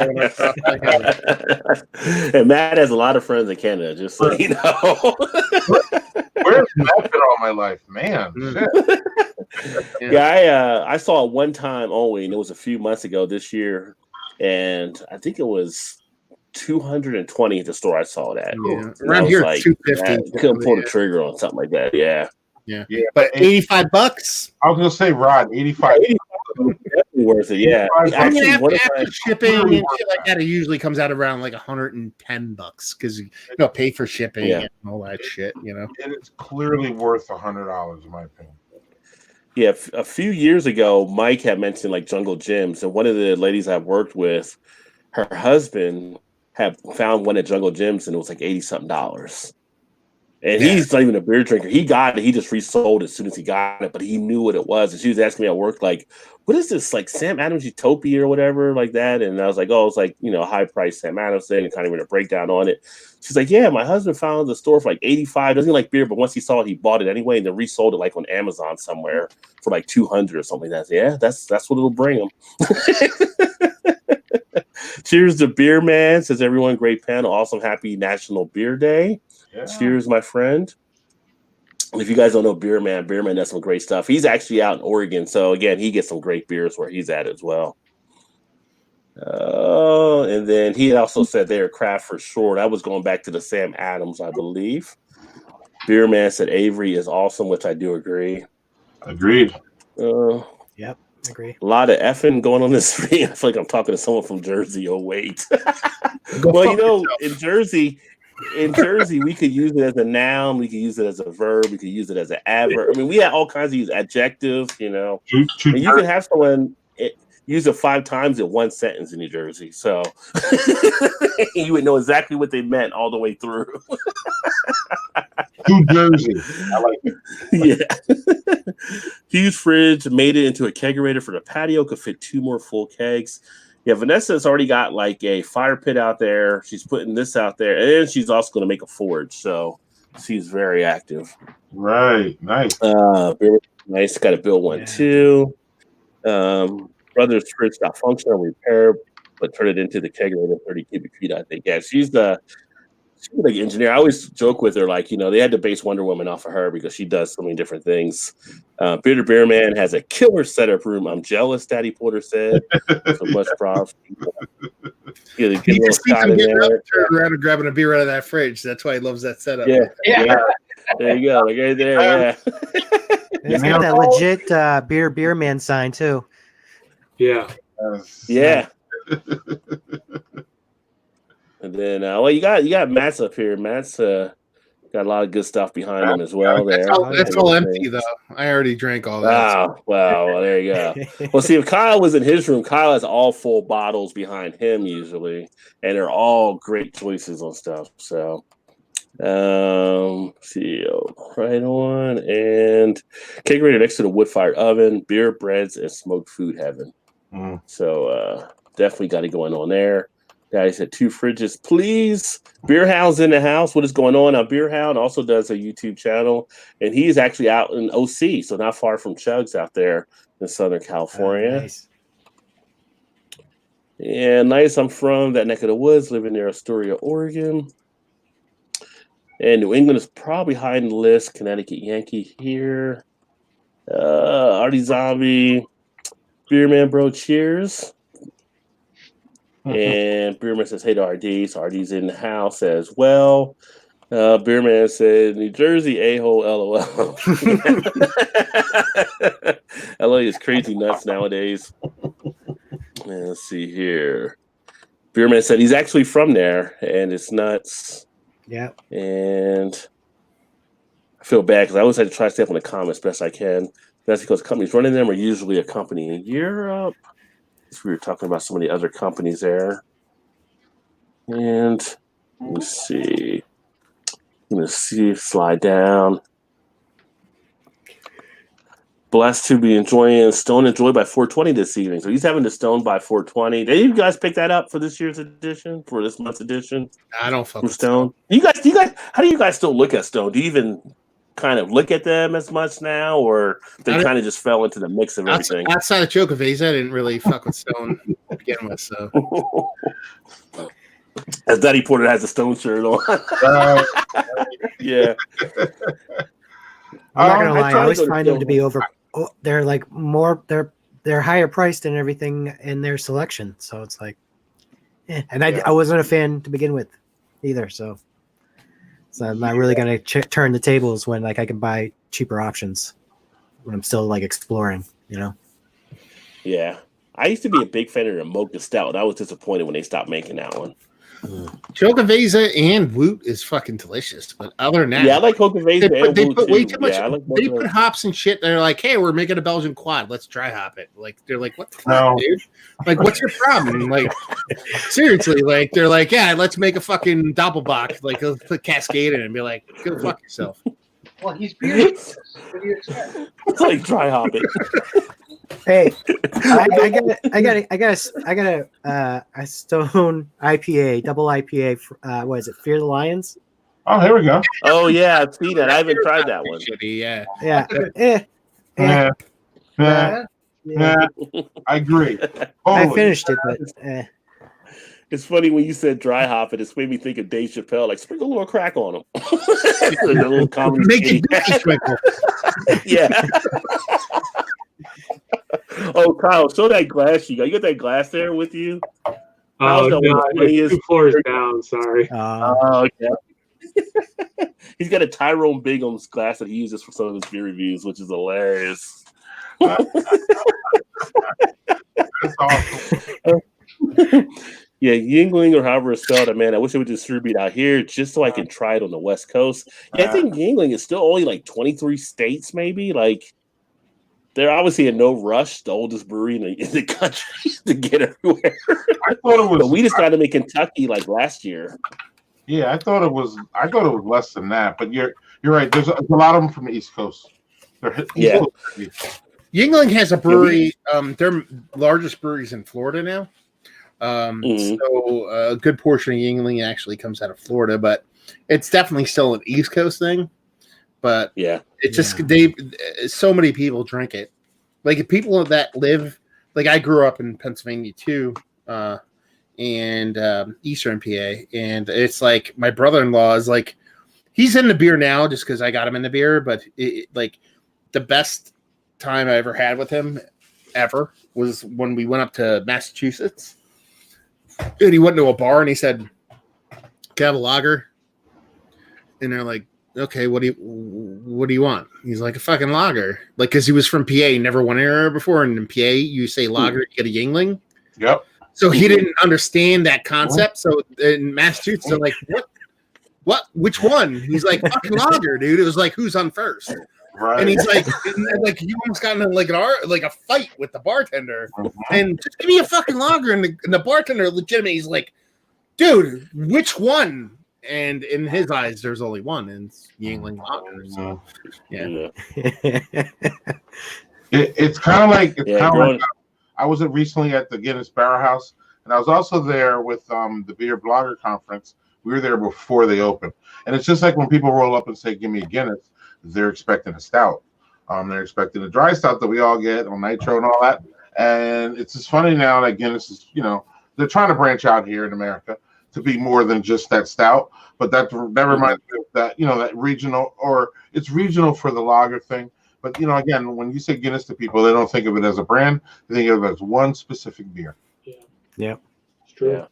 [SPEAKER 1] And Matt has a lot of friends in Canada, just so you know.
[SPEAKER 3] Where's Matt been all my life, man? Shit.
[SPEAKER 1] Yeah, I saw it one time only, and it was a few months ago this year, and I think it was 220 at the store I saw it at.
[SPEAKER 2] Yeah. Around here, like, 250.
[SPEAKER 1] Couldn't pull the trigger on something like that. Yeah.
[SPEAKER 2] But $85.
[SPEAKER 3] I was gonna say, Rod, 85.
[SPEAKER 1] Definitely worth it. Yeah.
[SPEAKER 2] Actually, after shipping and shit like that, it usually comes out around like $110 because pay for shipping and all that shit.
[SPEAKER 3] And it's clearly worth $100 in my opinion.
[SPEAKER 1] Yeah, a few years ago, Mike had mentioned like Jungle Gyms, and one of the ladies I've worked with, her husband had found one at Jungle Gyms, and it was like $80-something. And he's not even a beer drinker. He got it. He just resold it as soon as he got it, but he knew what it was. And she was asking me at work, like, what is this, like Sam Adams Utopia or whatever like that? And I was like, oh, it's like, high price Sam Adams thing, and kind of even a breakdown on it. She's like, yeah, my husband found the store for like $85. Doesn't like beer, but once he saw it, he bought it anyway, and then resold it like on Amazon somewhere for like $200 or something like that. Yeah, that's what it'll bring him. Cheers to Beer Man. Says everyone, great panel. Awesome, happy National Beer Day. Yeah. Cheers, my friend. And if you guys don't know Beer Man does some great stuff. He's actually out in Oregon, so again, he gets some great beers where he's at as well. And then he also said they're craft for sure. That was going back to the Sam Adams, I believe. Beer Man said Avery is awesome, which I do agree.
[SPEAKER 3] Agreed.
[SPEAKER 5] Yep, agree.
[SPEAKER 1] A lot of effing going on this screen. I feel like I'm talking to someone from Jersey. Oh, wait. Well, in Jersey, we could use it as a noun. We could use it as a verb. We could use it as an adverb. I mean, we had all kinds of adjectives, And you can have someone use it 5 times in one sentence in New Jersey. So you would know exactly what they meant all the way through.
[SPEAKER 3] New Jersey. I like it.
[SPEAKER 1] Yeah. Huge fridge, made it into a kegerator for the patio, could fit 2 more full kegs. Yeah, Vanessa's already got like a fire pit out there. She's putting this out there, and she's also going to make a forge. So she's very active.
[SPEAKER 3] Right. Nice.
[SPEAKER 1] Nice. Got to build one too. Brother's fridge got functional repair, but turn it into the kegerator 30 cubic feet, I think. Yeah, she's like an engineer. I always joke with her, like, they had to base Wonder Woman off of her because she does so many different things. Beer to Beer Man has a killer setup room. I'm jealous, Daddy Porter said. So much props.
[SPEAKER 2] He just sees him getting up, turning around and grabbing a beer out of that fridge. That's why he loves that setup.
[SPEAKER 1] Yeah. There you go. Like right there. Yeah.
[SPEAKER 5] He's got that legit beer man sign too.
[SPEAKER 4] Yeah.
[SPEAKER 1] Yeah. And then, you got Matt's up here. Matt's got a lot of good stuff behind him as well.
[SPEAKER 2] That's all empty though. I already drank all that.
[SPEAKER 1] Well, there you go. Well, see, if Kyle was in his room, Kyle has all full bottles behind him usually, and they're all great choices on stuff. So, see, right on, and kegerator next to the wood-fired oven, beer, breads, and smoked food heaven. So, definitely got it going on there. Guys at 2 fridges, please. Beer Hound's in the house. What is going on? Now, Beer Hound also does a YouTube channel, and he's actually out in OC, so not far from Chugs out there in Southern California.
[SPEAKER 5] Nice.
[SPEAKER 1] And nice, I'm from that neck of the woods, living near Astoria, Oregon. And New England is probably high in the list. Connecticut Yankee here. Artie Zombie. Beerman Bro, cheers. And Beerman says, hey to RD. So RD's in the house as well. Beerman said, New Jersey, a-hole, LOL. LA is crazy nuts nowadays. And let's see here. Beerman said he's actually from there, and it's nuts.
[SPEAKER 5] Yeah.
[SPEAKER 1] And I feel bad because I always had to try to stay up on the comments best I can. That's because companies running them are usually a company in Europe. We were talking about some of the other companies there. And let me see. I'm going to see, slide down. Blessed to be enjoying Stone Enjoy by 420 this evening. So he's having the Stone by 420. Did you guys pick that up for this year's edition, for this month's edition?
[SPEAKER 2] I don't fuck
[SPEAKER 1] From
[SPEAKER 2] with
[SPEAKER 1] Stone. Do you guys, how do you guys still look at Stone? Do you even kind of look at them as much now, or they kind of just fell into the mix of everything?
[SPEAKER 2] Outside of Chocoveza, I didn't really fuck with Stone to begin with. So,
[SPEAKER 1] as Daddy Porter has a Stone shirt on. Yeah.
[SPEAKER 5] I'm not gonna lie. I always find them to be over. Oh, they're like more. They're higher priced than everything in their selection. So it's like, and I wasn't a fan to begin with, either. So I'm not really gonna turn the tables when like I can buy cheaper options when I'm still like exploring. You know.
[SPEAKER 1] Yeah, I used to be a big fan of the Mocha Stout. I was disappointed when they stopped making that one.
[SPEAKER 2] Chocoveza and Woot is fucking delicious, but other than that,
[SPEAKER 1] yeah, I like Chocoveza and
[SPEAKER 2] they
[SPEAKER 1] Woot
[SPEAKER 2] put
[SPEAKER 1] too.
[SPEAKER 2] way too much.
[SPEAKER 1] Yeah, I like
[SPEAKER 2] they put hops and shit. They're like, "Hey, we're making a Belgian quad. Let's dry hop it." Like they're like, "What the fuck, dude? Like, what's your problem?" Like, seriously, like they're like, "Yeah, let's make a fucking Doppelbock. Like, let's put Cascade in it and be like, go fuck yourself."
[SPEAKER 6] Well, he's BeerVentures. What do you expect?
[SPEAKER 1] It's like dry hop it.
[SPEAKER 5] Hey, I got a Stone IPA, double IPA. What is it? Fear the Lions.
[SPEAKER 3] Oh, here we go.
[SPEAKER 1] Oh yeah, I've seen that. I haven't tried that one.
[SPEAKER 2] Shitty, yeah.
[SPEAKER 5] Yeah.
[SPEAKER 3] Yeah. I agree. Totally.
[SPEAKER 5] I finished it, but
[SPEAKER 1] It's funny when you said dry hop it. It's made me think of Dave Chappelle. Like sprinkle a little crack on them. A little comedy.
[SPEAKER 2] Make it sprinkle.
[SPEAKER 1] Yeah. Oh, Kyle, show that glass you got. You got that glass there with you?
[SPEAKER 4] Oh, no, it's 2 floors down. Sorry.
[SPEAKER 1] Oh, okay. He's got a Tyrone Bigum's glass that he uses for some of his beer reviews, which is hilarious.
[SPEAKER 3] That's awesome.
[SPEAKER 1] Yeah, Yingling or however it's spelled, man. I wish it would distribute out here just so I can try it on the West Coast. Yeah, I think Yingling is still only like 23 states, maybe. Like, they're obviously in no rush, the oldest brewery in the country, to get everywhere.
[SPEAKER 3] I thought it was.
[SPEAKER 1] But we just got them in Kentucky like last year.
[SPEAKER 3] Yeah, I thought it was less than that. But you're right. There's a lot of them from the East Coast.
[SPEAKER 1] Yeah.
[SPEAKER 2] Yingling has a brewery. Their largest breweries in Florida now. So a good portion of Yingling actually comes out of Florida, but it's definitely still an East Coast thing. But
[SPEAKER 1] yeah,
[SPEAKER 2] it's just so many people drink it. Like people that live, like I grew up in Pennsylvania too, and Eastern PA, and it's like my brother-in-law is like he's into beer now just because I got him into beer, but like the best time I ever had with him ever was when we went up to Massachusetts. And he went to a bar and he said, "Can I have a lager?" And they're like, "Okay, what do you want?" He's like, "A fucking lager." Like, because he was from PA, he never went anywhere before. And in PA, you say lager, you get a Yingling.
[SPEAKER 3] Yep.
[SPEAKER 2] So he didn't understand that concept. So in Massachusetts, they're like, "What? Which one?" He's like, "Fucking lager, dude." It was like, "Who's on first?"
[SPEAKER 3] Right.
[SPEAKER 2] And he's like, he almost got into like a fight with the bartender, and just give me a fucking lager. And the bartender, legitimately, he's like, "Dude, which one?" And in his eyes, there's only one, and it's Yingling lager. So, yeah.
[SPEAKER 3] It's kind of like I was recently at the Guinness Barrel House, and I was also there with the Beer Blogger Conference. We were there before they opened, and it's just like when people roll up and say, "Give me a Guinness." They're expecting a stout. They're expecting a dry stout that we all get on nitro and all that. And it's just funny now that Guinness is, they're trying to branch out here in America to be more than just that stout. But that reminds me of that, that regional, or it's regional for the lager thing. But again, when you say Guinness to people, they don't think of it as a brand; they think of it as one specific beer.
[SPEAKER 5] Yeah,
[SPEAKER 4] it's true.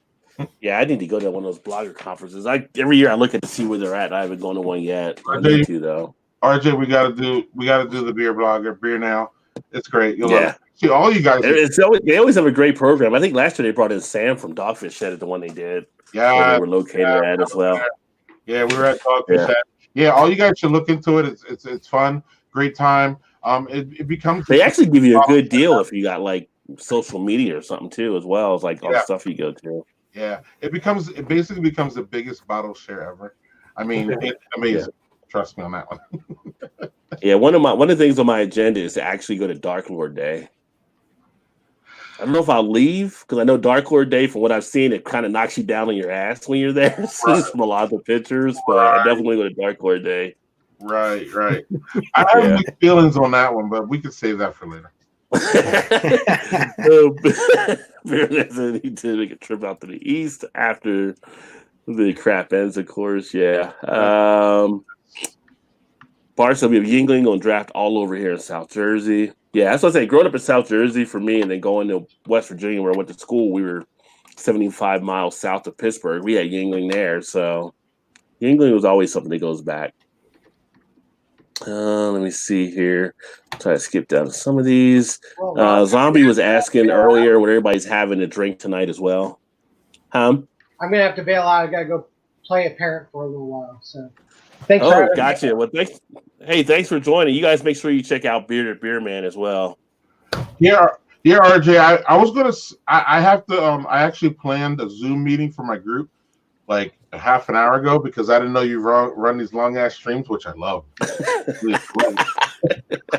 [SPEAKER 1] Yeah, I need to go to one of those blogger conferences. Every year I look at to see where they're at. I haven't gone to one yet. I need to though.
[SPEAKER 3] RJ, we gotta do the beer blogger, Beer Now. It's great. You'll love it. See, all you guys.
[SPEAKER 1] They always have a great program. I think last year they brought in Sam from Dogfish Shed at the one they did.
[SPEAKER 3] Yeah,
[SPEAKER 1] where they were located at as well.
[SPEAKER 3] Yeah, we were at Dogfish Shed. Yeah, all you guys should look into it. It's fun, great time. It becomes.
[SPEAKER 1] They actually give you a good deal if you got like social media or something too, as well as like all the stuff you go to.
[SPEAKER 3] Yeah, it basically becomes the biggest bottle share ever. I mean, it's amazing. Trust me on that one.
[SPEAKER 1] Yeah, one of the things on my agenda is to actually go to Dark Lord Day. I don't know if I'll leave because I know Dark Lord Day, from what I've seen, it kind of knocks you down on your ass when you're there. From a lot of the pictures, but I definitely go to Dark Lord Day.
[SPEAKER 3] Right. I have mixed feelings on that one, but we could save that for later.
[SPEAKER 1] BeerVentures need to make a trip out to the east after the crap ends, of course. Yeah. Barstow, we have Yingling on draft all over here in South Jersey. Yeah, that's what I say. Growing up in South Jersey for me, and then going to West Virginia where I went to school, we were 75 miles south of Pittsburgh. We had Yingling there, so Yingling was always something that goes back. Let me see here. Try to skip down to some of these. Zombie was asking earlier what everybody's having to drink tonight as well.
[SPEAKER 6] I'm gonna have to bail out. I gotta go play a parent for a little while. So thanks.
[SPEAKER 1] Gotcha. Well, thanks. Hey, thanks for joining. You guys make sure you check out Bearded Beer Man as well.
[SPEAKER 3] Yeah, RJ. I was gonna. I have to. I actually planned a Zoom meeting for my group like a half an hour ago because I didn't know you run these long ass streams, which I love.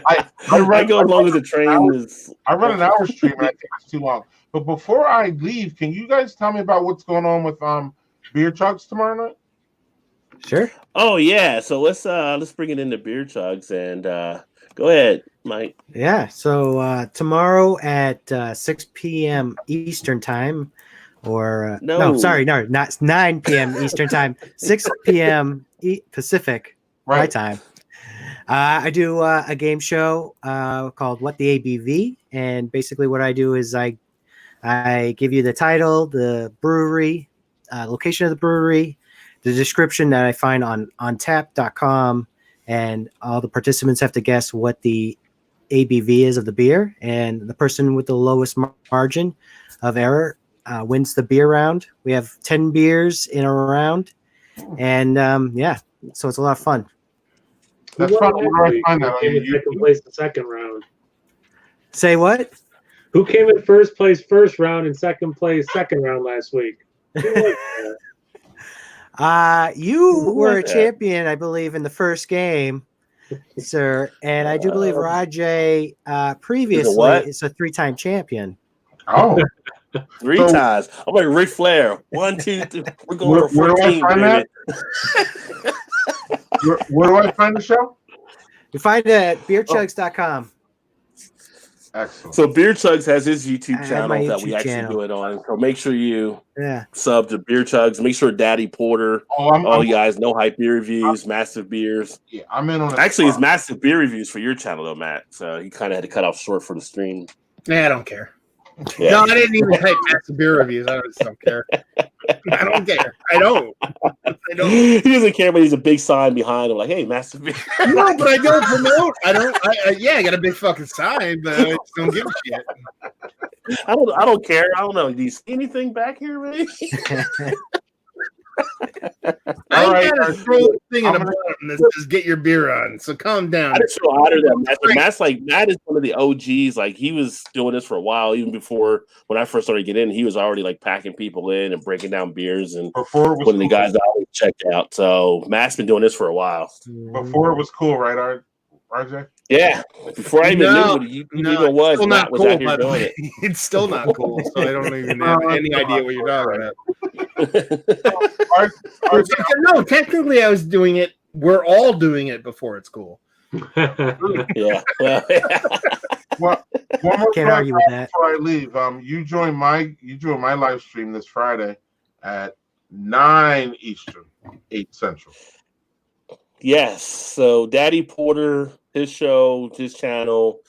[SPEAKER 3] I
[SPEAKER 1] go as long as the train is.
[SPEAKER 3] I run an hour stream and I think it's too long. But before I leave, can you guys tell me about what's going on with Beer Chugs tomorrow night?
[SPEAKER 5] Sure.
[SPEAKER 1] Oh yeah. So let's bring it into Beer Chugs and go ahead, Mike.
[SPEAKER 5] Yeah. So tomorrow at 6 p.m. Eastern time. Or not 9 p.m. Eastern time, 6 p.m. Pacific my time. I do a game show called What the ABV, and basically what I do is I give you the title, the brewery, location of the brewery, the description that I find on tap.com, and all the participants have to guess what the ABV is of the beer, and the person with the lowest margin of error wins the beer round. We have 10 beers in a round, and so it's a lot of fun.
[SPEAKER 3] That's fun. Where do I find that?
[SPEAKER 4] Second place the second round.
[SPEAKER 5] Say what?
[SPEAKER 4] Who came in first place first round and second place second round last week?
[SPEAKER 5] You were a champion, I believe, in the first game, sir, and I do believe Rajay previously is a 3-time champion.
[SPEAKER 3] Oh.
[SPEAKER 1] 3 times. I'm like Ric Flair. 1, 2, 3. We're going for 14, baby.
[SPEAKER 3] Where do I find the show?
[SPEAKER 5] You find it at beerchugs.com.
[SPEAKER 3] Excellent.
[SPEAKER 1] So Beer Chugs has his YouTube channel that we actually do it on. So make sure you sub to Beer Chugs. Make sure Daddy Porter, all you guys, No Hype Beer Reviews, Massive Beers.
[SPEAKER 3] Yeah, I'm in on it.
[SPEAKER 1] Actually, it's Massive Beer Reviews for your channel though, Matt. So he kind of had to cut off short for the stream.
[SPEAKER 2] I don't care.
[SPEAKER 1] Yeah.
[SPEAKER 2] No, I didn't even type Massive Beer Reviews. I just don't care. I don't care. I don't.
[SPEAKER 1] He doesn't care, but he's a big sign behind him, like, "Hey, Massive Beer."
[SPEAKER 2] No, but I don't promote. I got a big fucking sign, but I just don't give a shit.
[SPEAKER 1] I don't care. I don't know. Do you see anything back here, man?
[SPEAKER 2] I ain't got a throw thing in the bottom that says "Get your beer on." So calm down.
[SPEAKER 1] I just feel honored that Matt is one of the OGs. Like he was doing this for a while, even before when I first started getting in. He was already like packing people in and breaking down beers and one of the guys I always checked out. So Matt's been doing this for a while.
[SPEAKER 3] Before it was cool, right, RJ?
[SPEAKER 1] Yeah, before I even knew what you even was, Matt was out here doing it.
[SPEAKER 2] It's still not cool, so I don't even have any idea what you're talking about. No, technically I was doing it. We're all doing it before it's cool.
[SPEAKER 1] Yeah. Well,
[SPEAKER 3] Well, one more
[SPEAKER 5] Can't
[SPEAKER 3] plug
[SPEAKER 5] argue with that.
[SPEAKER 3] before I leave. You join my live stream this Friday at 9 Eastern, 8 Central.
[SPEAKER 1] Yes. So Daddy Porter, his show, his channel,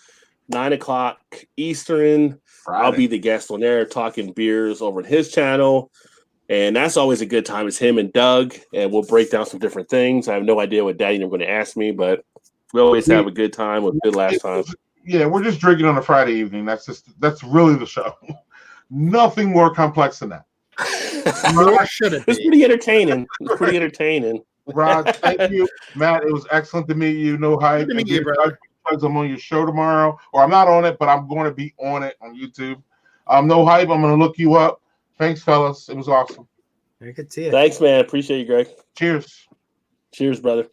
[SPEAKER 1] 9 o'clock Eastern.
[SPEAKER 3] Friday.
[SPEAKER 1] I'll be the guest on there talking beers over at his channel. And that's always a good time. It's him and Doug, and we'll break down some different things. I have no idea what Daddy and I'm going to ask me, but we always have a good time. It was good last time.
[SPEAKER 3] Yeah, we're just drinking on a Friday evening. That's really the show. Nothing more complex than that.
[SPEAKER 2] Nor should it
[SPEAKER 1] It's
[SPEAKER 2] be.
[SPEAKER 1] pretty entertaining. It's pretty entertaining.
[SPEAKER 3] Rod, thank you. Matt, it was excellent to meet you. No hype.
[SPEAKER 2] Good to meet you, brother.
[SPEAKER 3] I'm on your show tomorrow, or I'm not on it, but I'm going to be on it on YouTube. No hype. I'm going to look you up. Thanks, fellas. It was awesome.
[SPEAKER 5] Very good to see you.
[SPEAKER 1] Thanks, man. Appreciate you, Greg.
[SPEAKER 3] Cheers.
[SPEAKER 1] Cheers, brother.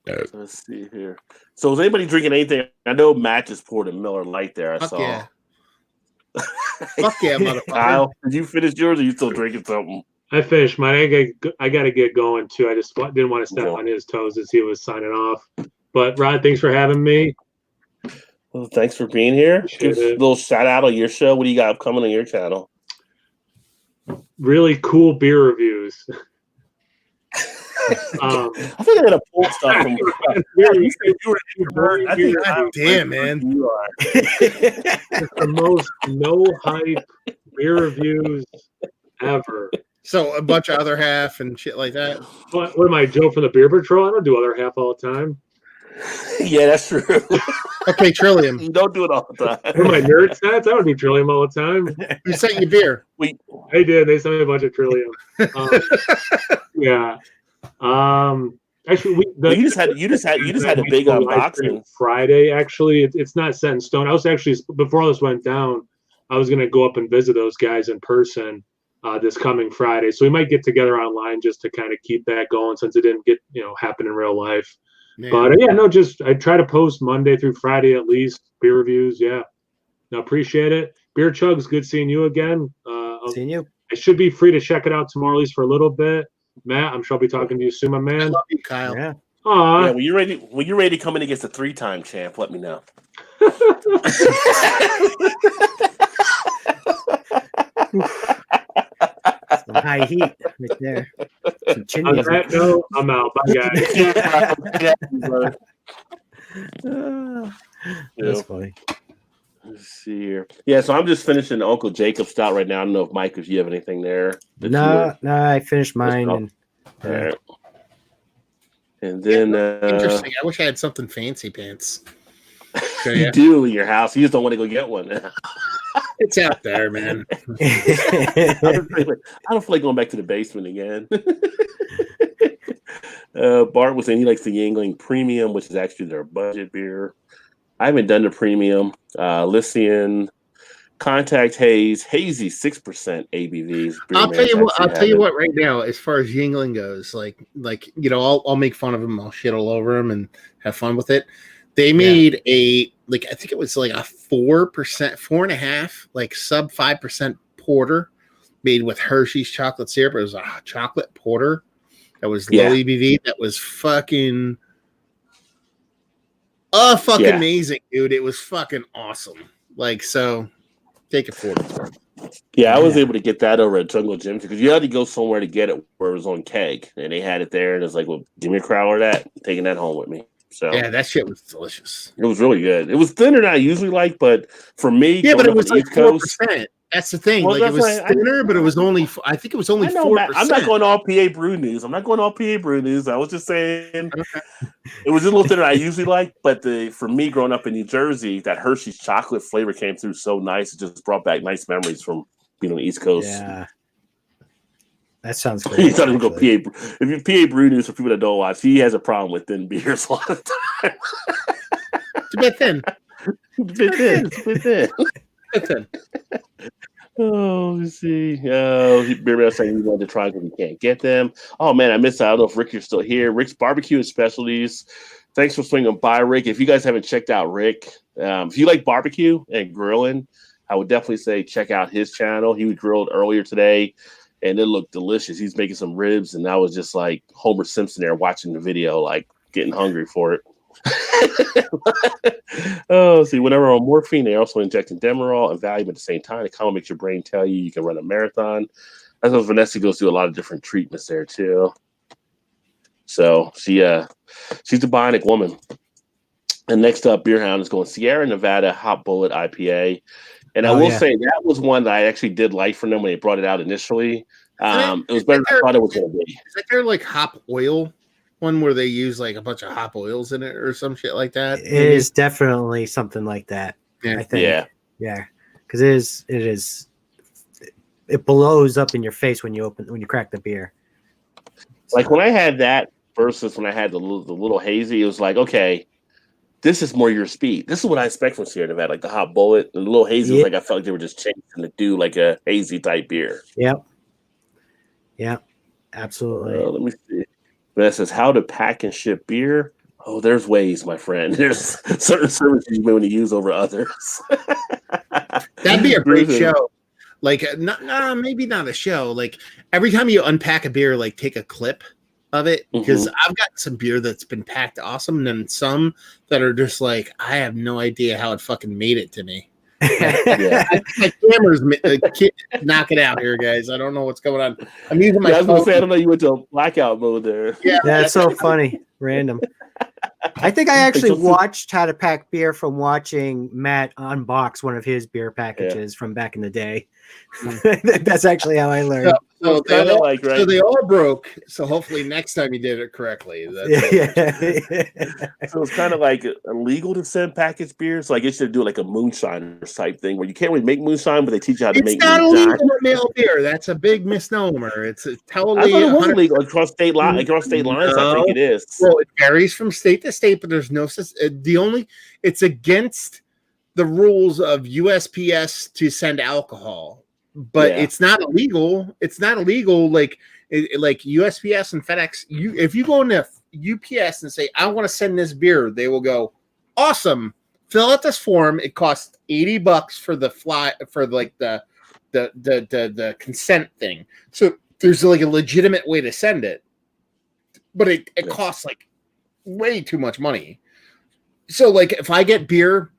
[SPEAKER 1] So let's see here. So is anybody drinking anything? I know Matt just poured a Miller Lite there. I
[SPEAKER 2] Fuck
[SPEAKER 1] saw.
[SPEAKER 2] yeah. Fuck yeah, motherfucker.
[SPEAKER 1] Kyle, did you finish yours or are you still drinking something?
[SPEAKER 4] I finished mine. I got to get going too. I just didn't want to step on his toes as he was signing off. But Rod, thanks for having me.
[SPEAKER 1] Well, thanks for being here.
[SPEAKER 4] Appreciate
[SPEAKER 1] Give a
[SPEAKER 4] it.
[SPEAKER 1] little shout out on your show. What do you got coming on your channel?
[SPEAKER 4] Really cool beer reviews.
[SPEAKER 1] I think I gotta pull stuff from. Yeah, you said you were an introvert. I think
[SPEAKER 2] God damn, man.
[SPEAKER 1] You are.
[SPEAKER 4] It's the most no hype beer reviews ever.
[SPEAKER 2] So a bunch of other half and shit like that.
[SPEAKER 4] What am I, Joe from the Beer Patrol? I don't do other half all the time.
[SPEAKER 1] Yeah, that's true.
[SPEAKER 2] Okay, Trillium.
[SPEAKER 1] You don't do it all the
[SPEAKER 4] What am
[SPEAKER 1] time.
[SPEAKER 4] I, nerd stats? I don't do Trillium all the time.
[SPEAKER 2] Who sent you beer?
[SPEAKER 4] They did. They sent me a bunch of Trillium. Yeah. Actually,
[SPEAKER 1] You just had a big unboxing
[SPEAKER 4] Friday. Actually, it's not set in stone. I was actually, before all this went down, I was going to go up and visit those guys in person this coming Friday. So we might get together online just to kind of keep that going since it didn't get happen in real life.
[SPEAKER 2] Man.
[SPEAKER 4] But I try to post Monday through Friday at least beer reviews. Yeah, no, appreciate it. Beer Chugs, good seeing you again.
[SPEAKER 5] Seeing you.
[SPEAKER 4] I should be free to check it out tomorrow, at least for a little bit. Matt, I'm sure I'll be talking to you soon, my
[SPEAKER 2] I
[SPEAKER 4] man.
[SPEAKER 2] love you, Kyle.
[SPEAKER 5] Yeah.
[SPEAKER 4] Aw.
[SPEAKER 1] Yeah, when you're ready to come in against a 3-time champ, let me know.
[SPEAKER 5] Some high heat right there. Some chin
[SPEAKER 4] On
[SPEAKER 5] music.
[SPEAKER 4] that note, I'm out. Bye, guys.
[SPEAKER 5] That's funny.
[SPEAKER 1] Let's see here. Yeah, so I'm just finishing Uncle Jacob's stout right now. I don't know if Mike, if you have anything there.
[SPEAKER 5] No, I finished mine. And,
[SPEAKER 1] All right. And then
[SPEAKER 2] Interesting. I wish I had something fancy pants.
[SPEAKER 1] you do in your house. You just don't want to go get one.
[SPEAKER 2] It's out there, man.
[SPEAKER 1] I don't feel like going back to the basement again. Bart was saying he likes the Yingling Premium, which is actually their budget beer. I haven't done the premium. Lycian, Contact Haze, Hazy 6% ABVs.
[SPEAKER 2] I'll tell you what. Right now, as far as Yingling goes, I'll make fun of them. I'll shit all over them and have fun with it. They made I think it was like a 4%, 4.5%, like sub 5% porter made with Hershey's chocolate syrup. It was a chocolate porter that was low ABV. That was fucking amazing, dude. It was fucking awesome. So take it forward.
[SPEAKER 1] Yeah, I was able to get that over at Jungle Gym because you had to go somewhere to get it where it was on keg, and they had it there, and it's like, well, give me a crowler of that. I'm taking that home with me. So
[SPEAKER 2] yeah, that shit was delicious.
[SPEAKER 1] It was really good. It was thinner than I usually like, but for me,
[SPEAKER 2] but it was like
[SPEAKER 1] East Coast,
[SPEAKER 2] 4%. That's the thing.
[SPEAKER 1] Well,
[SPEAKER 2] it was thinner, but it was only. I think it was only 4%.
[SPEAKER 1] I'm not going all PA Brew News. I was just saying it was just a little thinner than I usually like. But for me, growing up in New Jersey, that Hershey's chocolate flavor came through so nice. It just brought back nice memories from being on the East Coast.
[SPEAKER 5] Yeah. That sounds great.
[SPEAKER 1] You thought he would go PA. If you PA Brew News, for people that don't watch, he has a problem with thin beers a lot of the time.
[SPEAKER 2] It's a bit thin.
[SPEAKER 1] It's a bit thin. Oh, let's see. Beer saying he wanted to try because he can't get them. Oh man, I missed out. I don't know if Rick, you're still here. Rick's Barbecue and Specialties. Thanks for swinging by, Rick. If you guys haven't checked out Rick, if you like barbecue and grilling, I would definitely say check out his channel. He was grilled earlier today, and it looked delicious. He's making some ribs, and I was just like Homer Simpson there watching the video, like getting hungry for it. Oh, see, whenever on morphine, they're also injecting Demerol and Valium at the same time. It kind of makes your brain tell you can run a marathon. That's what Vanessa goes through a lot of different treatments there too. So she's a bionic woman. And next up, Beer Hound is going Sierra Nevada Hot Bullet IPA. And I will say that was one that I actually did like from them when they brought it out initially. It was better than I thought it was going to be.
[SPEAKER 2] Is that their like hop oil one where they use like a bunch of hop oils in it or some shit like that?
[SPEAKER 5] It is definitely something like that.
[SPEAKER 2] Yeah.
[SPEAKER 5] I think. Yeah. Because it blows up in your face when you crack the beer.
[SPEAKER 1] Like when I had that versus when I had the little hazy, it was like, okay, this is more your speed. This is what I expect from Sierra Nevada, like the hot bullet. The little hazy was like I felt like they were just changing to do like a hazy type beer.
[SPEAKER 5] Yep. Absolutely.
[SPEAKER 1] Let me see. That says how to pack and ship beer. Oh, there's ways, my friend. There's certain services you may want to use over others.
[SPEAKER 2] That'd be a great show. Like, maybe not a show. Like every time you unpack a beer, like take a clip of it, because I've got some beer that's been packed awesome, and then some that are just like I have no idea how it fucking made it to me. My camera's knock it out here, guys. I don't know what's going on. I'm using my.
[SPEAKER 1] I was gonna say I don't know you went to a blackout mode there.
[SPEAKER 5] Yeah, it's so funny, random. I think I actually watched How to Pack Beer from watching Matt unbox one of his beer packages from back in the day. That's actually how I learned.
[SPEAKER 2] So they all broke. So hopefully next time you did it correctly.
[SPEAKER 1] So it's kind of like illegal to send packaged beers. So I guess you do like a moonshine type thing where you can't really make moonshine, but they teach you how to make moonshine. It's not illegal
[SPEAKER 2] to mail beer. That's a big misnomer. It's totally.
[SPEAKER 1] I thought it was illegal across state lines. Across state lines, I think it is.
[SPEAKER 2] Well, it varies from state to state, but there's no. It's against the rules of USPS to send alcohol. But it's not illegal. It's not illegal. Like USPS and FedEx. If you go into UPS and say, "I want to send this beer," they will go, "Awesome! Fill out this form. It costs $80 for the the consent thing." So there's like a legitimate way to send it, but it costs like way too much money. So like if I get beer.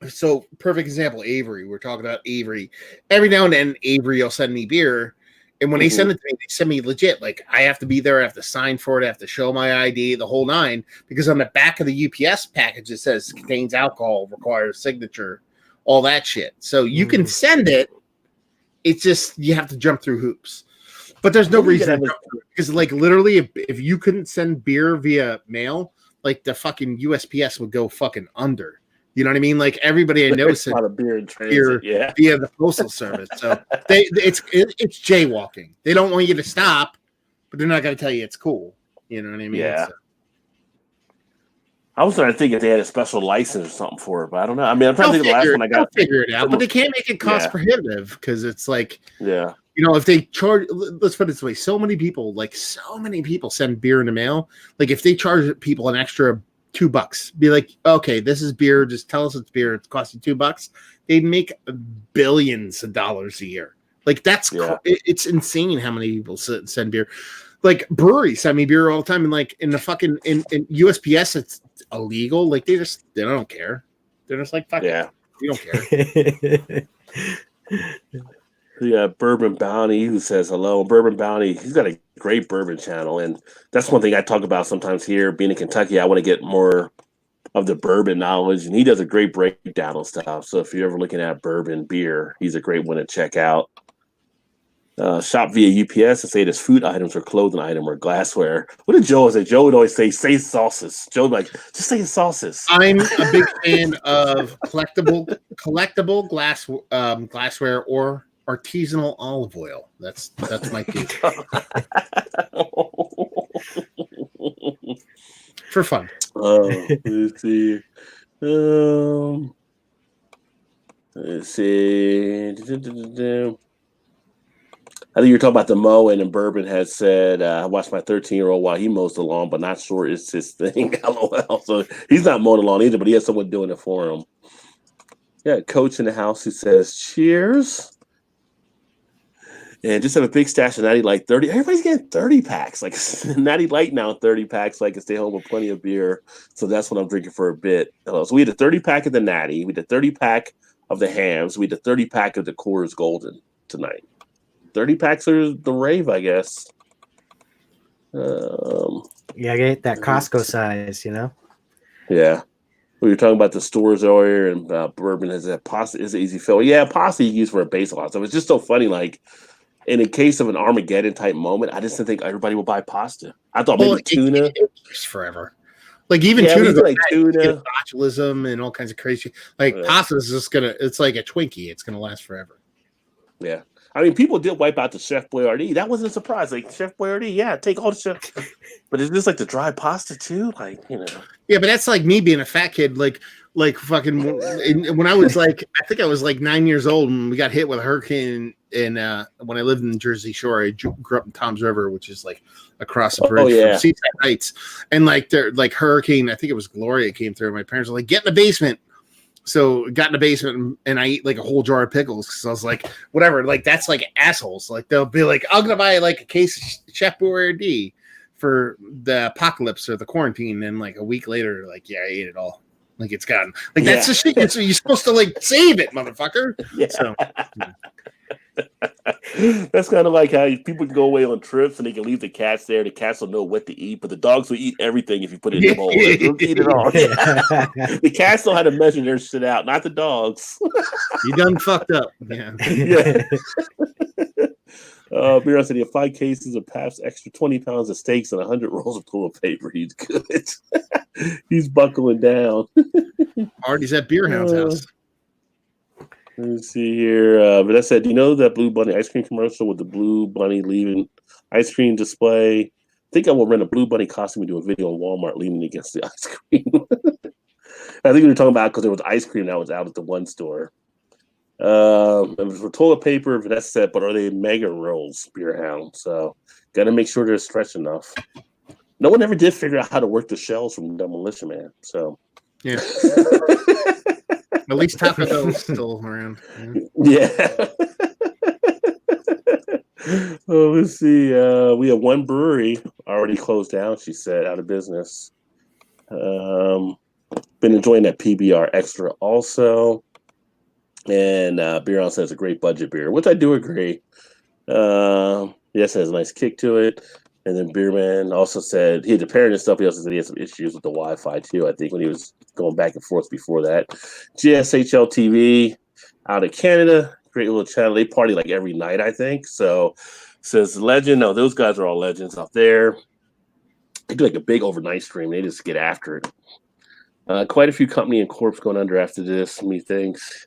[SPEAKER 2] So perfect example, Avery. We're talking about Avery. Every now and then, Avery will send me beer, and when they send it to me, they send me legit. Like I have to be there, I have to sign for it, I have to show my ID, the whole nine. Because on the back of the UPS package, it says contains alcohol, requires signature, all that shit. So you can send it. It's just you have to jump through hoops. But there's no reason to jump through it because, like, literally, if you couldn't send beer via mail, like the fucking USPS would go fucking under. You know what I mean? Like everybody I know sent
[SPEAKER 1] beer in transit,
[SPEAKER 2] via the postal service. So it's jaywalking. They don't want you to stop, but they're not going to tell you it's cool. You know what I mean?
[SPEAKER 1] Yeah. So. I was trying to think if they had a special license or something for it, but I don't know. I mean, I'm trying to think of the last one I got.
[SPEAKER 2] They'll figure it out, but they can't make it cost prohibitive because it's like,
[SPEAKER 1] you
[SPEAKER 2] know, if they charge, let's put it this way: so many people send beer in the mail. Like if they charge people an extra $2, be like, okay, this is beer. Just tell us it's beer. It's costing $2. They make billions of dollars a year. Like that's it's insane how many people send beer. Like breweries send me beer all the time, and like in the fucking in USPS, it's illegal. Like they don't care. They're just like, fuck it. We don't care.
[SPEAKER 1] Yeah, Bourbon Bounty, who says hello. Bourbon Bounty, he's got a great bourbon channel, and that's one thing I talk about sometimes here. Being in Kentucky, I want to get more of the bourbon knowledge, and he does a great breakdown of stuff. So if you're ever looking at bourbon beer, he's a great one to check out. Shop via UPS and say this food items or clothing item or glassware. What did Joe say? Joe would always say sauces. Joe would like, just say sauces.
[SPEAKER 2] I'm a big fan of collectible glassware or artisanal olive oil. That's my key. For fun.
[SPEAKER 1] Let's see. Let's see. I think you're talking about the mowing, and Bourbon had said, I watched my 13-year-old while he mows the lawn, but not sure it's his thing. LOL. So he's not mowing the lawn either, but he has someone doing it for him. Yeah, Coach in the house who says, cheers. And just have a big stash of Natty Light 30. Everybody's getting 30 packs. Like Natty Light now 30 packs, so I can stay home with plenty of beer. So that's what I'm drinking for a bit. So we had a 30 pack of the Natty. We had a 30 pack of the Hams. We had a 30 pack of the Coors Golden tonight. 30 packs are the rave, I guess.
[SPEAKER 5] Yeah, get that Costco size, you know?
[SPEAKER 1] Yeah. We were talking about the stores earlier and bourbon is that pasta is an easy fill. Yeah, pasta you use for a base a lot. So it's just so funny. Like in a case of an Armageddon type moment, I just didn't think everybody would buy pasta. I thought maybe tuna.
[SPEAKER 2] It lasts forever. Like even tuna, like tuna, botulism and all kinds of crazy. Like pasta is just it's like a Twinkie. It's gonna last forever.
[SPEAKER 1] Yeah. I mean, people did wipe out the Chef Boyardee. That wasn't a surprise. Like Chef Boyardee, yeah, take all the chef. But is this like the dry pasta too? Like, you know.
[SPEAKER 2] Yeah, but that's like me being a fat kid. Like fucking when I was like, I think I was like 9 years old, and we got hit with a hurricane. And when I lived in Jersey Shore, I grew up in Toms River, which is like across the bridge from Seaside Heights. And like hurricane, I think it was Gloria came through. My parents were like, "Get in the basement." So got in the basement and I ate like a whole jar of pickles because I was like, whatever, like that's like assholes. Like they'll be like, I'm gonna buy like a case of Chef Boyardee for the apocalypse or the quarantine, and like a week later, like, yeah, I ate it all. Like it's gone. Like that's the shit. You're supposed to like save it, motherfucker. Yeah. So,
[SPEAKER 1] that's kind of like how people can go away on trips and they can leave the cats there. The cats will know what to eat, but the dogs will eat everything if you put it in the bowl. They'll eat it all. The cats know how to measure their shit out, not the dogs.
[SPEAKER 2] You done fucked up. Yeah.
[SPEAKER 1] Beer said he had 5 cases of Pabst extra 20 pounds of steaks and 100 rolls of toilet paper. He's good. He's buckling down.
[SPEAKER 2] Artie's at BeerHound's house.
[SPEAKER 1] Let me see here. But I said, do you know that Blue Bunny ice cream commercial with the Blue Bunny leaving ice cream display? I think I will rent a Blue Bunny costume and do a video on Walmart leaning against the ice cream. I think we were talking about because there was ice cream that was out at the one store. It was for toilet paper, Vanessa said, but are they mega rolls, BeerHound? So got to make sure they're stretched enough. No one ever did figure out how to work the shells from Demolition Man. So
[SPEAKER 2] yeah. At least Taco Bell's still around.
[SPEAKER 1] Yeah. Oh, let's see. We have one brewery already closed down, she said, out of business. Been enjoying that PBR Extra also. And BeerHound says a great budget beer, which I do agree. Yes, it has a nice kick to it. And then Beerman also said he had to parent and stuff. He also said he had some issues with the Wi-Fi too. I think when he was going back and forth before that. GSHL TV out of Canada, great little channel. They party like every night, I think. So says Legend. No, those guys are all legends out there. They do like a big overnight stream. They just get after it. Quite a few company and corps going under after this. Methinks.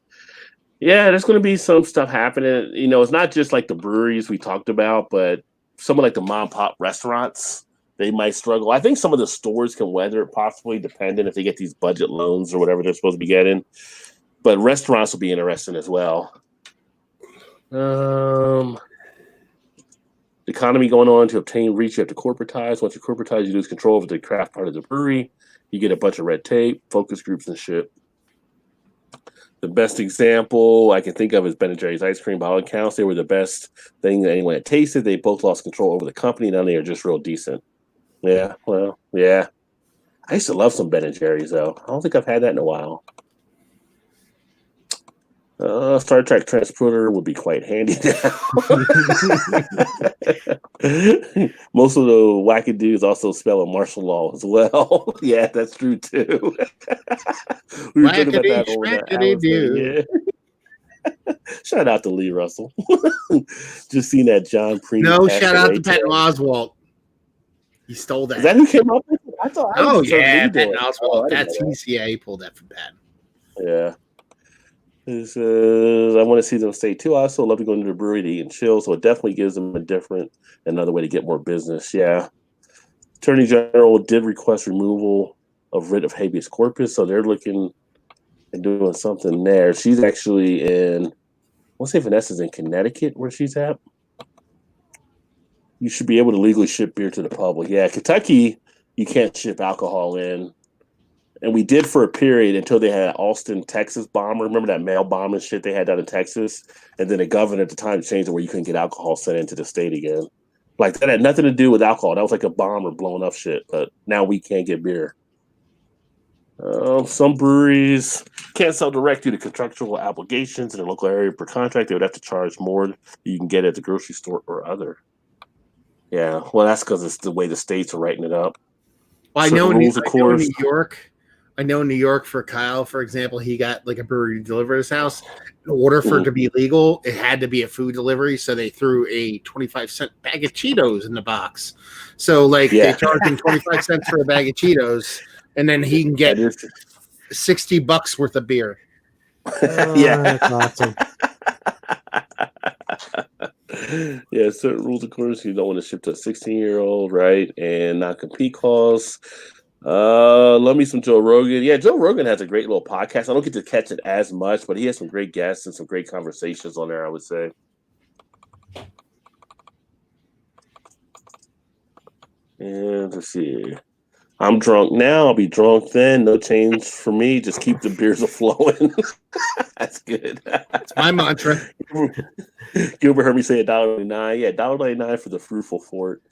[SPEAKER 1] Yeah, there's going to be some stuff happening. You know, it's not just like the breweries we talked about, but some of like the mom and pop restaurants, they might struggle. I think some of the stores can weather it, possibly, depending if they get these budget loans or whatever they're supposed to be getting. But restaurants will be interesting as well. Economy going on to obtain reach, you have to corporatize. Once you corporatize, you lose control over the craft part of the brewery. You get a bunch of red tape, focus groups, and shit. The best example I can think of is Ben & Jerry's ice cream. By all accounts, they were the best thing that anyone had tasted. They both lost control over the company. Now they are just real decent. Yeah, well, yeah. I used to love some Ben & Jerry's, though. I don't think I've had that in a while. Star Trek transporter would be quite handy now. Most of the wackadoos also spell a martial law as well. Yeah, that's true too. We were talking about that over that. Yeah. Shout out to Lee Russell. Just seen that John Premium.
[SPEAKER 2] No, shout out to Patton Oswalt. He stole that.
[SPEAKER 1] Is that who came up with it? I thought.
[SPEAKER 2] Oh yeah, Patton Oswalt. He pulled that from Patton.
[SPEAKER 1] Yeah. This is, I want to see them stay too. I also love to go into the brewery to eat and chill, so it definitely gives them another way to get more business. Yeah. Attorney General did request removal of writ of habeas corpus, so they're looking and doing something there. She's actually in, I want to say Vanessa's in Connecticut where she's at. You should be able to legally ship beer to the public. Yeah, Kentucky, you can't ship alcohol in. And we did for a period until they had Austin, Texas bomber. Remember that mail bomb and shit they had down in Texas? And then the governor at the time changed it where you couldn't get alcohol sent into the state again. Like, that had nothing to do with alcohol. That was like a bomb or blowing up shit. But now we can't get beer. Some breweries can't sell direct due to contractual obligations in a local area per contract. They would have to charge more than you can get at the grocery store or other. Yeah, well, that's because it's the way the states are writing it up.
[SPEAKER 2] Well, I
[SPEAKER 1] Certain
[SPEAKER 2] know
[SPEAKER 1] rules, of course.
[SPEAKER 2] New York. I know New York for Kyle, for example, he got like a brewery to deliver his house. In order for it to be legal, it had to be a food delivery, so they threw a 25-cent bag of Cheetos in the box. So like they charged him 25 cents for a bag of Cheetos, and then he can get $60 worth of beer.
[SPEAKER 1] Yeah,
[SPEAKER 5] that's awesome.
[SPEAKER 1] Yeah, certain rules, of course. You don't want to ship to a 16-year-old, right? And not compete calls. Love me some Joe Rogan. Yeah, Joe Rogan has a great little podcast. I don't get to catch it as much, but he has some great guests and some great conversations on there, I would say. And let's see. I'm drunk now. I'll be drunk then. No change for me. Just keep the beers flowing. That's good.
[SPEAKER 2] That's my mantra.
[SPEAKER 1] Gilbert heard me say $1.99. Yeah, $1.99 for the Fruitful Fort.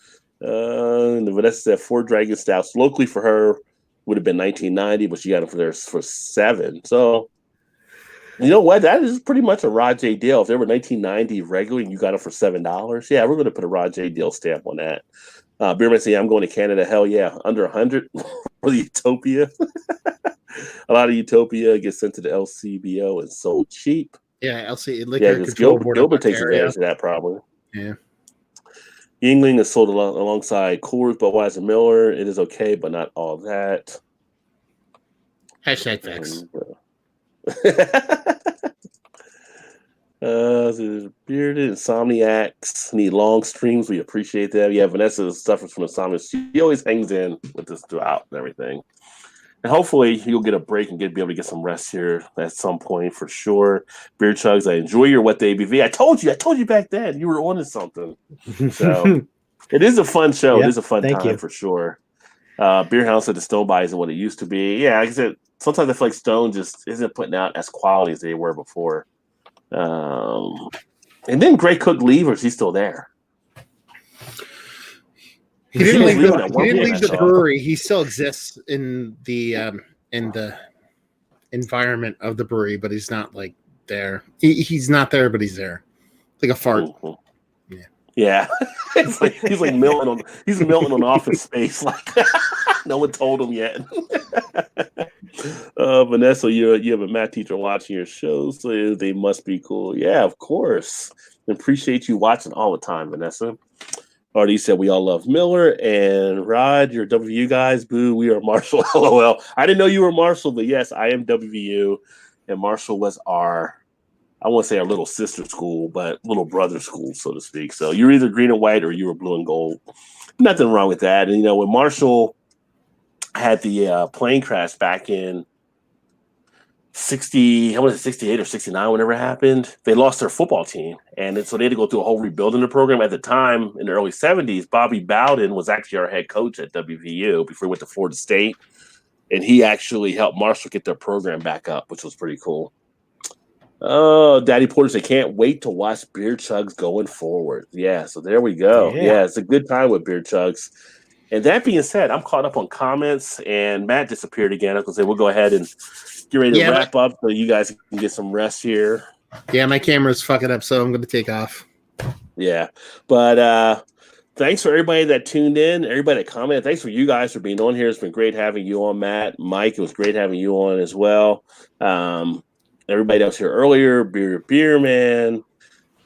[SPEAKER 1] And Vanessa said 4 Dragon Stouts. Locally for her would have been $19.90, but she got them for $7. So you know what? That is pretty much a Rod J deal. If they were $19.90 regular and you got them for $7, yeah, we're going to put a Rod J deal stamp on that. Beerman said, I'm going to Canada. Hell yeah, under 100 for the Utopia. A lot of Utopia gets sent to the LCBO and sold cheap.
[SPEAKER 2] Yeah, LC Liquor
[SPEAKER 1] Yeah,
[SPEAKER 2] Control Board.
[SPEAKER 1] Gilbert takes advantage of that probably.
[SPEAKER 2] Yeah.
[SPEAKER 1] Yingling is sold alongside Coors, Budweiser, Miller. It is okay, but not all that.
[SPEAKER 2] Hashtag facts.
[SPEAKER 1] Bearded Insomniacs need long streams. We appreciate that. Yeah, Vanessa suffers from insomnia. She always hangs in with us throughout and everything. And hopefully you'll get a break and be able to get some rest here at some point for sure. Beer Chugs, I enjoy your What the ABV. I told you back then you were on to something. So it is a fun show.
[SPEAKER 5] Yep,
[SPEAKER 1] it is a fun time for sure. Beer House at the Stone By isn't what it used to be. Yeah, like I said, sometimes I feel like Stone just isn't putting out as quality as they were before. And then Great Cook Levers, he's still there.
[SPEAKER 2] He didn't leave the brewery. He still exists in the environment of the brewery, but he's not like there. He's not there, but he's there. Like a fart.
[SPEAKER 1] Mm-hmm. Yeah. he's melting on Office Space. Like no one told him yet. Vanessa, you have a math teacher watching your show, so they must be cool. Yeah, of course. Appreciate you watching all the time, Vanessa. Already said we all love Miller and Rod. You're WVU guys. Boo, we are Marshall. LOL. I didn't know you were Marshall, but yes, I am WVU, and Marshall was I won't say our little sister school, but little brother school, so to speak. So you're either green and white or you were blue and gold. Nothing wrong with that. And when Marshall had the plane crash back in 68 or 69, whenever it happened, they lost their football team. And so they had to go through a whole rebuilding the program. At the time, in the early 70s, Bobby Bowden was actually our head coach at WVU before he went to Florida State. And he actually helped Marshall get their program back up, which was pretty cool. Oh, Daddy Porter said, can't wait to watch Beer Chugs going forward. Yeah, so there we go. Yeah, it's a good time with Beer Chugs. And that being said, I'm caught up on comments, and Matt disappeared again. I was going to say, we'll go ahead and get ready to wrap up so you guys can get some rest here.
[SPEAKER 2] Yeah, my camera's fucking up, so I'm going to take off.
[SPEAKER 1] Yeah, but thanks for everybody that tuned in, everybody that commented. Thanks for you guys for being on here. It's been great having you on, Matt. Mike, it was great having you on as well. Everybody else here earlier, Beer Man.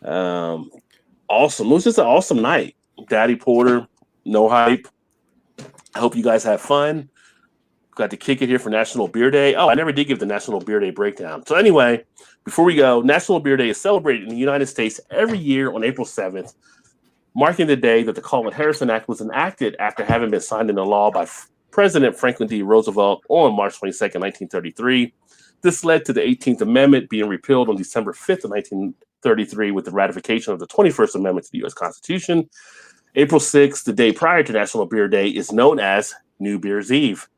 [SPEAKER 1] Awesome. It was just an awesome night. Daddy Porter, no hype. I hope you guys have fun. Got to kick it here for National Beer Day. Oh, I never did give the National Beer Day breakdown. So anyway, before we go, National Beer Day is celebrated in the United States every year on April 7th, marking the day that the Collin-Harrison Act was enacted after having been signed into law by President Franklin D. Roosevelt on March 22nd, 1933. This led to the 18th Amendment being repealed on December 5th of 1933 with the ratification of the 21st Amendment to the U.S. Constitution. April 6th, the day prior to National Beer Day, is known as New Beer's Eve.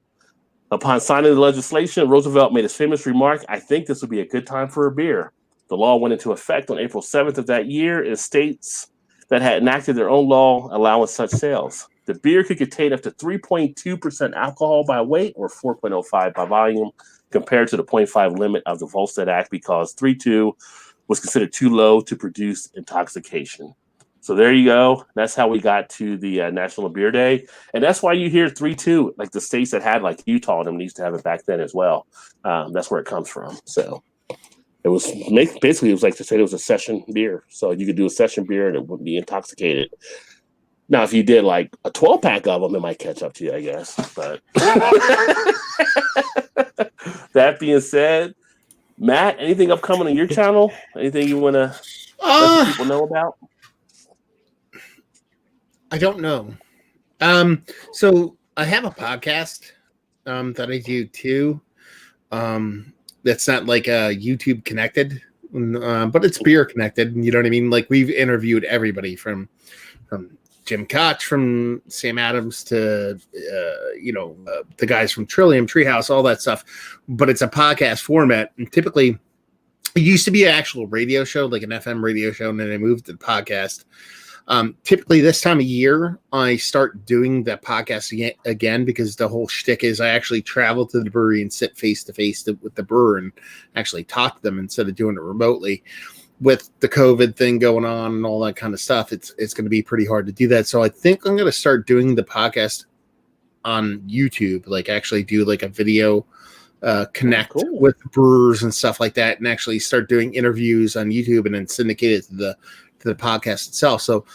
[SPEAKER 1] Upon signing the legislation, Roosevelt made his famous remark, "I think this would be a good time for a beer." The law went into effect on April 7th of that year in states that had enacted their own law allowing such sales. The beer could contain up to 3.2% alcohol by weight or 4.05 by volume, compared to the 0.5 limit of the Volstead Act, because 3.2 was considered too low to produce intoxication. So there you go. That's how we got to the National Beer Day. And that's why you hear 3.2, like the states that had, like Utah and them used to have it back then as well. That's where it comes from. So it was basically, it was like to say it was a session beer. So you could do a session beer and it wouldn't be intoxicated. Now, if you did like a 12-pack of them, it might catch up to you, I guess. But that being said, Matt, anything upcoming on your channel? Anything you want to let people know about?
[SPEAKER 2] I don't know. So I have a podcast that I do too. That's not like YouTube connected, but it's beer connected. You know what I mean? Like we've interviewed everybody from Jim Koch, from Sam Adams to the guys from Trillium, Treehouse, all that stuff. But it's a podcast format, and typically it used to be an actual radio show, like an FM radio show, and then I moved to the podcast. Typically this time of year, I start doing that podcast again because the whole shtick is I actually travel to the brewery and sit face to face with the brewer and actually talk to them instead of doing it remotely. With the COVID thing going on and all that kind of stuff, it's going to be pretty hard to do that. So I think I'm going to start doing the podcast on YouTube, like actually do like a video connect with brewers and stuff like that, and actually start doing interviews on YouTube and then syndicate it to the podcast itself. So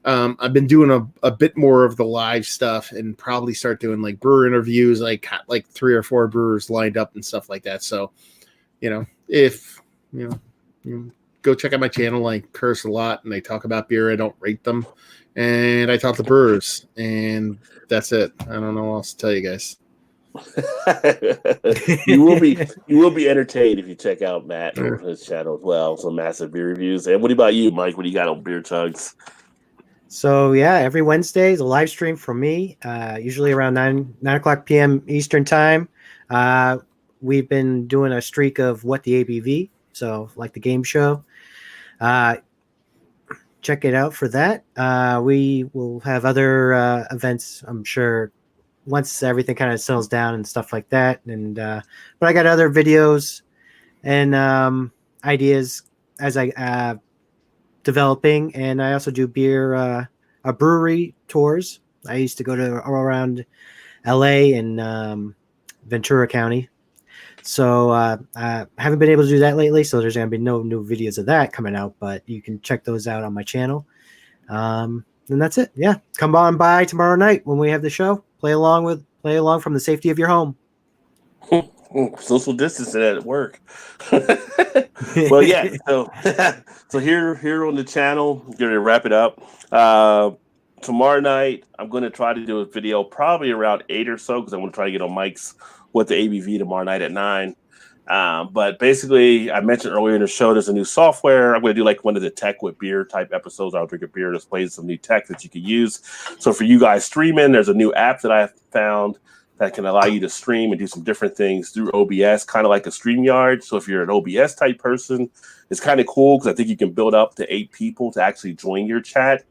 [SPEAKER 2] I've been doing a bit more of the live stuff and probably start doing like brewer interviews, like 3 or 4 brewers lined up and stuff like that. So, if you go check out my channel, I curse a lot and I talk about beer. I don't rate them, and I talk to brewers, and that's it. I don't know what else to tell you guys.
[SPEAKER 1] you will be entertained if you check out Matt on his channel as well. Some massive beer reviews. And what about you, Mike? What do you got on Beer Chugs?
[SPEAKER 5] So yeah, every Wednesday is a live stream from me, usually around 9 o'clock p.m. Eastern time. We've been doing a streak of What the ABV, so like the game show. Check it out for that. We will have other events, I'm sure, once everything kind of settles down and stuff like that. And but I got other videos and ideas as I developing, and I also do brewery tours. I used to go to all around LA and Ventura County. So I haven't been able to do that lately, so there's going to be no new videos of that coming out, but you can check those out on my channel. And that's it. Yeah, come on by tomorrow night when we have the show. Play along from the safety of your home.
[SPEAKER 1] Social distancing at work. Well, yeah. So here on the channel, I'm going to wrap it up. Tomorrow night, I'm going to try to do a video probably around 8 or so, because I'm going to try to get on Mike's What the ABV tomorrow night at 9. But basically, I mentioned earlier in the show, there's a new software. I'm going to do like one of the tech with beer type episodes. I'll drink a beer, displays some new tech that you can use. So for you guys streaming, there's a new app that I found that can allow you to stream and do some different things through OBS, kind of like a StreamYard. So if you're an OBS type person, it's kind of cool because I think you can build up to 8 people to actually join your chat.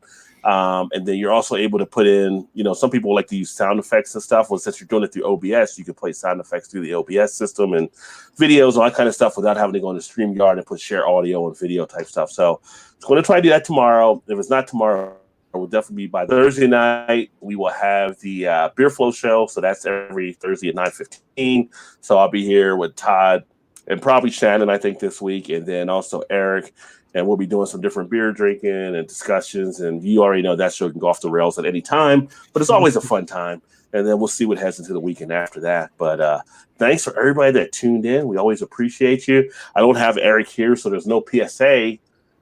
[SPEAKER 1] And then you're also able to put in, some people like to use sound effects and stuff. Well, since you're doing it through OBS, you can play sound effects through the OBS system and videos, all that kind of stuff without having to go into StreamYard and put share audio and video type stuff. So I'm going to try to do that tomorrow. If it's not tomorrow, it will definitely be by Thursday night. We will have the Beer Flow show. So that's every Thursday at 9:15. So I'll be here with Todd and probably Shannon, I think, this week. And then also Eric. And we'll be doing some different beer drinking and discussions. And you already know that show can go off the rails at any time, but it's always a fun time. And then we'll see what heads into the weekend after that. But thanks for everybody that tuned in. We always appreciate you. I don't have Eric here, so there's no PSA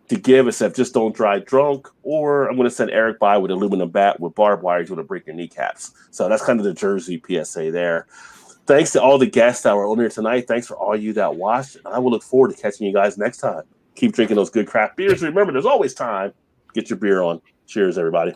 [SPEAKER 1] to give except just don't drive drunk. Or I'm going to send Eric by with an aluminum bat with barbed wire to break your kneecaps. So that's kind of the Jersey PSA there. Thanks to all the guests that were on here tonight. Thanks for all you that watched. And I will look forward to catching you guys next time. Keep drinking those good craft beers. Remember, there's always time. Get your beer on. Cheers, everybody.